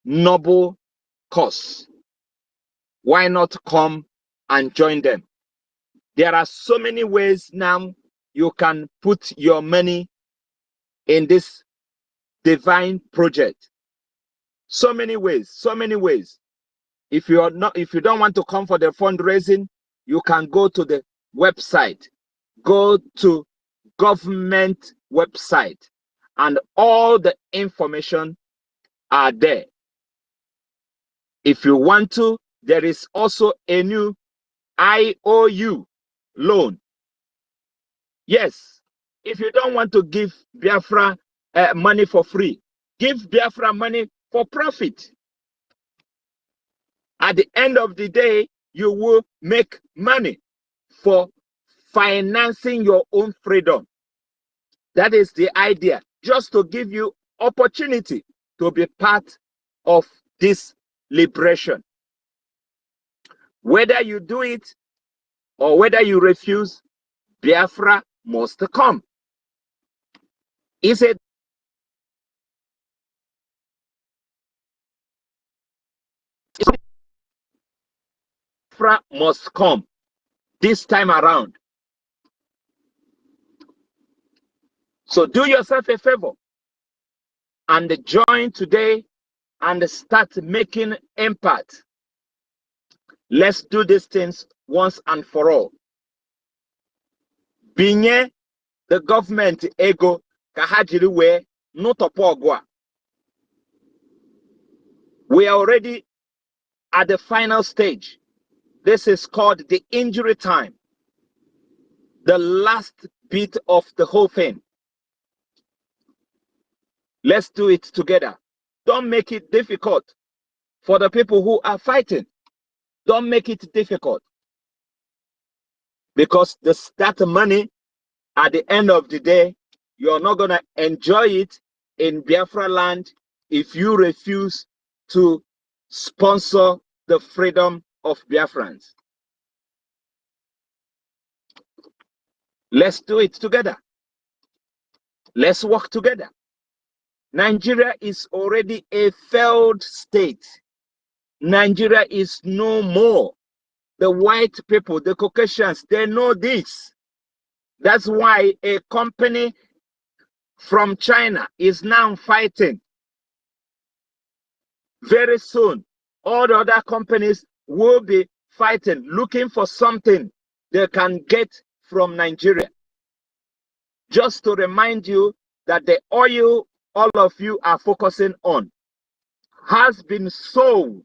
noble cause. Why not come and join them? There are so many ways now you can put your money in this divine project. So many ways, so many ways. If you don't want to come for the fundraising, you can go to the website, go to government website, and all the information are there. If you want to, there is also a new IOU loan. Yes, if you don't want to give Biafra money for free, give Biafra money for profit. At the end of the day, you will make money for financing your own freedom. That is the idea, just to give you opportunity to be part of this liberation. Whether you do it or whether you refuse, Biafra must come. He said, Biafra must come this time around. So do yourself a favor and join today and start making impact. Let's do these things once and for all. Binye the government ego kahajiri we notopogwa. We are already at the final stage. This is called the injury time. The last bit of the whole thing. Let's do it together. Don't make it difficult for the people who are fighting. Don't make it difficult. Because that money, at the end of the day, you're not going to enjoy it in Biafra land if you refuse to sponsor the freedom of Biafrans. Let's do it together. Let's work together. Nigeria is already a failed state. Nigeria is no more. The white people, the Caucasians, they know this. That's why a company from China is now fighting. Very soon, all the other companies will be fighting, looking for something they can get from Nigeria. Just to remind you that the oil all of you are focusing on has been sold.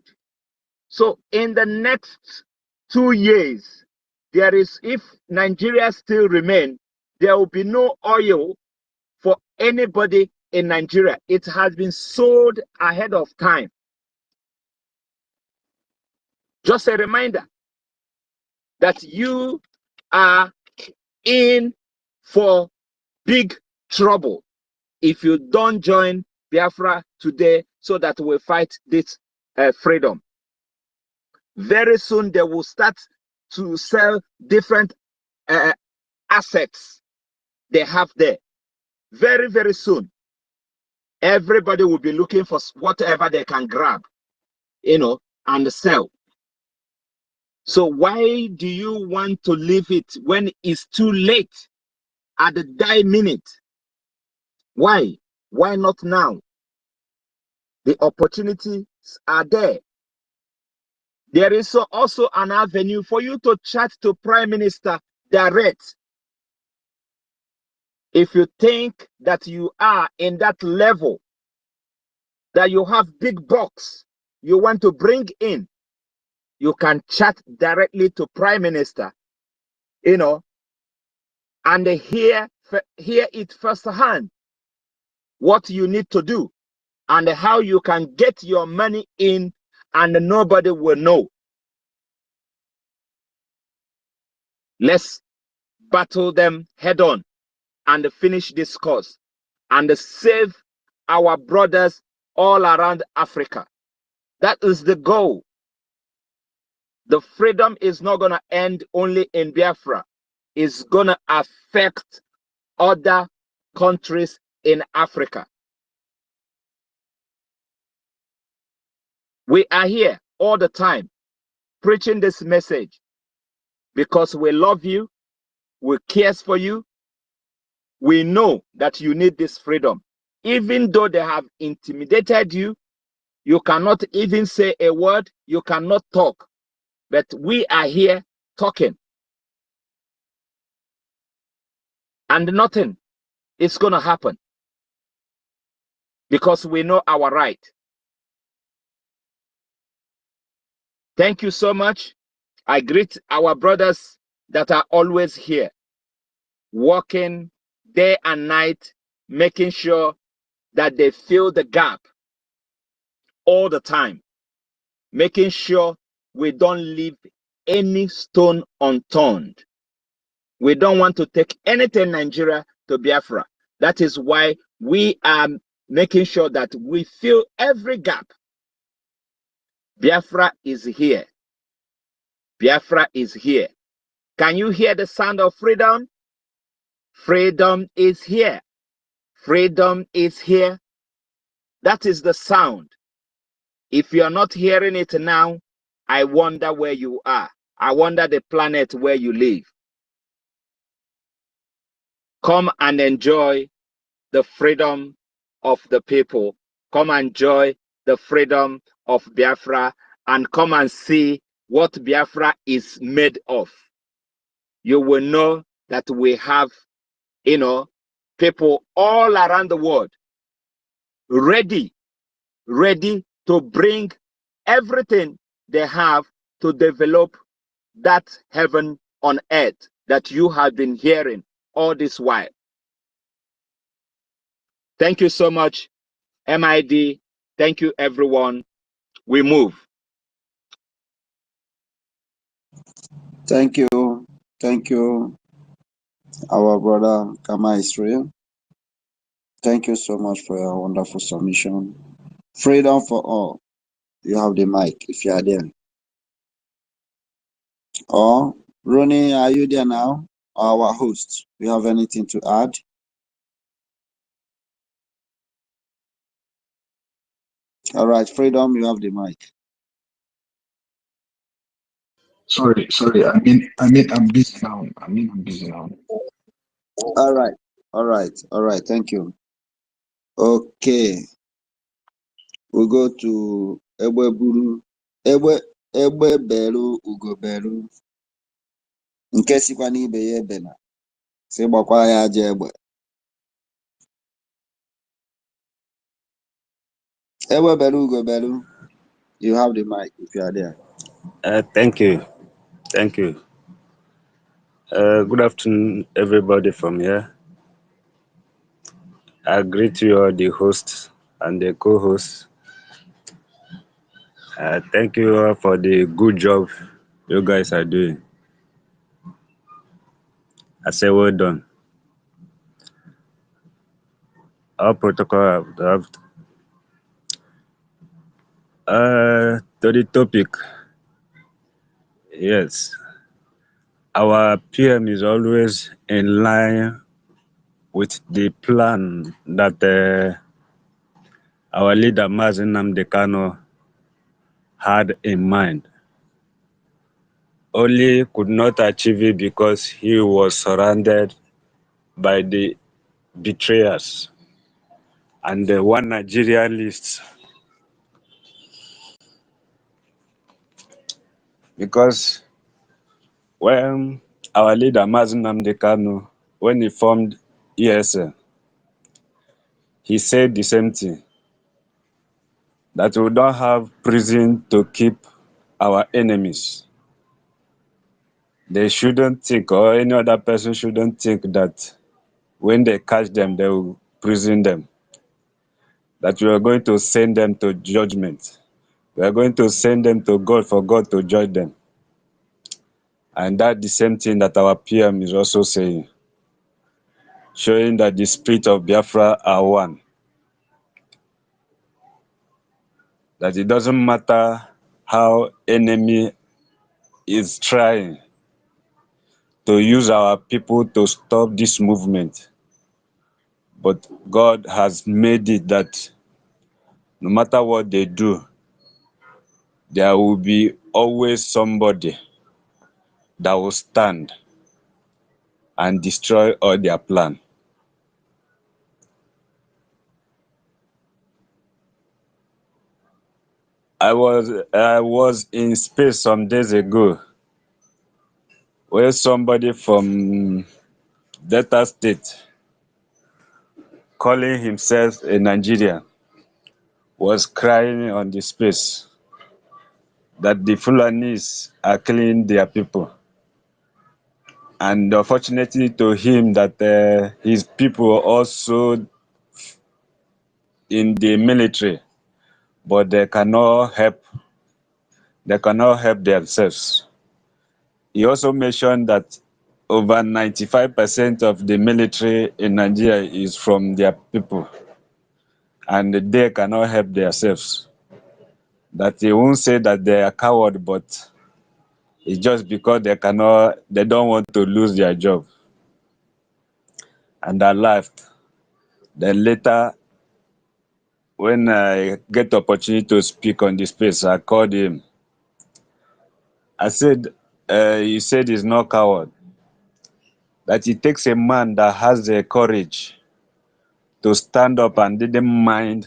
So in the next 2 years, there is, if Nigeria still remain, there will be no oil for anybody in Nigeria. It has been sold ahead of time. Just a reminder that you are in for big trouble if you don't join Biafra today so that we fight this freedom. Very soon they will start to sell different assets they have there. Very, very soon, everybody will be looking for whatever they can grab, and sell. So why do you want to leave it when it's too late at the die minute? Why? Why not now? The opportunities are there. There is also an avenue for you to chat to Prime Minister direct. If you think that you are in that level, that you have big bucks you want to bring in, you can chat directly to Prime Minister, and hear it firsthand, what you need to do and how you can get your money in and nobody will know. Let's battle them head on and finish this course and save our brothers all around Africa. That is the goal. The freedom is not going to end only in Biafra. It's going to affect other countries in Africa. We are here all the time preaching this message because we love you, we care for you. We know that you need this freedom. Even though they have intimidated you, you cannot even say a word, you cannot talk. But we are here talking. And nothing is going to happen because we know our right. Thank you so much. I greet our brothers that are always here, working day and night, making sure that they fill the gap all the time, making sure we don't leave any stone unturned. We don't want to take anything Nigeria to Biafra. That is why we are making sure that we fill every gap. Biafra is here. Biafra is here. Can you hear the sound of freedom? Freedom is here. Freedom is here. That is the sound. If you are not hearing it now, I wonder where you are. I wonder the planet where you live. Come and enjoy the freedom of the people. Come and enjoy the freedom of Biafra and come and see what Biafra is made of. You will know that we have, people all around the world ready to bring everything they have to develop that heaven on earth that you have been hearing all this while. Thank you so much, MID. Thank you, everyone. We move. Thank you. Thank you, our brother Kama Israel. Thank you so much for your wonderful submission. Freedom for all. You have the mic if you are there. Or, Ronnie, are you there now? Our host, you have anything to add? All right, Freedom, you have the mic. Sorry. I'm busy now. I'm busy now. All right. Thank you. Okay, we'll go to Ebeburu. Ebeberu Ugoberu. Nke sikwa n'ibe ya ebena. Si gbakwa ya aja egbe. Ebeberu Ugoberu. You have the mic if you are there. Thank you. Good afternoon, everybody from here. I greet you all, the hosts and the co-hosts. Thank you all for the good job you guys are doing. I say well done. Our protocol observed. To the topic, yes, our PM is always in line with the plan that our leader Mazi Nnamdi Kanu had in mind. Only could not achieve it because he was surrounded by the betrayers and the one Nigeria list. Because when our leader Mazi Nnamdi Kanu, when he formed ESN, he said the same thing, that we don't have prison to keep our enemies. They shouldn't think, or any other person shouldn't think that when they catch them, they will prison them. That we are going to send them to judgment. We are going to send them to God for God to judge them. And that's the same thing that our PM is also saying, showing that the spirit of Biafra are one. That it doesn't matter how enemy is trying to use our people to stop this movement. But God has made it that no matter what they do, there will be always somebody that will stand and destroy all their plan. I was in space some days ago where somebody from Delta State, calling himself a Nigerian, was crying on the space that the Fulanis are killing their people. And unfortunately to him that his people are also in the military, but they cannot help themselves. He also mentioned that over 95% of the military in Nigeria is from their people, and they cannot help themselves. That he won't say that they are coward, but it's just because they don't want to lose their job. and I laughed. Then later, when I get the opportunity to speak on the space, I called him. I said, he said he's not coward. That it takes a man that has the courage to stand up and didn't mind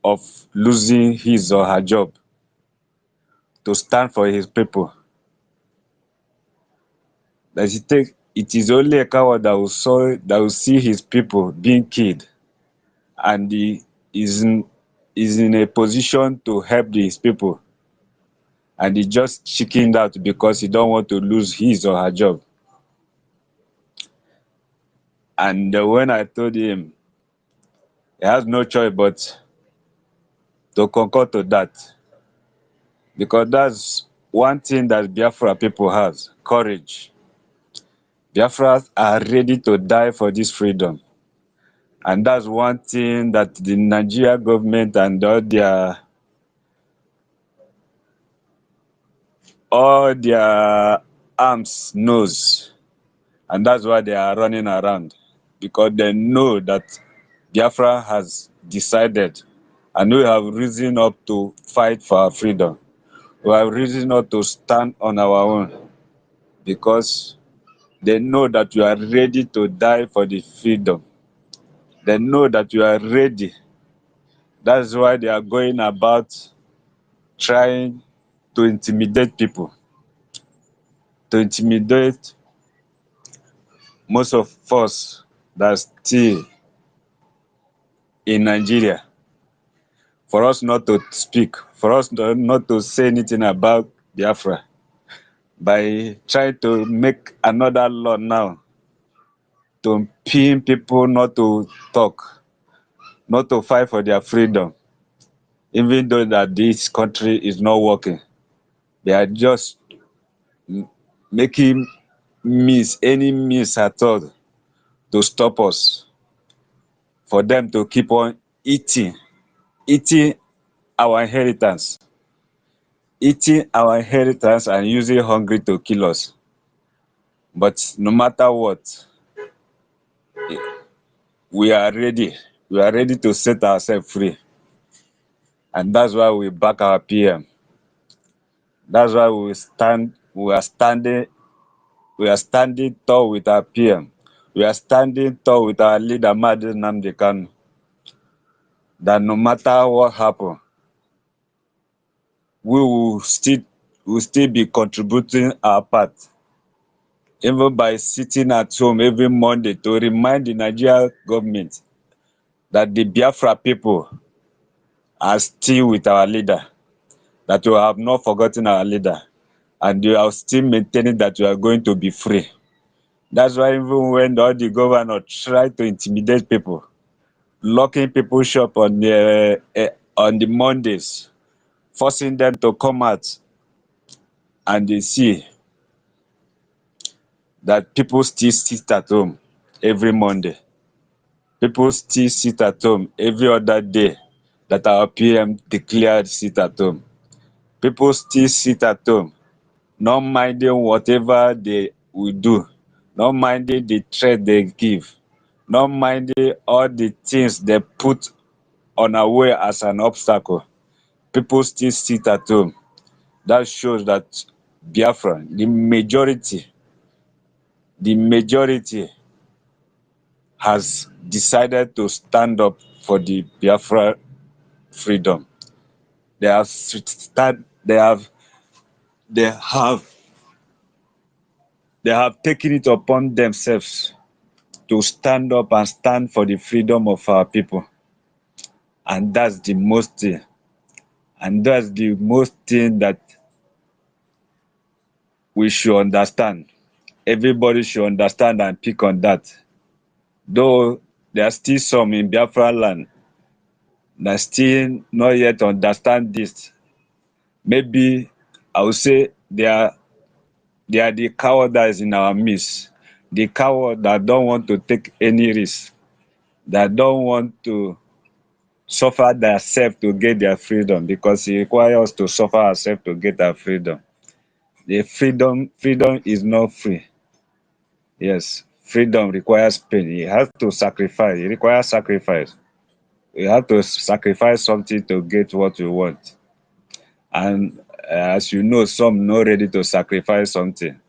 of losing his or her job, to stand for his people. That it is only a coward that will see his people being killed, and he is in a position to help these people, and he just chickened out because he don't want to lose his or her job. And when I told him he has no choice but to concur to that, because that's one thing that Biafra people has, courage. Biafras are ready to die for this freedom. And that's one thing that the Nigeria government and all their arms knows. And that's why they are running around, because they know that Biafra has decided, and we have risen up to fight for our freedom. We have risen up to stand on our own, because they know that we are ready to die for the freedom. They know that we are ready. That's why they are going about trying to intimidate people, to intimidate most of us that are still in Nigeria, for us not to speak, for us not to say anything about Biafra, by trying to make another law now to pin people not to talk, not to fight for their freedom, even though that this country is not working. They are just making any means at all to stop us, for them to keep on eating our inheritance, and using hunger to kill us. But no matter what, we are ready. We are ready to set ourselves free. And that's why we back our PM. That's why we are standing tall with our PM. We are standing tall with our leader, Mazi Nnamdi Kanu, that no matter what happens, we will still be contributing our part, even by sitting at home every Monday to remind the Nigerian government that the Biafra people are still with our leader, that we have not forgotten our leader, and we are still maintaining that we are going to be free. That's why even when all the governors try to intimidate people, locking people's shop on the Mondays, forcing them to come out, and they see that people still sit at home every Monday. People still sit at home every other day that our PM declared sit at home. People still sit at home, not minding whatever they will do, not minding the threat they give, not minding all the things they put on our way as an obstacle. People still sit at home. That shows that Biafra, the majority has decided to stand up for the Biafra freedom. They have taken it upon themselves to stand up and stand for the freedom of our people. And that's the most thing. And that's the most thing that we should understand. Everybody should understand and pick on that. Though there are still some in Biafra land that still not yet understand this. Maybe I would say they are the coward that is in our midst. The coward that don't want to take any risk, that don't want to suffer themselves to get their freedom, because it requires us to suffer ourselves to get our freedom. The freedom is not free. Yes, freedom requires pain. You have to sacrifice. It requires sacrifice. You have to sacrifice something to get what you want. And as you know, some not ready to sacrifice something.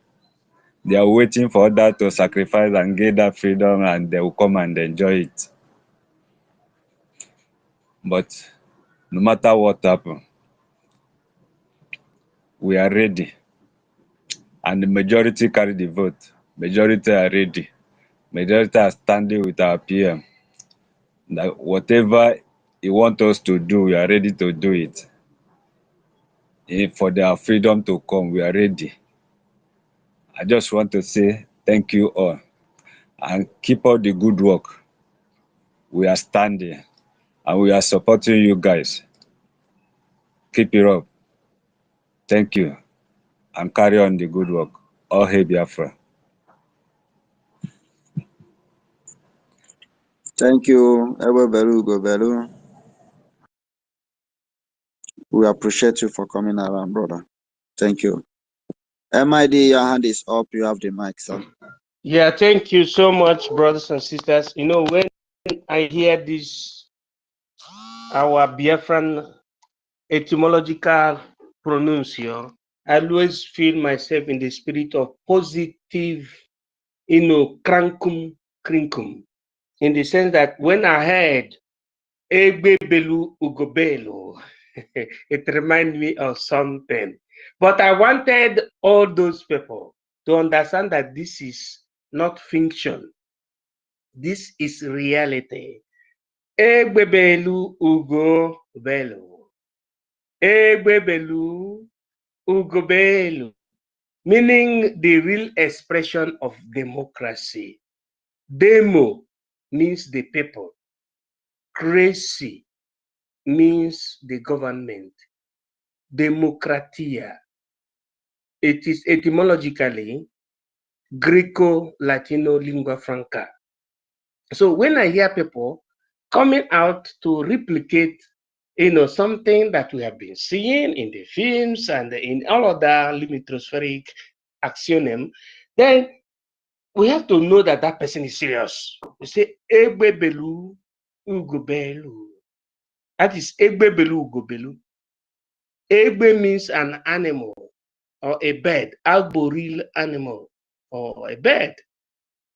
They are waiting for that to sacrifice and get that freedom, and they will come and enjoy it. But no matter what happens, we are ready. And the majority carry the vote. Majority are ready. Majority are standing with our PM. That whatever he want us to do, we are ready to do it. For their freedom to come, we are ready. I just want to say thank you all and keep up the good work. We are standing and we are supporting you guys. Keep it up. Thank you and carry on the good work. All hail Biafra. Thank you, Ewe Belu Gobelu. We appreciate you for coming around, brother. Thank you. MID, your hand is up. You have the mic, sir. Yeah, thank you so much, brothers and sisters. You know, when I hear this, our Biafran etymological pronunciation, I always feel myself in the spirit of positive, crankum, crinkum, in the sense that when I heard Egbe Belu Ugobelu, it reminded me of something. But I wanted all those people to understand that this is not fiction. This is reality. Egbe Belu Ugobelu. Egbe Belu Ugobelu. Meaning the real expression of democracy. Demo means the people. Crazy means the government. Democratia. It is etymologically Greco-Latino lingua franca. So when I hear people coming out to replicate, something that we have been seeing in the films and in all other limitrospheric axionym, then we have to know that that person is serious. You say, Egbe Belu Ugobelu. That is Egbe Belu Ugobelu. Egbe means an animal or a bird, arboreal animal or a bird.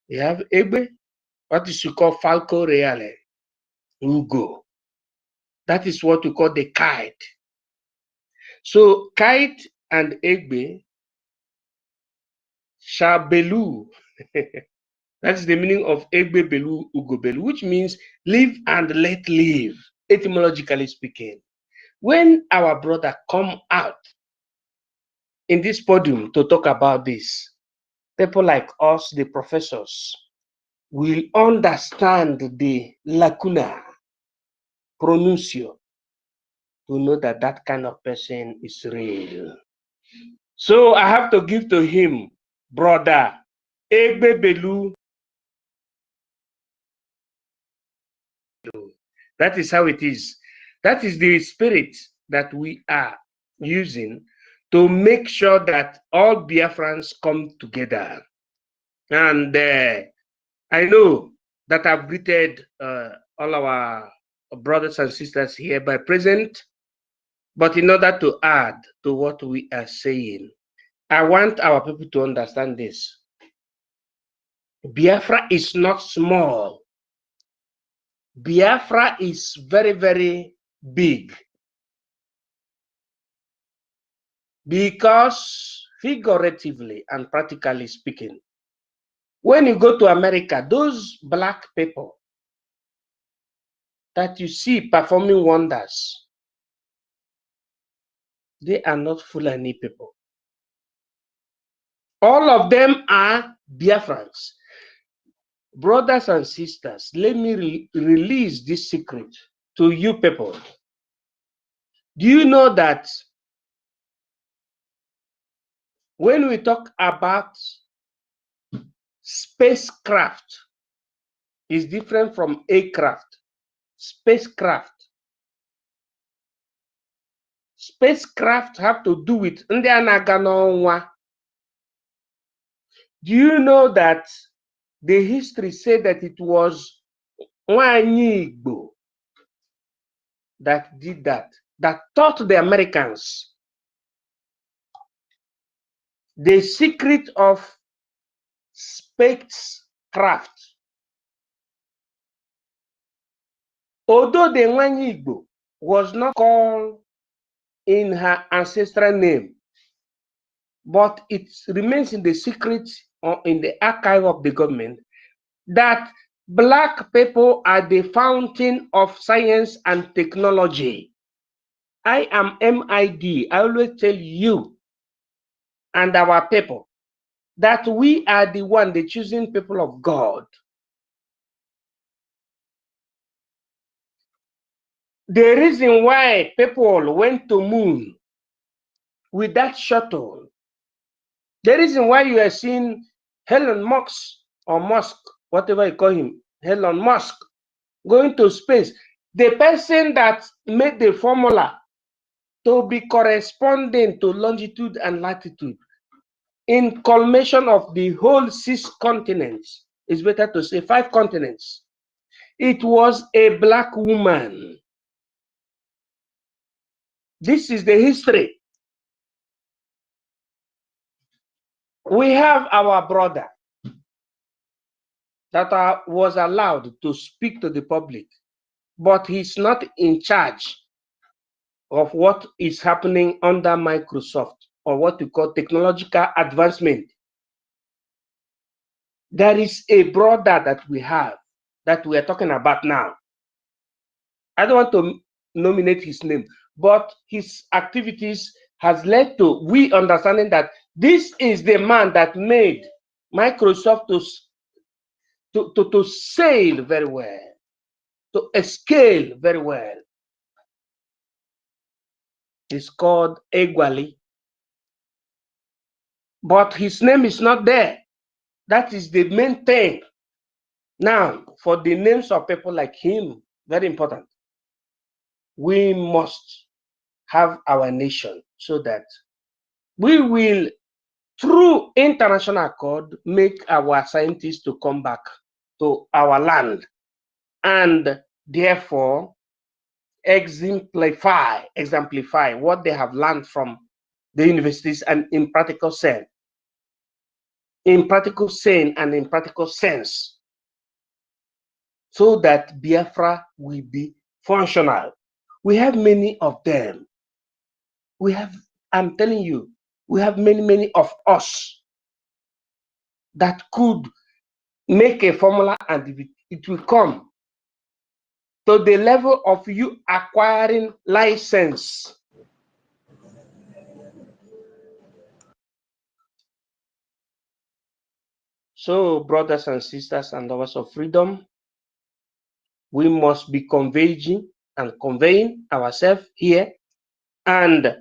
You have Egbe, what is you call Falco Reale, Ugo. That is what we call the kite. So kite and Egbe, Shabelu. That is the meaning of Egbe Belu Ugo Belu, which means live and let live, etymologically speaking. When our brother come out in this podium to talk about this, people like us, the professors, will understand the lacuna pronuncio to know that that kind of person is real. So I have to give to him, brother Egbe Belu. That is how it is. That is the spirit that we are using to make sure that all Biafrans come together. And I know that I've greeted all our brothers and sisters here by present, but in order to add to what we are saying, I want our people to understand this. Biafra is not small. Biafra is very, very big. Because figuratively and practically speaking, when you go to America, those black people that you see performing wonders, they are not Fulani people. All of them are Biafrans. Brothers and sisters, let me release this secret to you people. Do you know that when we talk about spacecraft, is different from aircraft? Spacecraft have to do with ndị a na-aga n'ọnwa. Do you know that the history said that it was Nwanyi Igbo that did that taught the Americans the secret of spacecraft. Although the Nwanyi Igbo was not called in her ancestral name, but it remains in the secret or in the archive of the government that Black people are the fountain of science and technology. I am MID. I always tell you and our people that we are the one, the choosing people of God. The reason why people went to moon with that shuttle, the reason why you are seeing Elon Musk or Musk, whatever you call him, Elon Musk, going to space, the person that made the formula to be corresponding to longitude and latitude in culmination of the whole 6 continents, it's better to say 5 continents, it was a Black woman. This is the history. We have our brother that was allowed to speak to the public, but he's not in charge of what is happening under Microsoft or what we call technological advancement. There is a brother that we have that we are talking about now. I don't want to nominate his name, but his activities has led to we understanding that this is the man that made Microsoft to sail very well, to scale very well. It's called Egwali. But his name is not there. That is the main thing. Now, for the names of people like him, very important. We must have our nation so that we will, through international accord, make our scientists to come back to our land and therefore exemplify what they have learned from the universities and in practical sense. In practical sense, so that Biafra will be functional. We have many of them. I'm telling you, we have many of us that could make a formula and it will come to the level of you acquiring license. So, brothers and sisters and lovers of freedom, we must be conveying ourselves here, and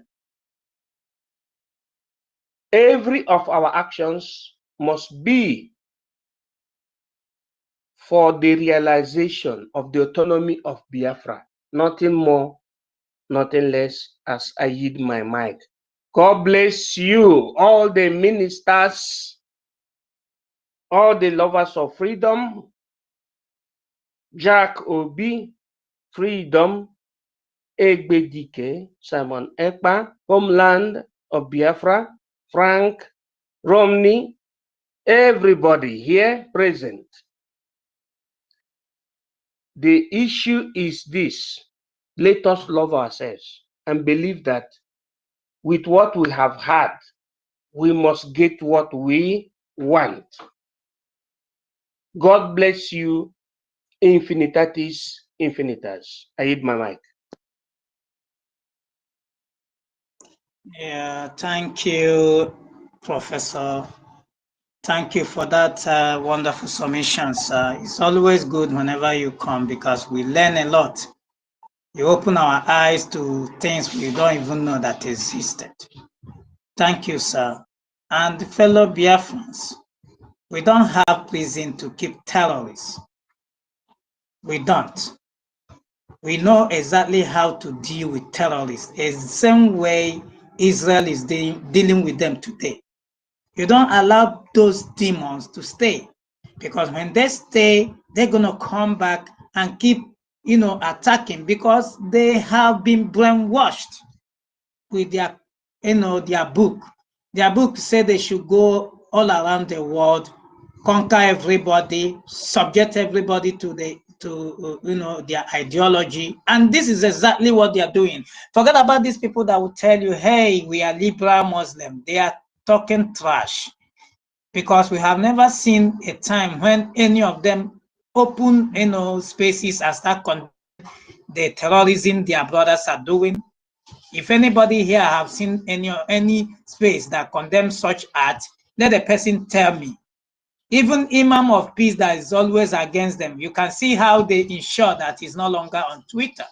every of our actions must be for the realization of the autonomy of Biafra. Nothing more, nothing less, as I yield my mic. God bless you, all the ministers, all the lovers of freedom, Jack Obi, Freedom, Egbedike, Simon Ekpa, Homeland of Biafra, Frank, Romney, everybody here present. The issue is this: let us love ourselves and believe that with what we have had, we must get what we want. God bless you, infinitatis infinitas. I hit my mic. Yeah, thank you, Professor. Thank you for that wonderful submission, sir. It's always good whenever you come because we learn a lot. You open our eyes to things we don't even know that existed. Thank you, sir. And fellow Biafrans, we don't have reason to keep terrorists. We don't. We know exactly how to deal with terrorists. It's the same way Israel is dealing with them today. You don't allow those demons to stay. Because when they stay, they're going to come back and keep, attacking, because they have been brainwashed with their, their book. Their book said they should go all around the world, conquer everybody, subject everybody to their ideology. And this is exactly what they are doing. Forget about these people that will tell you, hey, we are liberal Muslim. They are talking trash, because we have never seen a time when any of them open, spaces and start condemning the terrorism their brothers are doing. If anybody here have seen any space that condemns such acts, let the person tell me. Even Imam of Peace that is always against them, you can see how they ensure that he's no longer on Twitter.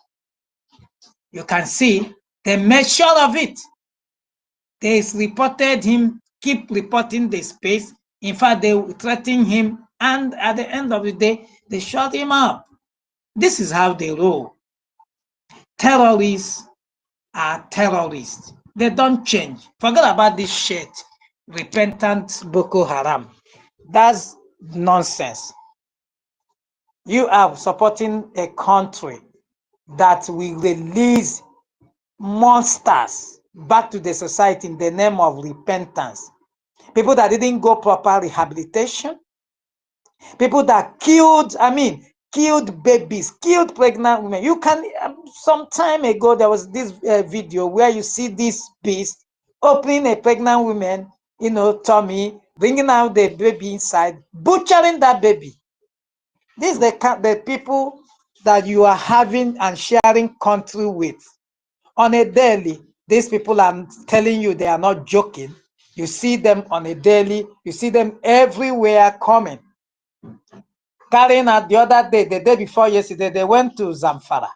You can see they made sure of it. They reported him, keep reporting the space. In fact, they threatened him, and at the end of the day, they shut him up. This is how they roll. Terrorists are terrorists. They don't change. Forget about this shit. Repentant Boko Haram. That's nonsense. You are supporting a country that will release monsters back to the society in the name of repentance. People that didn't go proper rehabilitation. People that killed babies, killed pregnant women. You can, some time ago, there was this video where you see this beast opening a pregnant woman, tummy, bringing out the baby inside, butchering that baby. These are the people that you are having and sharing country with on a daily. These people, I'm telling you, they are not joking. You see them on a daily. You see them everywhere coming. Carrying out the other day, the day before yesterday, they went to Zamfara.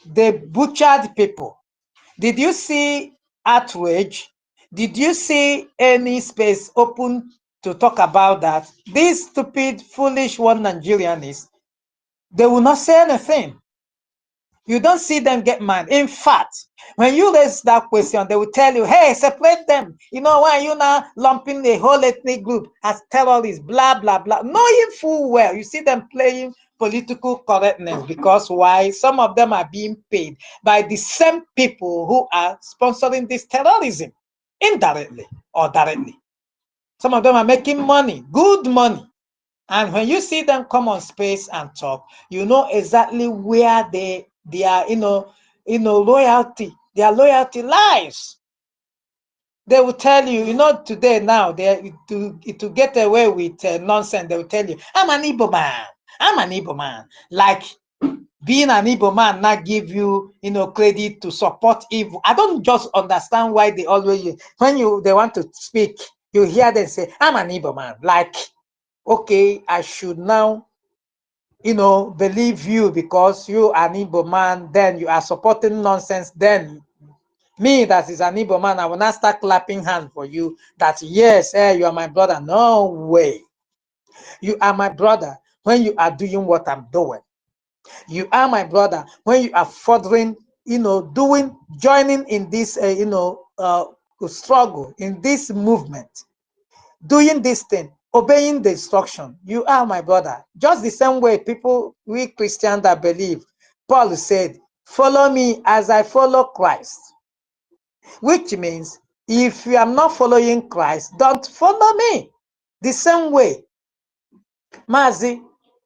They butchered people. Did you see outrage? Did you see any space open to talk about that? These stupid, foolish one Nigerians, they will not say anything. You don't see them get mad. In fact, when you raise that question, they will tell you, hey, separate them. Why are you now lumping the whole ethnic group as terrorists, blah, blah, blah. Knowing full well, you see them playing political correctness, because why? Some of them are being paid by the same people who are sponsoring this terrorism, indirectly or directly. Some of them are making money, good money. And when you see them come on space and talk, you know exactly where their loyalty, their loyalty lies. They will tell you, today now, to get away with nonsense, they will tell you, I'm an Igbo man. I'm an Igbo man. Like being an Igbo man not give you, credit to support evil. I don't just understand why they always, when they want to speak, you hear them say, I'm an Igbo man. Like, okay, I should now, believe you because you are an Igbo man, then you are supporting nonsense. Then me, that is an Igbo man, I will not start clapping hand for you that, yes, you are my brother. No way. You are my brother when you are doing what I'm doing. You are my brother when you are furthering, joining in this, struggle, in this movement, doing this thing, obeying the instruction. You are my brother. Just the same way we Christians that believe, Paul said, follow me as I follow Christ. Which means, if you are not following Christ, don't follow me. The same way, Mazi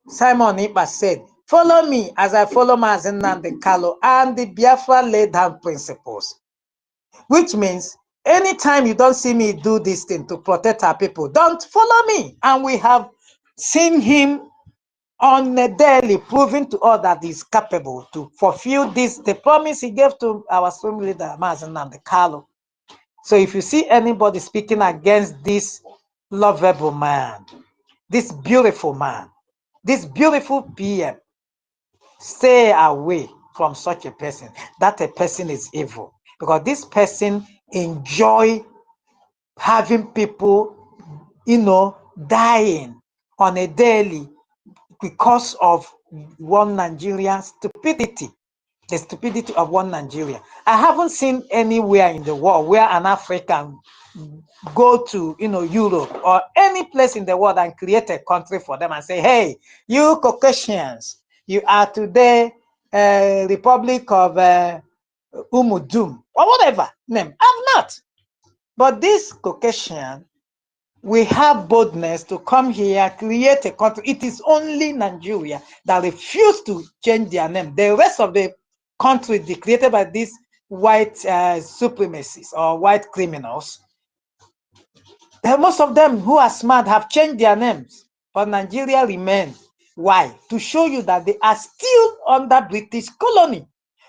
Simon Ipa said, follow me as I follow Mazi Nnamdi Kanu and the Biafra laid down principles. Which means, anytime you don't see me do this thing to protect our people, don't follow me. And we have seen him on a daily, proving to us that he's capable to fulfill the promise he gave to our supreme leader, Mazi Nnamdi Kanu. So if you see anybody speaking against this lovable man, this beautiful man, this beautiful PM, stay away from such a person. That a person is evil, because this person enjoy having people, dying on a daily because of one Nigerian stupidity. The stupidity of one Nigeria. I haven't seen anywhere in the world where an African go to, Europe or any place in the world and create a country for them and say, hey, you Caucasians, you are today Republic of Umudum or whatever name. I'm not. But this Caucasian, we have boldness to come here, create a country. It is only Nigeria that refused to change their name. The rest of the country created by these white supremacists or white criminals, most of them who are smart have changed their names, but Nigeria remains. Why? To show you that they are still under British colony.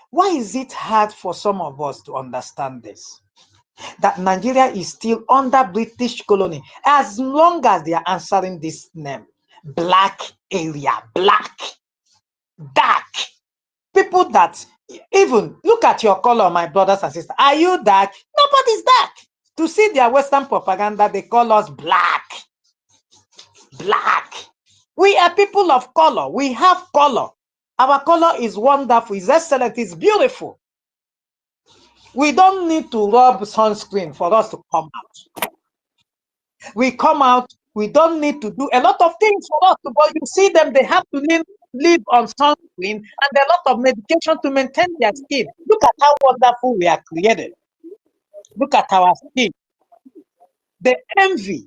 Why is it hard for some of us to understand this? That Nigeria is still under British colony as long as they are answering this name. Black area, black, dark. People that even look at your color, my brothers and sisters. Are you dark? Nobody's dark. To see their Western propaganda, they call us black. Black. We are people of color. We have color. Our color is wonderful, is excellent, is beautiful. We don't need to rub sunscreen for us to come out. We come out, we don't need to do a lot of things for us, but you see them, they have to live on sunscreen and a lot of medication to maintain their skin. Look at how wonderful we are created. Look at our skin. The envy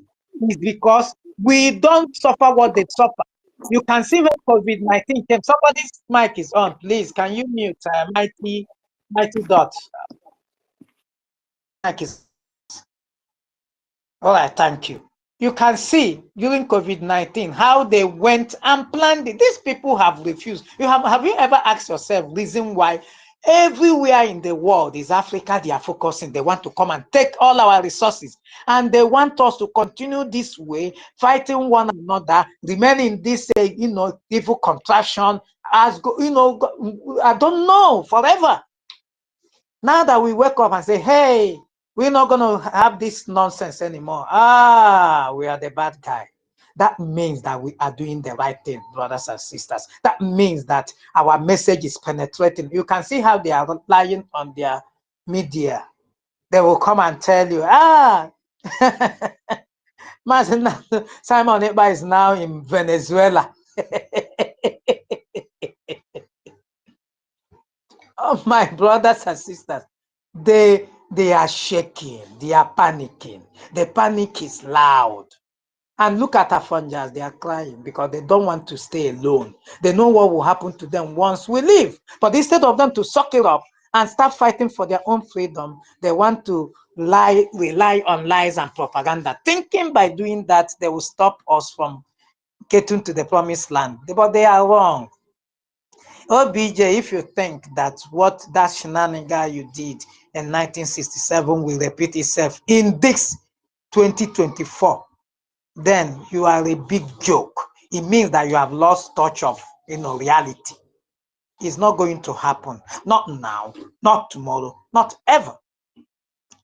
is because we don't suffer what they suffer. You can see when COVID-19 came. Somebody's mic is on. Please, can you mute Mighty Dot? Mic is. All right, thank you. You can see during COVID-19 how they went and planned it. These people have refused. Have you ever asked yourself reason why everywhere in the world is Africa they are focusing? They want to come and take all our resources, and they want us to continue this way, fighting one another, remaining this evil contraction as I don't know, forever. Now that we wake up and say, hey, we're not going to have this nonsense anymore. We are the bad guy. That means that we are doing the right thing, brothers and sisters. That means that our message is penetrating. You can see how they are lying on their media. They will come and tell you, Simon Ekpa is now in Venezuela. Oh, my brothers and sisters, they are shaking, they are panicking. The panic is loud. And look at Afonjas, they are crying because they don't want to stay alone. They know what will happen to them once we leave. But instead of them to suck it up and start fighting for their own freedom, they want to rely on lies and propaganda, thinking by doing that they will stop us from getting to the promised land. But they are wrong. OBJ, if you think that what that shenanigan you did in 1967 will repeat itself in this 2024, then you are a big joke. It means that you have lost touch of reality. It's not going to happen. Not now, not tomorrow, not ever.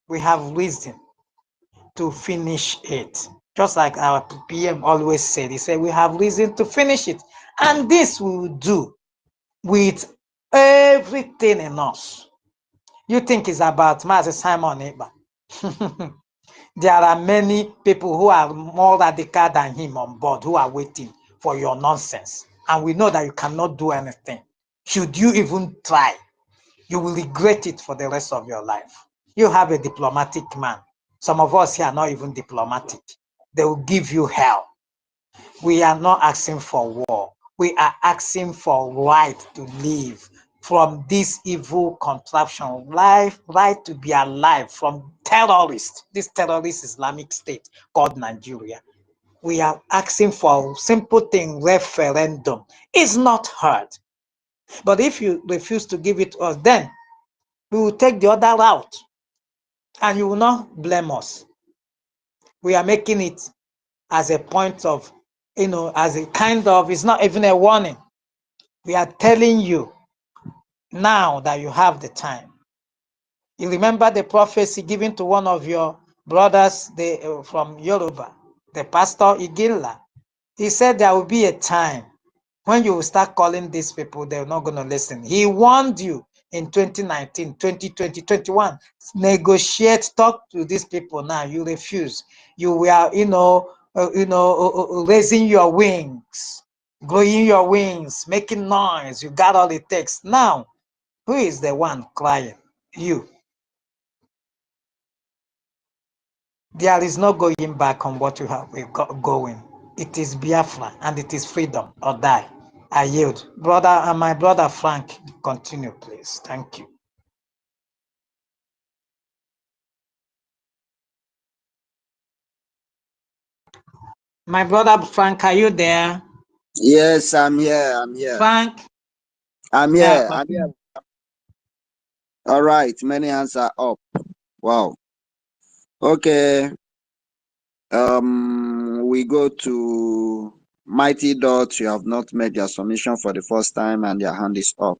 We have reason to finish it. Just like our PM always said, he said, we have reason to finish it. And this we will do with everything in us. You think it's about Master Simon Ekpa. There are many people who are more radical than him on board who are waiting for your nonsense. And we know that you cannot do anything. Should you even try, you will regret it for the rest of your life. You have a diplomatic man. Some of us here are not even diplomatic. They will give you hell. We are not asking for war. We are asking for right to live from this evil contraption, right to be alive from terrorists, this terrorist Islamic state called Nigeria. We are asking for a simple thing, referendum. It's not hard. But if you refuse to give it to us, then we will take the other route and you will not blame us. We are making it as a point of, as a kind of, it's not even a warning. We are telling you now that you have the time. You remember the prophecy given to one of your brothers from Yoruba, the pastor Igilla. He said there will be a time when you will start calling these people, they're not going to listen. He warned you in 2019, 2020, 21. Negotiate, talk to these people now. You refuse. You were, raising your wings, growing your wings, making noise. You got all it takes. Now, who is the one crying? You. There is no going back on what you have going. It is Biafra and it is freedom or die. I yield. Brother, and my brother Frank, continue, please. Thank you. My brother Frank, are you there? Yes, I'm here. I'm here. Frank? I'm here. I'm here. All right. Many hands are up. Wow. Okay. We go to Mighty Dot. You have not made your submission for the first time and your hand is up.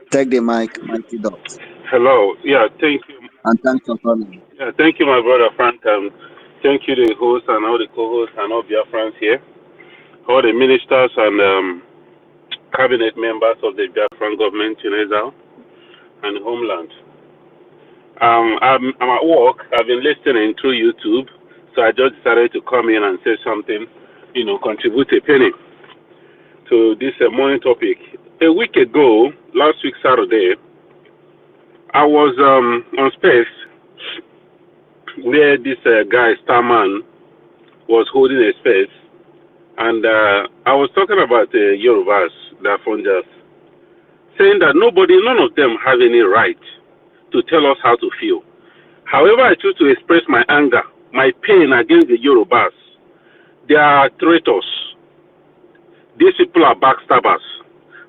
Take the mic, Mighty Dot. Hello. Yeah, thank you. And thanks for calling. Yeah, thank you, my brother Frank. Thank you, the host and all the co-hosts and all Biafrans here, all the ministers and cabinet members of the Biafran government in exile and homeland. I'm at work. I've been listening through YouTube, so I just decided to come in and say something, contribute a penny to this morning topic. A week ago, last week Saturday, I was on space where this guy, Starman, was holding a space, and I was talking about the Yorubas, the Funjas, saying that none of them have any right to tell us how to feel. However, I choose to express my anger, my pain against the Yorubas. They are traitors. These people are backstabbers.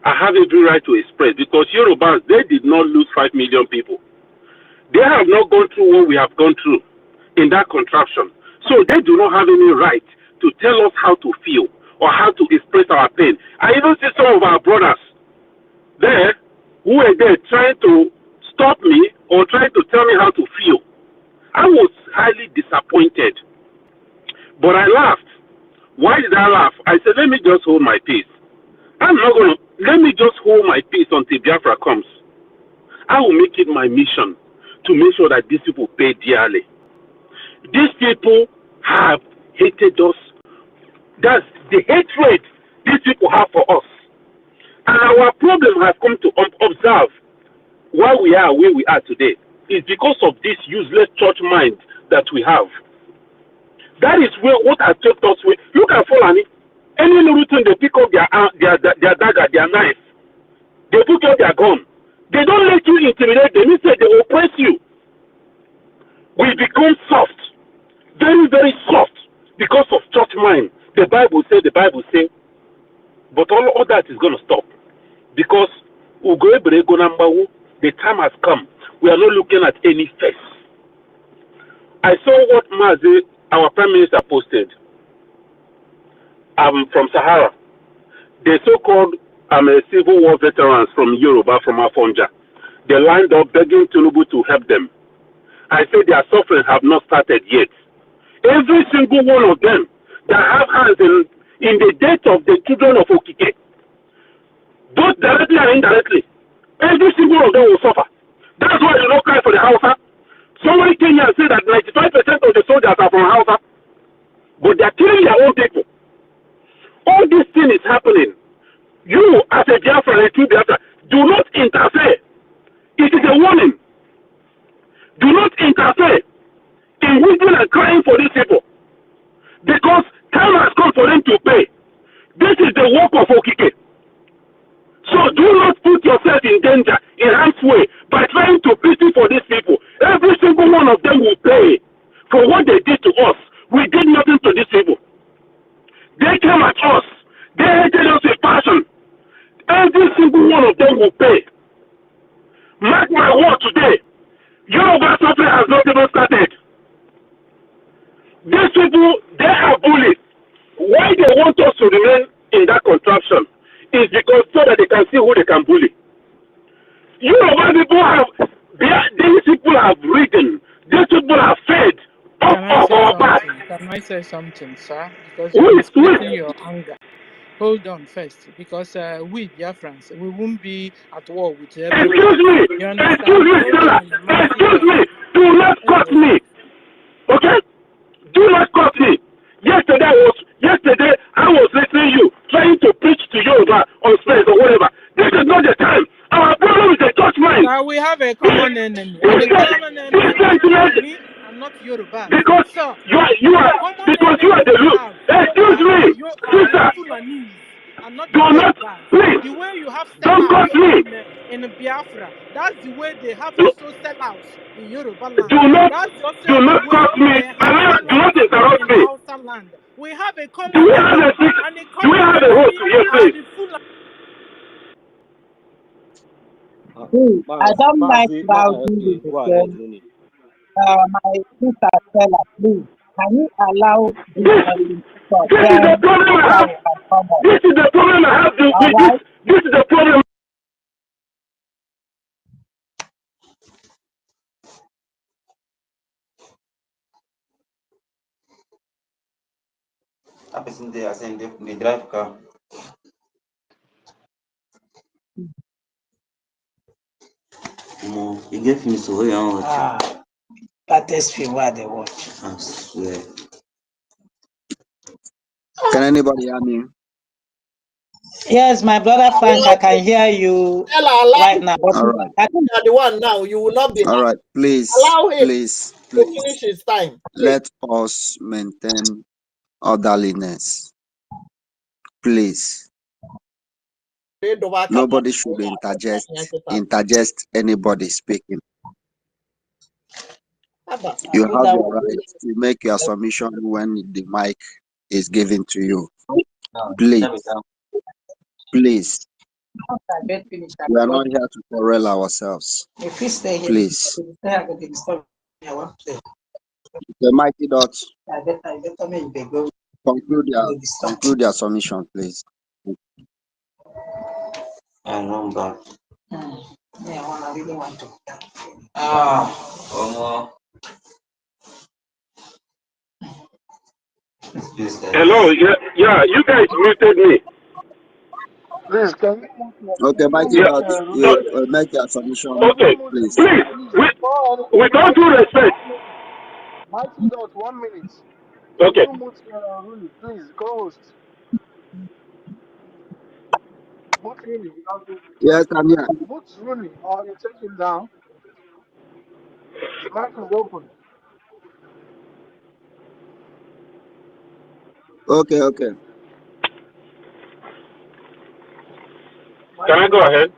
I have every right to express, because Yorubas, they did not lose 5 million people. They have not gone through what we have gone through in that contraption. So they do not have any right to tell us how to feel or how to express our pain. I even see some of our brothers there who were there trying to stop me or trying to tell me how to feel. I was highly disappointed. But I laughed. Why did I laugh? I said, let me just hold my peace. Let me just hold my peace until Biafra comes. I will make it my mission to make sure that these people pay dearly. These people have hated us. That's the hatred these people have for us. And our problem has come to observe why we are where we are today is because of this useless church mind that we have. That is what has kept us with. Look at Fulani. Any little thing they pick up their dagger, their knife. They pick up their gun. They don't let you intimidate them. Instead, they oppress you. We become soft. Very, very soft because of church mind. The Bible says, but all that is going to stop because the time has come. We are not looking at any face. I saw what Mazi, our Prime Minister, posted from Sahara. The so-called civil war veterans from Yoruba, from Afonja, they lined up begging Tinubu to help them. I said their suffering have not started yet. Every single one of them that have hands in the death of the children of Okike, both directly and indirectly, every single one of them will suffer. That's why you don't cry for the Hausa. Somebody came here and said that 95% of the soldiers are from Hausa, but they are killing their own people. All this thing is happening. You, as a Biafra, a true Biafra, do not interfere. It is a warning. Do not interfere in weeping and crying for these people, because time has come for them to pay. This is the work of Okike. So do not put yourself in danger, in harm's way, by trying to pity for these people. Every single one of them will pay for what they did to us. We did nothing to these people. They came at us. They hated us with passion. Every single one of them will pay. Mark my word today. Yoruba suffering has not even started. These people, they are bullies. Why they want us to remain in that contraption is because so that they can see who they can bully. Yoruba people these people have ridden, these people have fed off our back. Can I say something, sir? Because you're expressing your anger. hold on first, because we Biafrans, we won't be at war with everybody. Excuse me. You understand? Excuse me, Hold Stella. on, Mercy, Excuse me. Do not cut anyway. me. Okay? Do not cut me. Yesterday I was listening to you trying to preach to Yoruba on space or whatever. This is not the time. Our problem is the church mind. Now we have a common enemy, and the common enemy is Fulani and not Yoruba. Because So you are the common enemy the we look. have Excuse me, are the sister. Fulanis and not the Do not, Yorubas. please. The way you have Don't cut sellouts me. in Biafra, that's the way they have Do, also sellouts in Yoruba land. do not That's also the way cut me. they have Do not sellouts interrupt in me. Hausa land. We have a Do common we have a enemy, speak? and the Do we common have a host enemy here, are please? the Fulani. I don't like rowdy with the my sister Stella, please. Can you allow this person to talk? This is the Then problem I I have. will come up. This is the problem I have All with this. right? This is the problem. That person there, I send the drive car. You gave me so young. That is film where they watch. I swear. Can anybody hear me? Yes, my brother Frank, I can hear you right now. But All right. I think you are the one now. You will not be. All right. Please, Allow him please, to please. finish his time. Let us maintain orderliness. Please. Nobody should interject anybody speaking. You have your right to make your submission when the mic is given to you. Please. Please. We are not here to quarrel ourselves. If we stay here, Please. the Mighty Dot, I better make they go. conclude your submission, please. And I'm back. Yeah, I really want to. Hello, yeah, you guys muted me. Please, can you Okay, Mighty Yeah. Dot, you make your submission, Okay, please. please, with all due respect. Mighty Dot, 1 minute. Okay. You mute Rooney, please, co-host. Mute Rooney. Yes, I'm here. Mute Rooney, or you take him down. His mic is open. Okay, okay. Can I go ahead?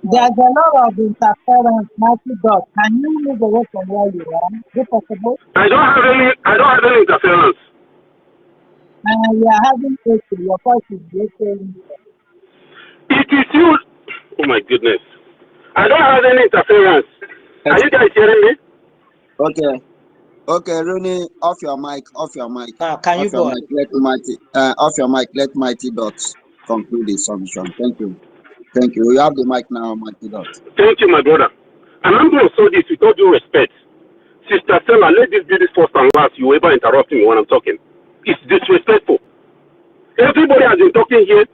There's a lot of interference, Mighty God. Can you move away from where you are? Is it possible? I don't have any interference. We are having issue. Your voice is breaking. It is you. Oh my goodness. I don't have any interference. Are you guys hearing me? Okay. Okay, Rooney, off your mic. Now, can you go on? Off your mic, let Mighty Dot conclude his submission. Thank you. Thank you. You have the mic now, Mighty Dot. Thank you, my brother. And I'm going to say this with all due respect. Sister Stella, let this be the first and last you ever interrupt me when I'm talking. It's disrespectful. Everybody has been talking here.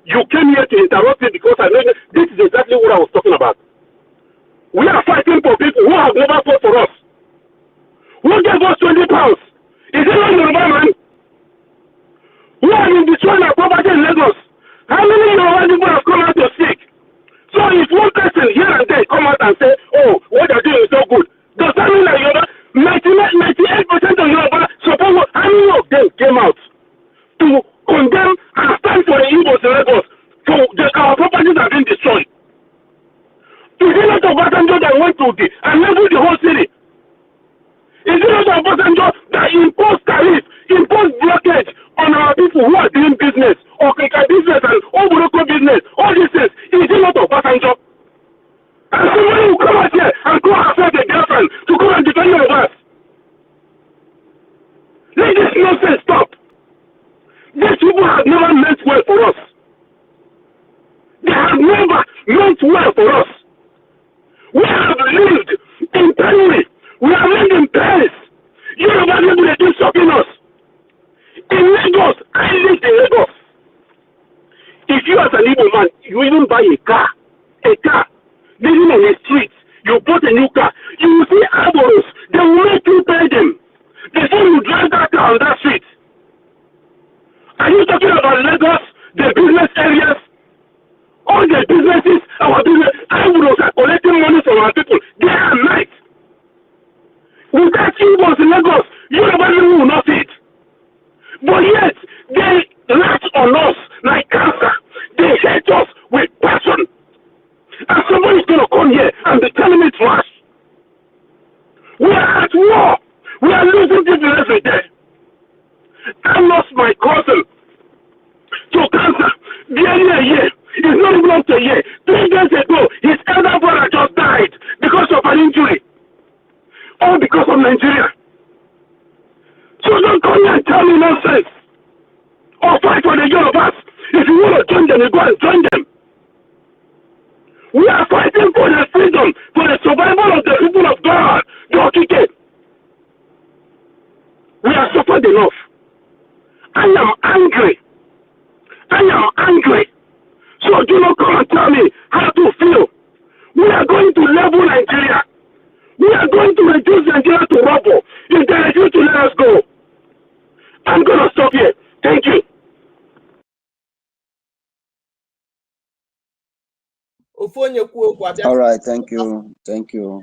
You came here to interrupt me because I know this is exactly what I was talking about. We are fighting for people who have never fought for us. Who gave us 20 pounds? Is it not Yoruba man? Who have been destroying our property in Lagos? How many Yoruba people have come out to speak? So if one person here and there come out and say, oh, what they're doing is so good, does that mean that Yoruba, 98% of Yoruba support, how many of them came out to condemn and stand for the Igbos in Lagos? So our properties have been destroyed. Is it not Obasanjo that went to and leveled the whole city? Is it not Obasanjo that imposed tariff, imposed blockage on our people who are doing business, or business and local business, all these things? Is it not Obasanjo? And somebody will come out here and go outside the girlfriend to come and defend your us. Let this nonsense stop. These people have never meant well for us. They have never meant well for us. We have lived in penury. We have lived in Paris. Yoruba people, they keep shocking us. In Lagos, I lived in Lagos. even buy a car, living on the street, you bought a new car, you will see arboros, they will make you pay them before you drive that car on that street. Are you talking about Lagos, the business areas, all the businesses, our business, arboros are collecting money from our people day and night. Without you was in Lagos, Yoruba people will not see it. But yet, they latch on us like cancer. They hate us with passion. And somebody's going to come here and be telling me trash. We are at war. We are losing people every day. I lost my cousin to cancer barely a year. It's not even up to a year. 3 days ago, his elder brother just died because of an injury. All because of Nigeria. So don't come here and tell me nonsense. Or fight for the Yorubas. If you want to join them, you go and join them. We are fighting for the freedom, for the survival of the people of God. Don't kick it. We have suffered enough. I am angry. I am angry. So do not come and tell me how to feel. We are going to level Nigeria. We are going to reduce Nigeria to rubble. If they refuse to let us go, I'm going to stop here. Thank you. All right, thank you. Thank you.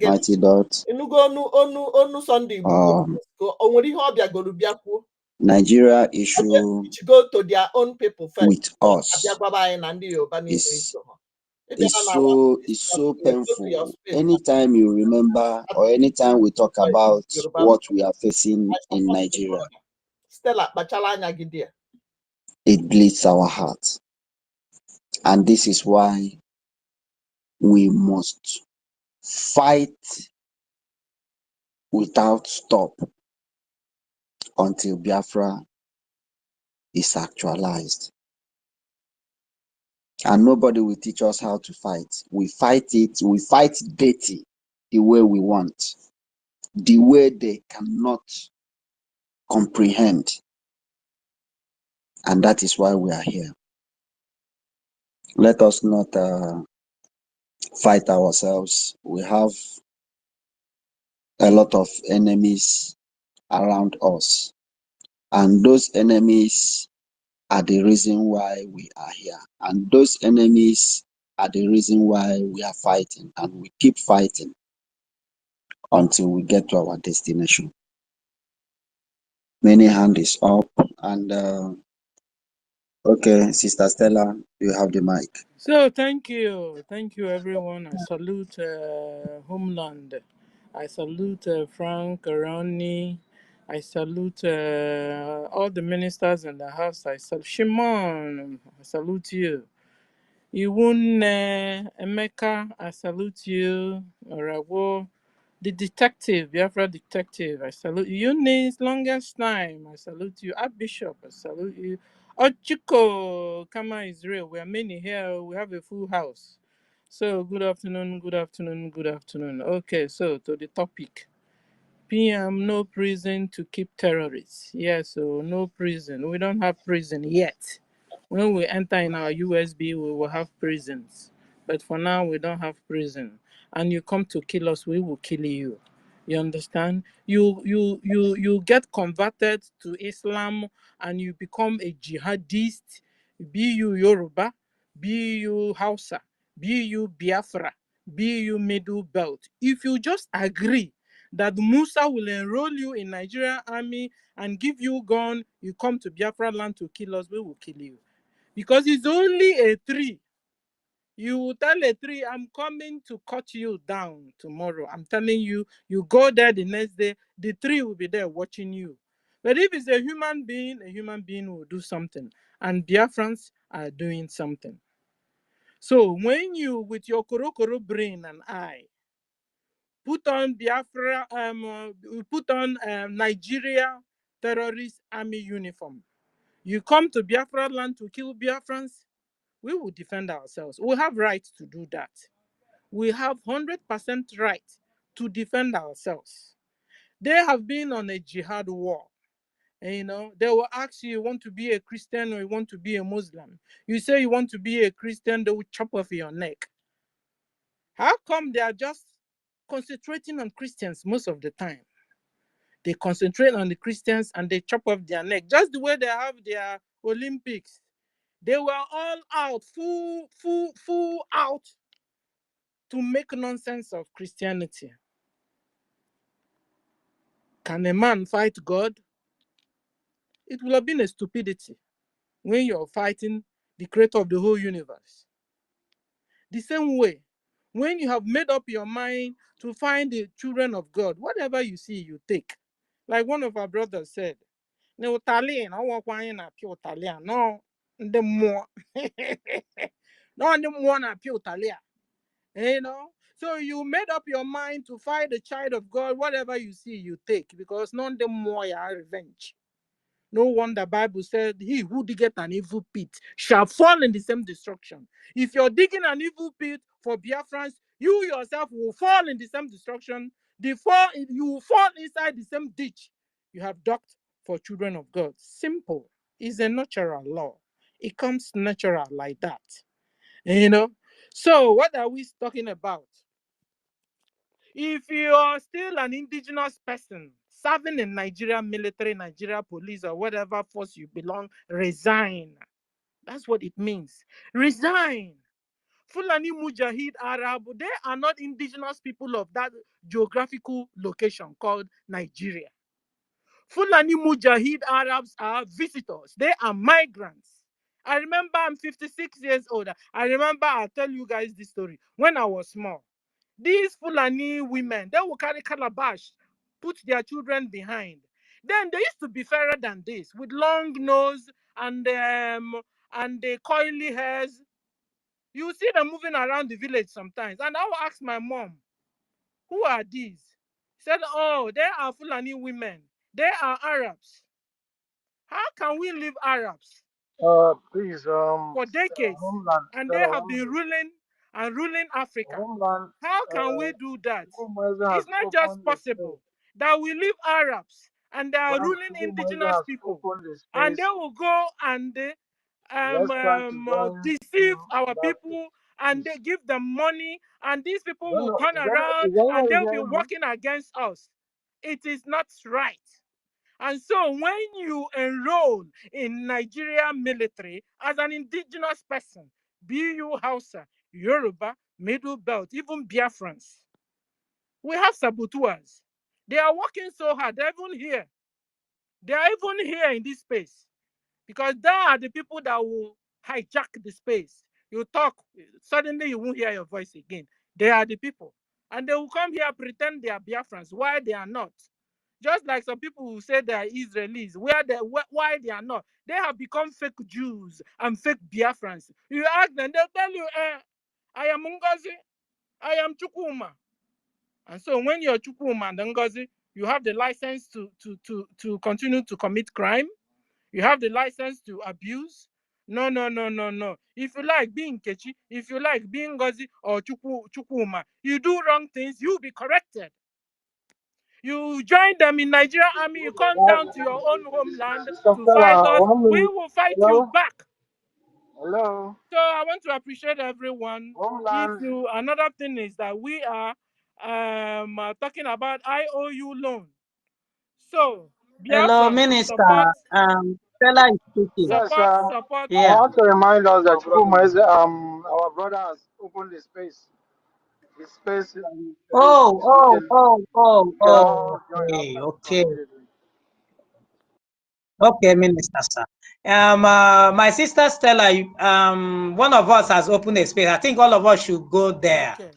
Mighty Dot. Nigeria issue go to their own people first. with us is so painful. Anytime you remember or anytime we talk about what we are facing in Nigeria, it bleeds our heart. And this is why we must fight without stop until Biafra is actualized. And nobody will teach us how to fight. We fight it, we fight dirty the way we want, the way they cannot comprehend. And that is why we are here. Let us not fight ourselves. We have a lot of enemies around us. And those enemies are the reason why we are here. And those enemies are the reason why we are fighting. And we keep fighting until we get to our destination. Many hand is up. And okay, Sister Stella, you have the mic. So thank you everyone. I salute Homeland. I salute Frank, Ronnie. I salute all the ministers in the house. I salute Shimon. I salute you. Iwun Emeka. I salute you. Orawo. The detective, Biafra detective. I salute you. Eunice, longest time. I salute you. Archbishop. I salute you. Ochiko, Kama Israel. We are many here. We have a full house. So good afternoon, good afternoon, good afternoon. Okay, so to the topic. PM, no prison to keep terrorists. Yes, so no prison. We don't have prison yet. When we enter in our USB, we will have prisons. But for now, we don't have prison. And you come to kill us, we will kill you. You understand? You get converted to Islam and you become a jihadist. Be you Yoruba, be you Hausa, be you Biafra, be you Middle Belt. If you just agree that Musa will enroll you in Nigerian army and give you gun, you come to Biafra land to kill us, we will kill you. Because it's only a tree. You will tell a tree, I'm coming to cut you down tomorrow. I'm telling you, you go there the next day, the tree will be there watching you. But if it's a human being will do something. And Biafrans are doing something. So when you, with your korokoro brain and eye, put on Biafra, put on Nigeria terrorist army uniform, you come to Biafra land to kill Biafrans, we will defend ourselves. We have right to do that. We have 100% right to defend ourselves. They have been on a jihad war. And, they will ask you want to be a Christian or you want to be a Muslim. You say you want to be a Christian, they will chop off your neck. How come they are just concentrating on Christians most of the time? They concentrate on the Christians and they chop off their neck. Just the way they have their Olympics. They were all out, full out to make nonsense of Christianity. Can a man fight God? It will have been a stupidity when you're fighting the creator of the whole universe. The same way, when you have made up your mind to find the children of God, whatever you see, you take. Like one of our brothers said, no Italian, I want na pure Italian, no, the more, no, the more na pure Italian. So you made up your mind to fight the child of God, whatever you see, you take, because none the more are revenge. No wonder the Bible said, he who diggeth an evil pit shall fall in the same destruction. If you're digging an evil pit for Biafrans, you yourself will fall in the same destruction. You will fall inside the same ditch you have dug for children of God. Simple. It's a natural law. It comes natural like that. So what are we talking about? If you are still an indigenous person serving in Nigeria military, Nigeria police, or whatever force you belong, resign. That's what it means. Resign. Fulani Mujahid Arab, they are not indigenous people of that geographical location called Nigeria. Fulani Mujahid Arabs are visitors. They are migrants. I remember I'm 56 years old. I remember I'll tell you guys this story. When I was small, these Fulani women, they will carry calabash, put their children behind. Then they used to be fairer than this, with long nose and the coily hairs. You see them moving around the village sometimes. And I will ask my mom, who are these? She said, oh, they are Fulani women. They are Arabs. How can we leave Arabs Please, for decades Homeland, and they Stella, have 1 been minute. ruling Africa? Homeland, How can we do that? Chukwuemeka has It's not just opened the space. possible that we leave Arabs and they are Frank ruling Chukwuemeka indigenous has people opened the and they space. will go and Let's try to join deceive him in our that people and peace. they give them money and these people will turn Is around and anybody they'll be hearing me? working against us. It is not right. And so when you enroll in Nigeria military as an indigenous person, be you Hausa, Yoruba, Middle Belt, even Biafrans, we have saboteurs. They are working so hard. They're even here. They are even here in this space because they are the people that will hijack the space. You talk, suddenly you won't hear your voice again. They are the people. And they will come here pretend they are Biafrans, why they are not. Just like some people who say they are Israelis, why they are not. They have become fake Jews and fake Biafrans. You ask them, they'll tell you, I am Ngozi, I am Chukwuma. And so when you're Chukwuma and Ngozi, you have the license to continue to commit crime. You have the license to abuse. No. If you like being Kechi, if you like being Ngozi or Chukwuma, you do wrong things, you'll be corrected. You join them in Nigeria army, you come down to your own homeland Sister to fight Stella, us, 1 we minute. will fight you Hello? back. Hello? So I want to appreciate everyone. Homeland. Another thing is that we are talking about IOU loan. So Hello, Biafrans Minister. Stella is speaking. Yes, support. I Yeah. want to remind us that Chukwuemeka, our brother has opened the space. The space is written. We can all join Okay, after okay, immediately. okay, Minister, sir. My sister Stella, one of us has opened a space. I think all of us should go there. Okay.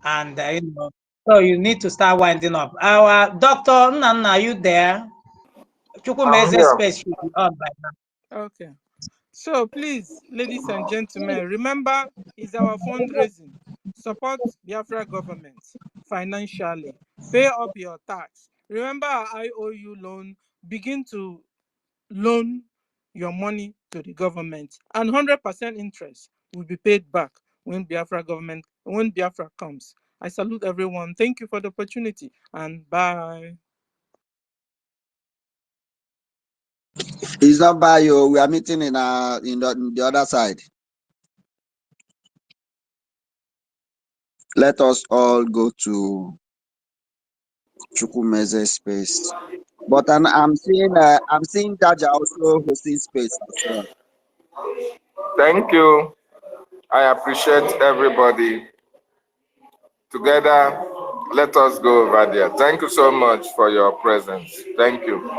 And, so you need to start winding up. Our Dr. Nana, are you there? I'm Chukwuemeze's here. space should be on by now. Okay. So please, ladies and gentlemen, remember it's our fundraising. Support Biafra government financially. Pay up your tax. Remember our IOU loan. Begin to loan your money to the government, and 100% interest will be paid back when Biafra comes. I salute everyone. Thank you for the opportunity, and bye. It's not by you. We are meeting in the other side. Let us all go to Chukwumeze's space. But I'm seeing Daja also hosting space as well. Thank you. I appreciate everybody. Together, let us go over there. Thank you so much for your presence. Thank you.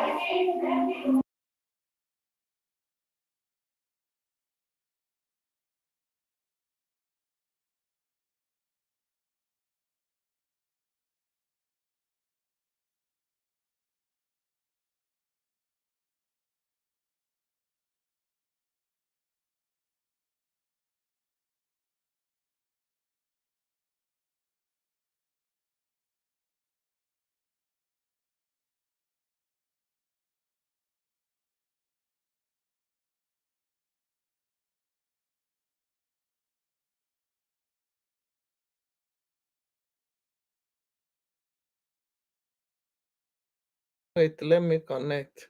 Wait, let me connect.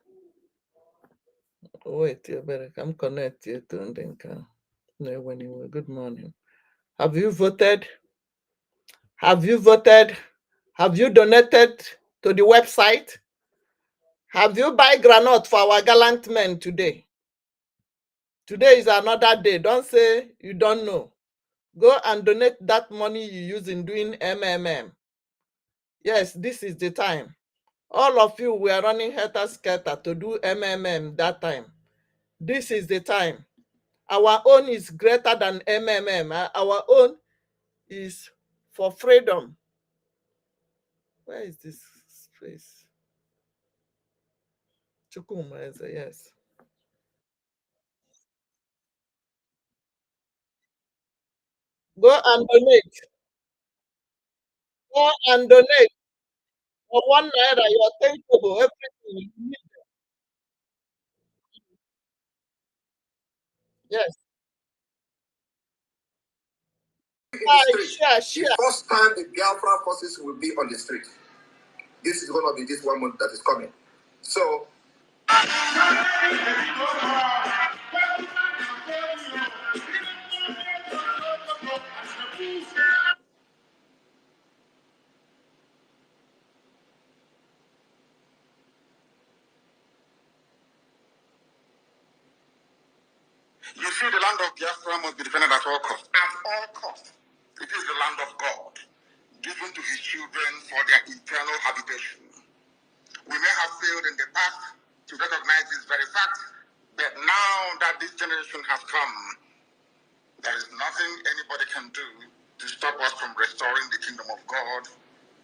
Wait, you better come connect here to Ndinka. No, when you were good morning. Have you voted? Have you voted? Have you donated to the website? Have you buy granite for our gallant men today? Today is another day. Don't say you don't know. Go and donate that money you use in doing MMM. Yes, this is the time. All of you were running helter-skelter to do MMM that time. This is the time. Our own is greater than MMM. Our own is for freedom. Where is this space? Chukuma is a yes. Go and donate. Go and donate. For 1 naira, you are thankful. Everything you need. Yes. Share. The first time the Biafra forces will be on the street. This is going to be this 1 month that is coming. So, you see, the land of Biafra must be defended at all costs. At all costs. It is the land of God, given to his children for their eternal habitation. We may have failed in the past to recognize this very fact, but now that this generation has come, there is nothing anybody can do to stop us from restoring the kingdom of God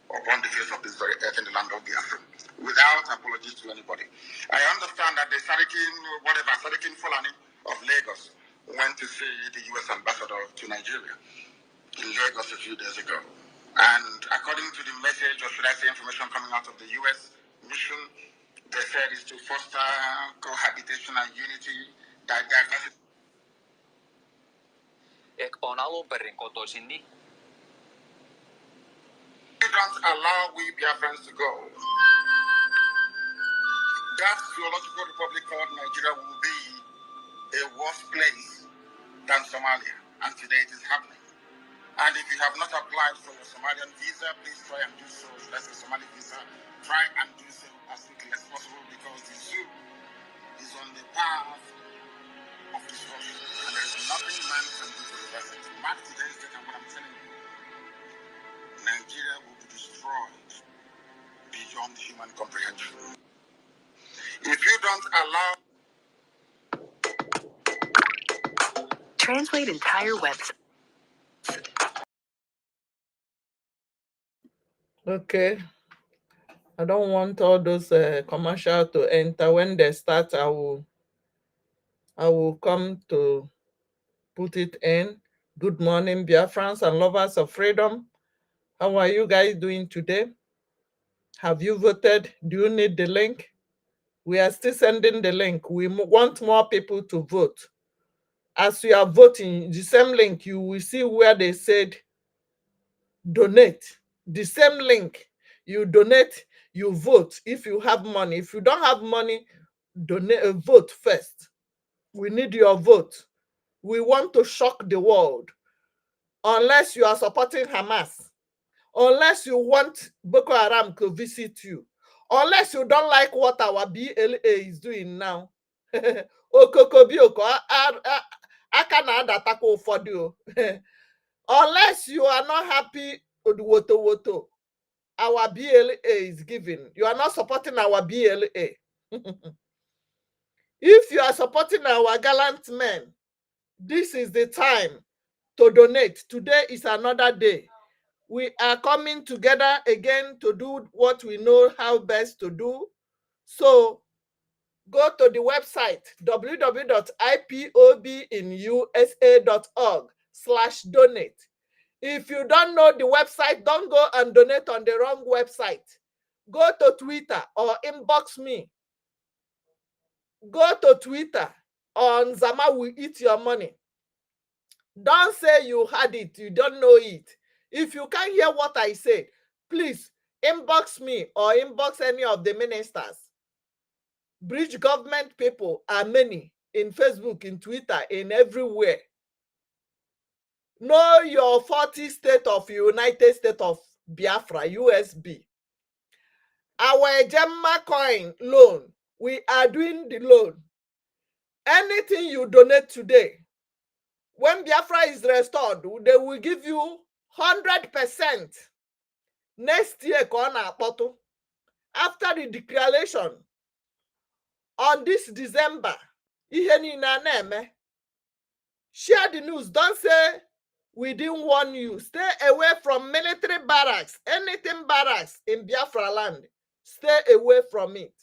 upon the face of this very earth in the land of Biafra, without apologies to anybody. I understand that the Sarikin Fulani of Lagos went to see the U.S. ambassador to Nigeria in Lagos a few days ago. And according to the message, or should I say information coming out of the U.S. mission, they said is to foster cohabitation and unity, diversity. On alun perin kotoisin niin. You don't allow we Biafrans to go. That zoological republic called Nigeria will be a worse place than Somalia. And today it is happening. And if you have not applied for your Somalian visa, please try and do so. That's a Somali visa. Try and do so as quickly as possible because the zoo is on the path of destruction. And there is nothing man can do to reverse it. Mark today's date and what I'm telling you. Nigeria will be destroyed beyond human comprehension. If you don't allow... Translate entire website. Okay. I don't want all those commercials to enter. When they start, I will come to put it in. Good morning, Biafrans and lovers of freedom. How are you guys doing today? Have you voted? Do you need the link? We are still sending the link. We want more people to vote. As you are voting, the same link, you will see where they said donate. The same link. You donate, you vote if you have money. If you don't have money, donate, vote first. We need your vote. We want to shock the world. Unless you are supporting Hamas, unless you want Boko Haram to visit you, unless you don't like what our BLA is doing now. Unless you are not happy with woto our BLA is giving, you are not supporting our BLA. If you are supporting our gallant men, this is the time to donate. Today is another day. We are coming together again to do what we know how best to do. So go to the website www.ipobinusa.org/donate. If you don't know the website, don't go and donate on the wrong website. Go to Twitter or inbox me. Go to Twitter on Zama will eat your money. Don't say you had it, you don't know it. If you can't hear what I said, please inbox me or inbox any of the ministers. Bridge government people are many in Facebook, in Twitter, in everywhere. Know your 40 state of United States of Biafra, USB. Our Gemma coin loan, we are doing the loan. Anything you donate today, when Biafra is restored, they will give you 100%. Next year, after the declaration on this December, share the news. Don't say we didn't warn you. Stay away from military barracks. Anything barracks in Biafra land, stay away from it.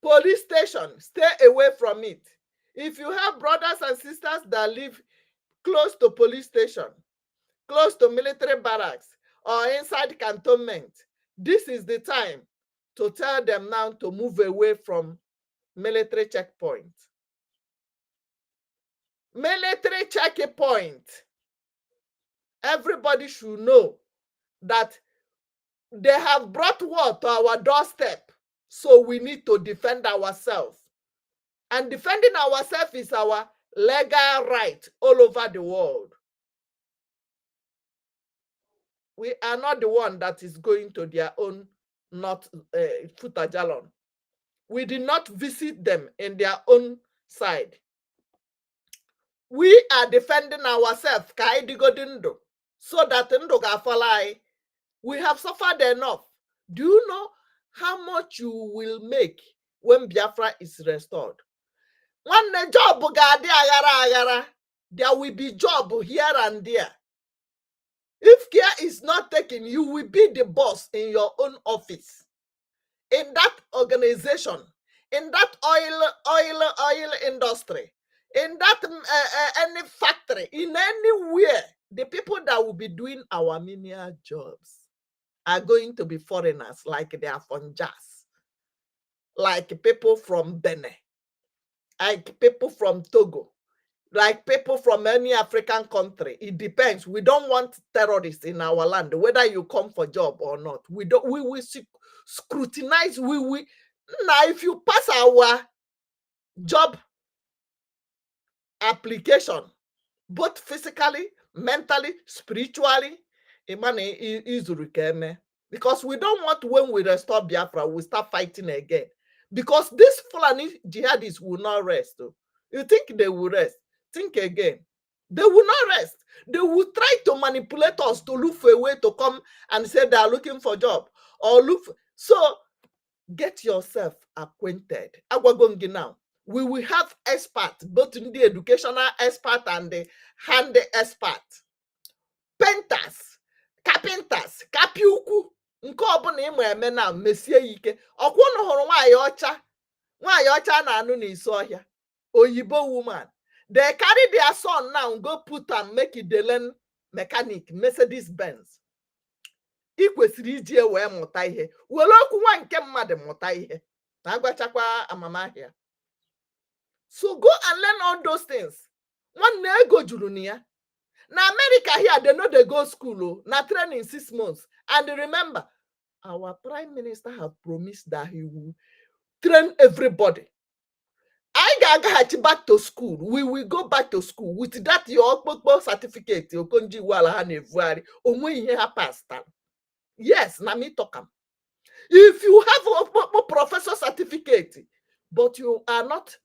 Police station, stay away from it. If you have brothers and sisters that live close to police station, close to military barracks, or inside cantonment, this is the time to tell them now to move away from military checkpoint. Military checkpoint. Everybody should know that they have brought war to our doorstep, so we need to defend ourselves. And defending ourselves is our legal right all over the world. We are not the one that is going to their own not Futajalon. We did not visit them in their own side. We are defending ourselves, so that we have suffered enough. Do you know how much you will make when Biafra is restored? When the job there will be job here and there. If care is not taken, you will be the boss in your own office, in that organization, in that oil industry, in that any factory, in anywhere. The people that will be doing our menial jobs are going to be foreigners, like they are from Jazz, like people from Benin, like people from Togo, like people from any African country. It depends. We don't want terrorists in our land, whether you come for job or not. We will scrutinize. Now, if you pass our job application, both physically, mentally, spiritually, because we don't want, when we restore Biafra, we start fighting again. Because these Fulani jihadists will not rest. You think they will rest? Think again. They will not rest. They will try to manipulate us to look for a way to come and say they are looking for a job. Or look for, so get yourself acquainted. Now, we will have experts, both in the educational expert and the hand expert. Painters, carpenters, kapiuku. Nke ọbụla ịma eme na mesie ike. Ọkwụnụ hụrụ nwaanyị ọcha na-anụ n'isi ọhịa. Oyibo woman. They carry their son now, go put and make it the learn mechanic, Mercedes Benz. Ikwesịrị iji wee mụta ihe. Were okwu nwa nke mmadụ mụta ihe. Na-agwachakwa amamahịa. So go and learn all those things. Nwanne ego juru na ya. Na America here, they know they go school, na training 6 months. And remember, our prime minister have promised that he will train everybody. I got back to school. We will go back to school with that your certificate. Okonji wala hanevuari. Onwe ihe ha pastor. Yes, na me talk am. If you have a professor certificate, but you are not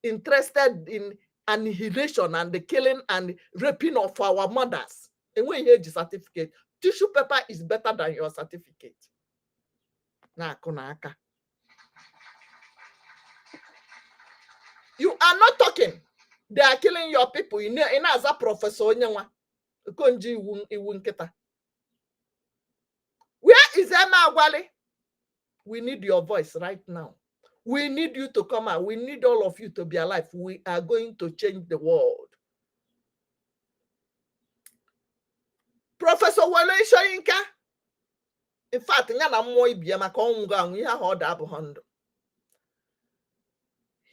interested in annihilation and the killing and raping of our mothers, and when you have the certificate, tissue paper is better than your certificate. You are not talking. They are killing your people. In as a professor, where is Emma Wale? We need your voice right now. We need you to come out. We need all of you to be alive. We are going to change the world. Professor Wale Shoyinka. In fact,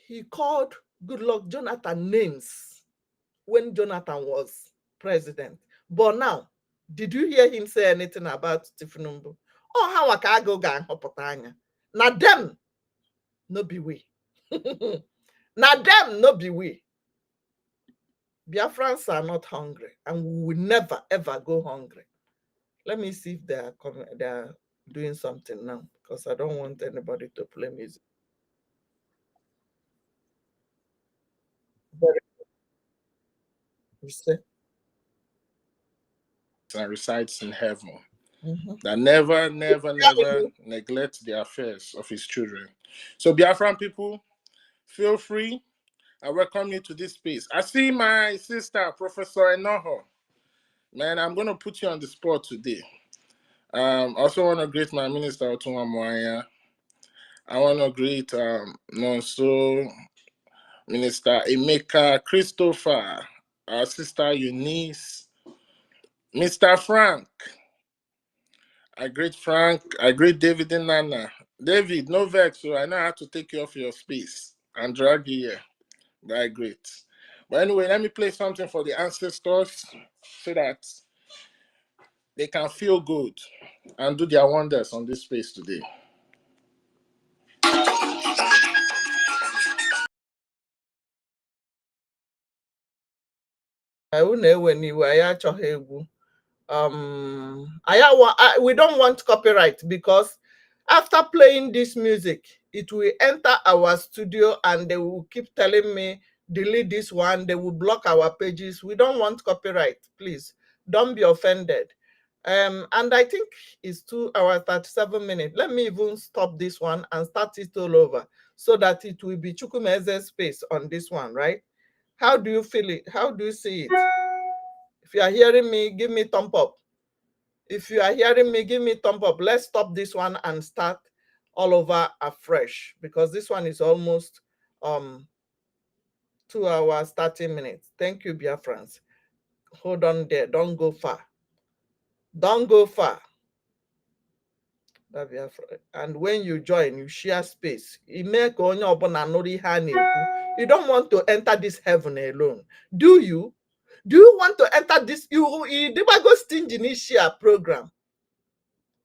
he called Goodluck Jonathan names when Jonathan was president. But now, did you hear him say anything about Tifnumbu? Oh, how I go gang hopotanya. Now them no be we. Now them no be we. Biafrans are not hungry, and we will never ever go hungry. Let me see if they are doing something now, because I don't want anybody to play music. You see? And resides in heaven. That never neglect the affairs of his children. So Biafran people, feel free. I welcome you to this space. I see my sister, Professor Enoho. Man, I'm going to put you on the spot today. Also want to greet my minister, Otunwa Mwanya. I want to greet Nonso, Minister Emeka Christopher, our sister Eunice, Mr. Frank. I greet Frank. I greet David and Nana. David, no vex, so I know how to take you off your space and drag you here. Very great. But anyway, let me play something for the ancestors so that they can feel good and do their wonders on this space today. We don't want copyright, because after playing this music, it will enter our studio and they will keep telling me, delete this one, they will block our pages. We don't want copyright, please. Don't be offended. And I think it's 2 hours 37 minutes. Let me even stop this one and start it all over, so that it will be Chukwumeze's space on this one, right? How do you feel it? How do you see it? If you are hearing me, give me thumb up. If you are hearing me, give me thumb up. Let's stop this one and start all over afresh, because this one is almost 2 hours 30 minutes. Thank you, Biafrans. Hold on there. Don't go far. Don't go far. And when you join, you share space. You don't want to enter this heaven alone, do you? Do you want to enter this? You never go stingy in this share program.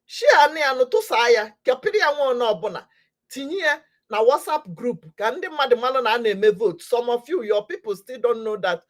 Share ni anoto saya kapiri ya nwa obuna tinye na WhatsApp group ka ndị mmadụ na na-eme vote. Some of you, your people still don't know that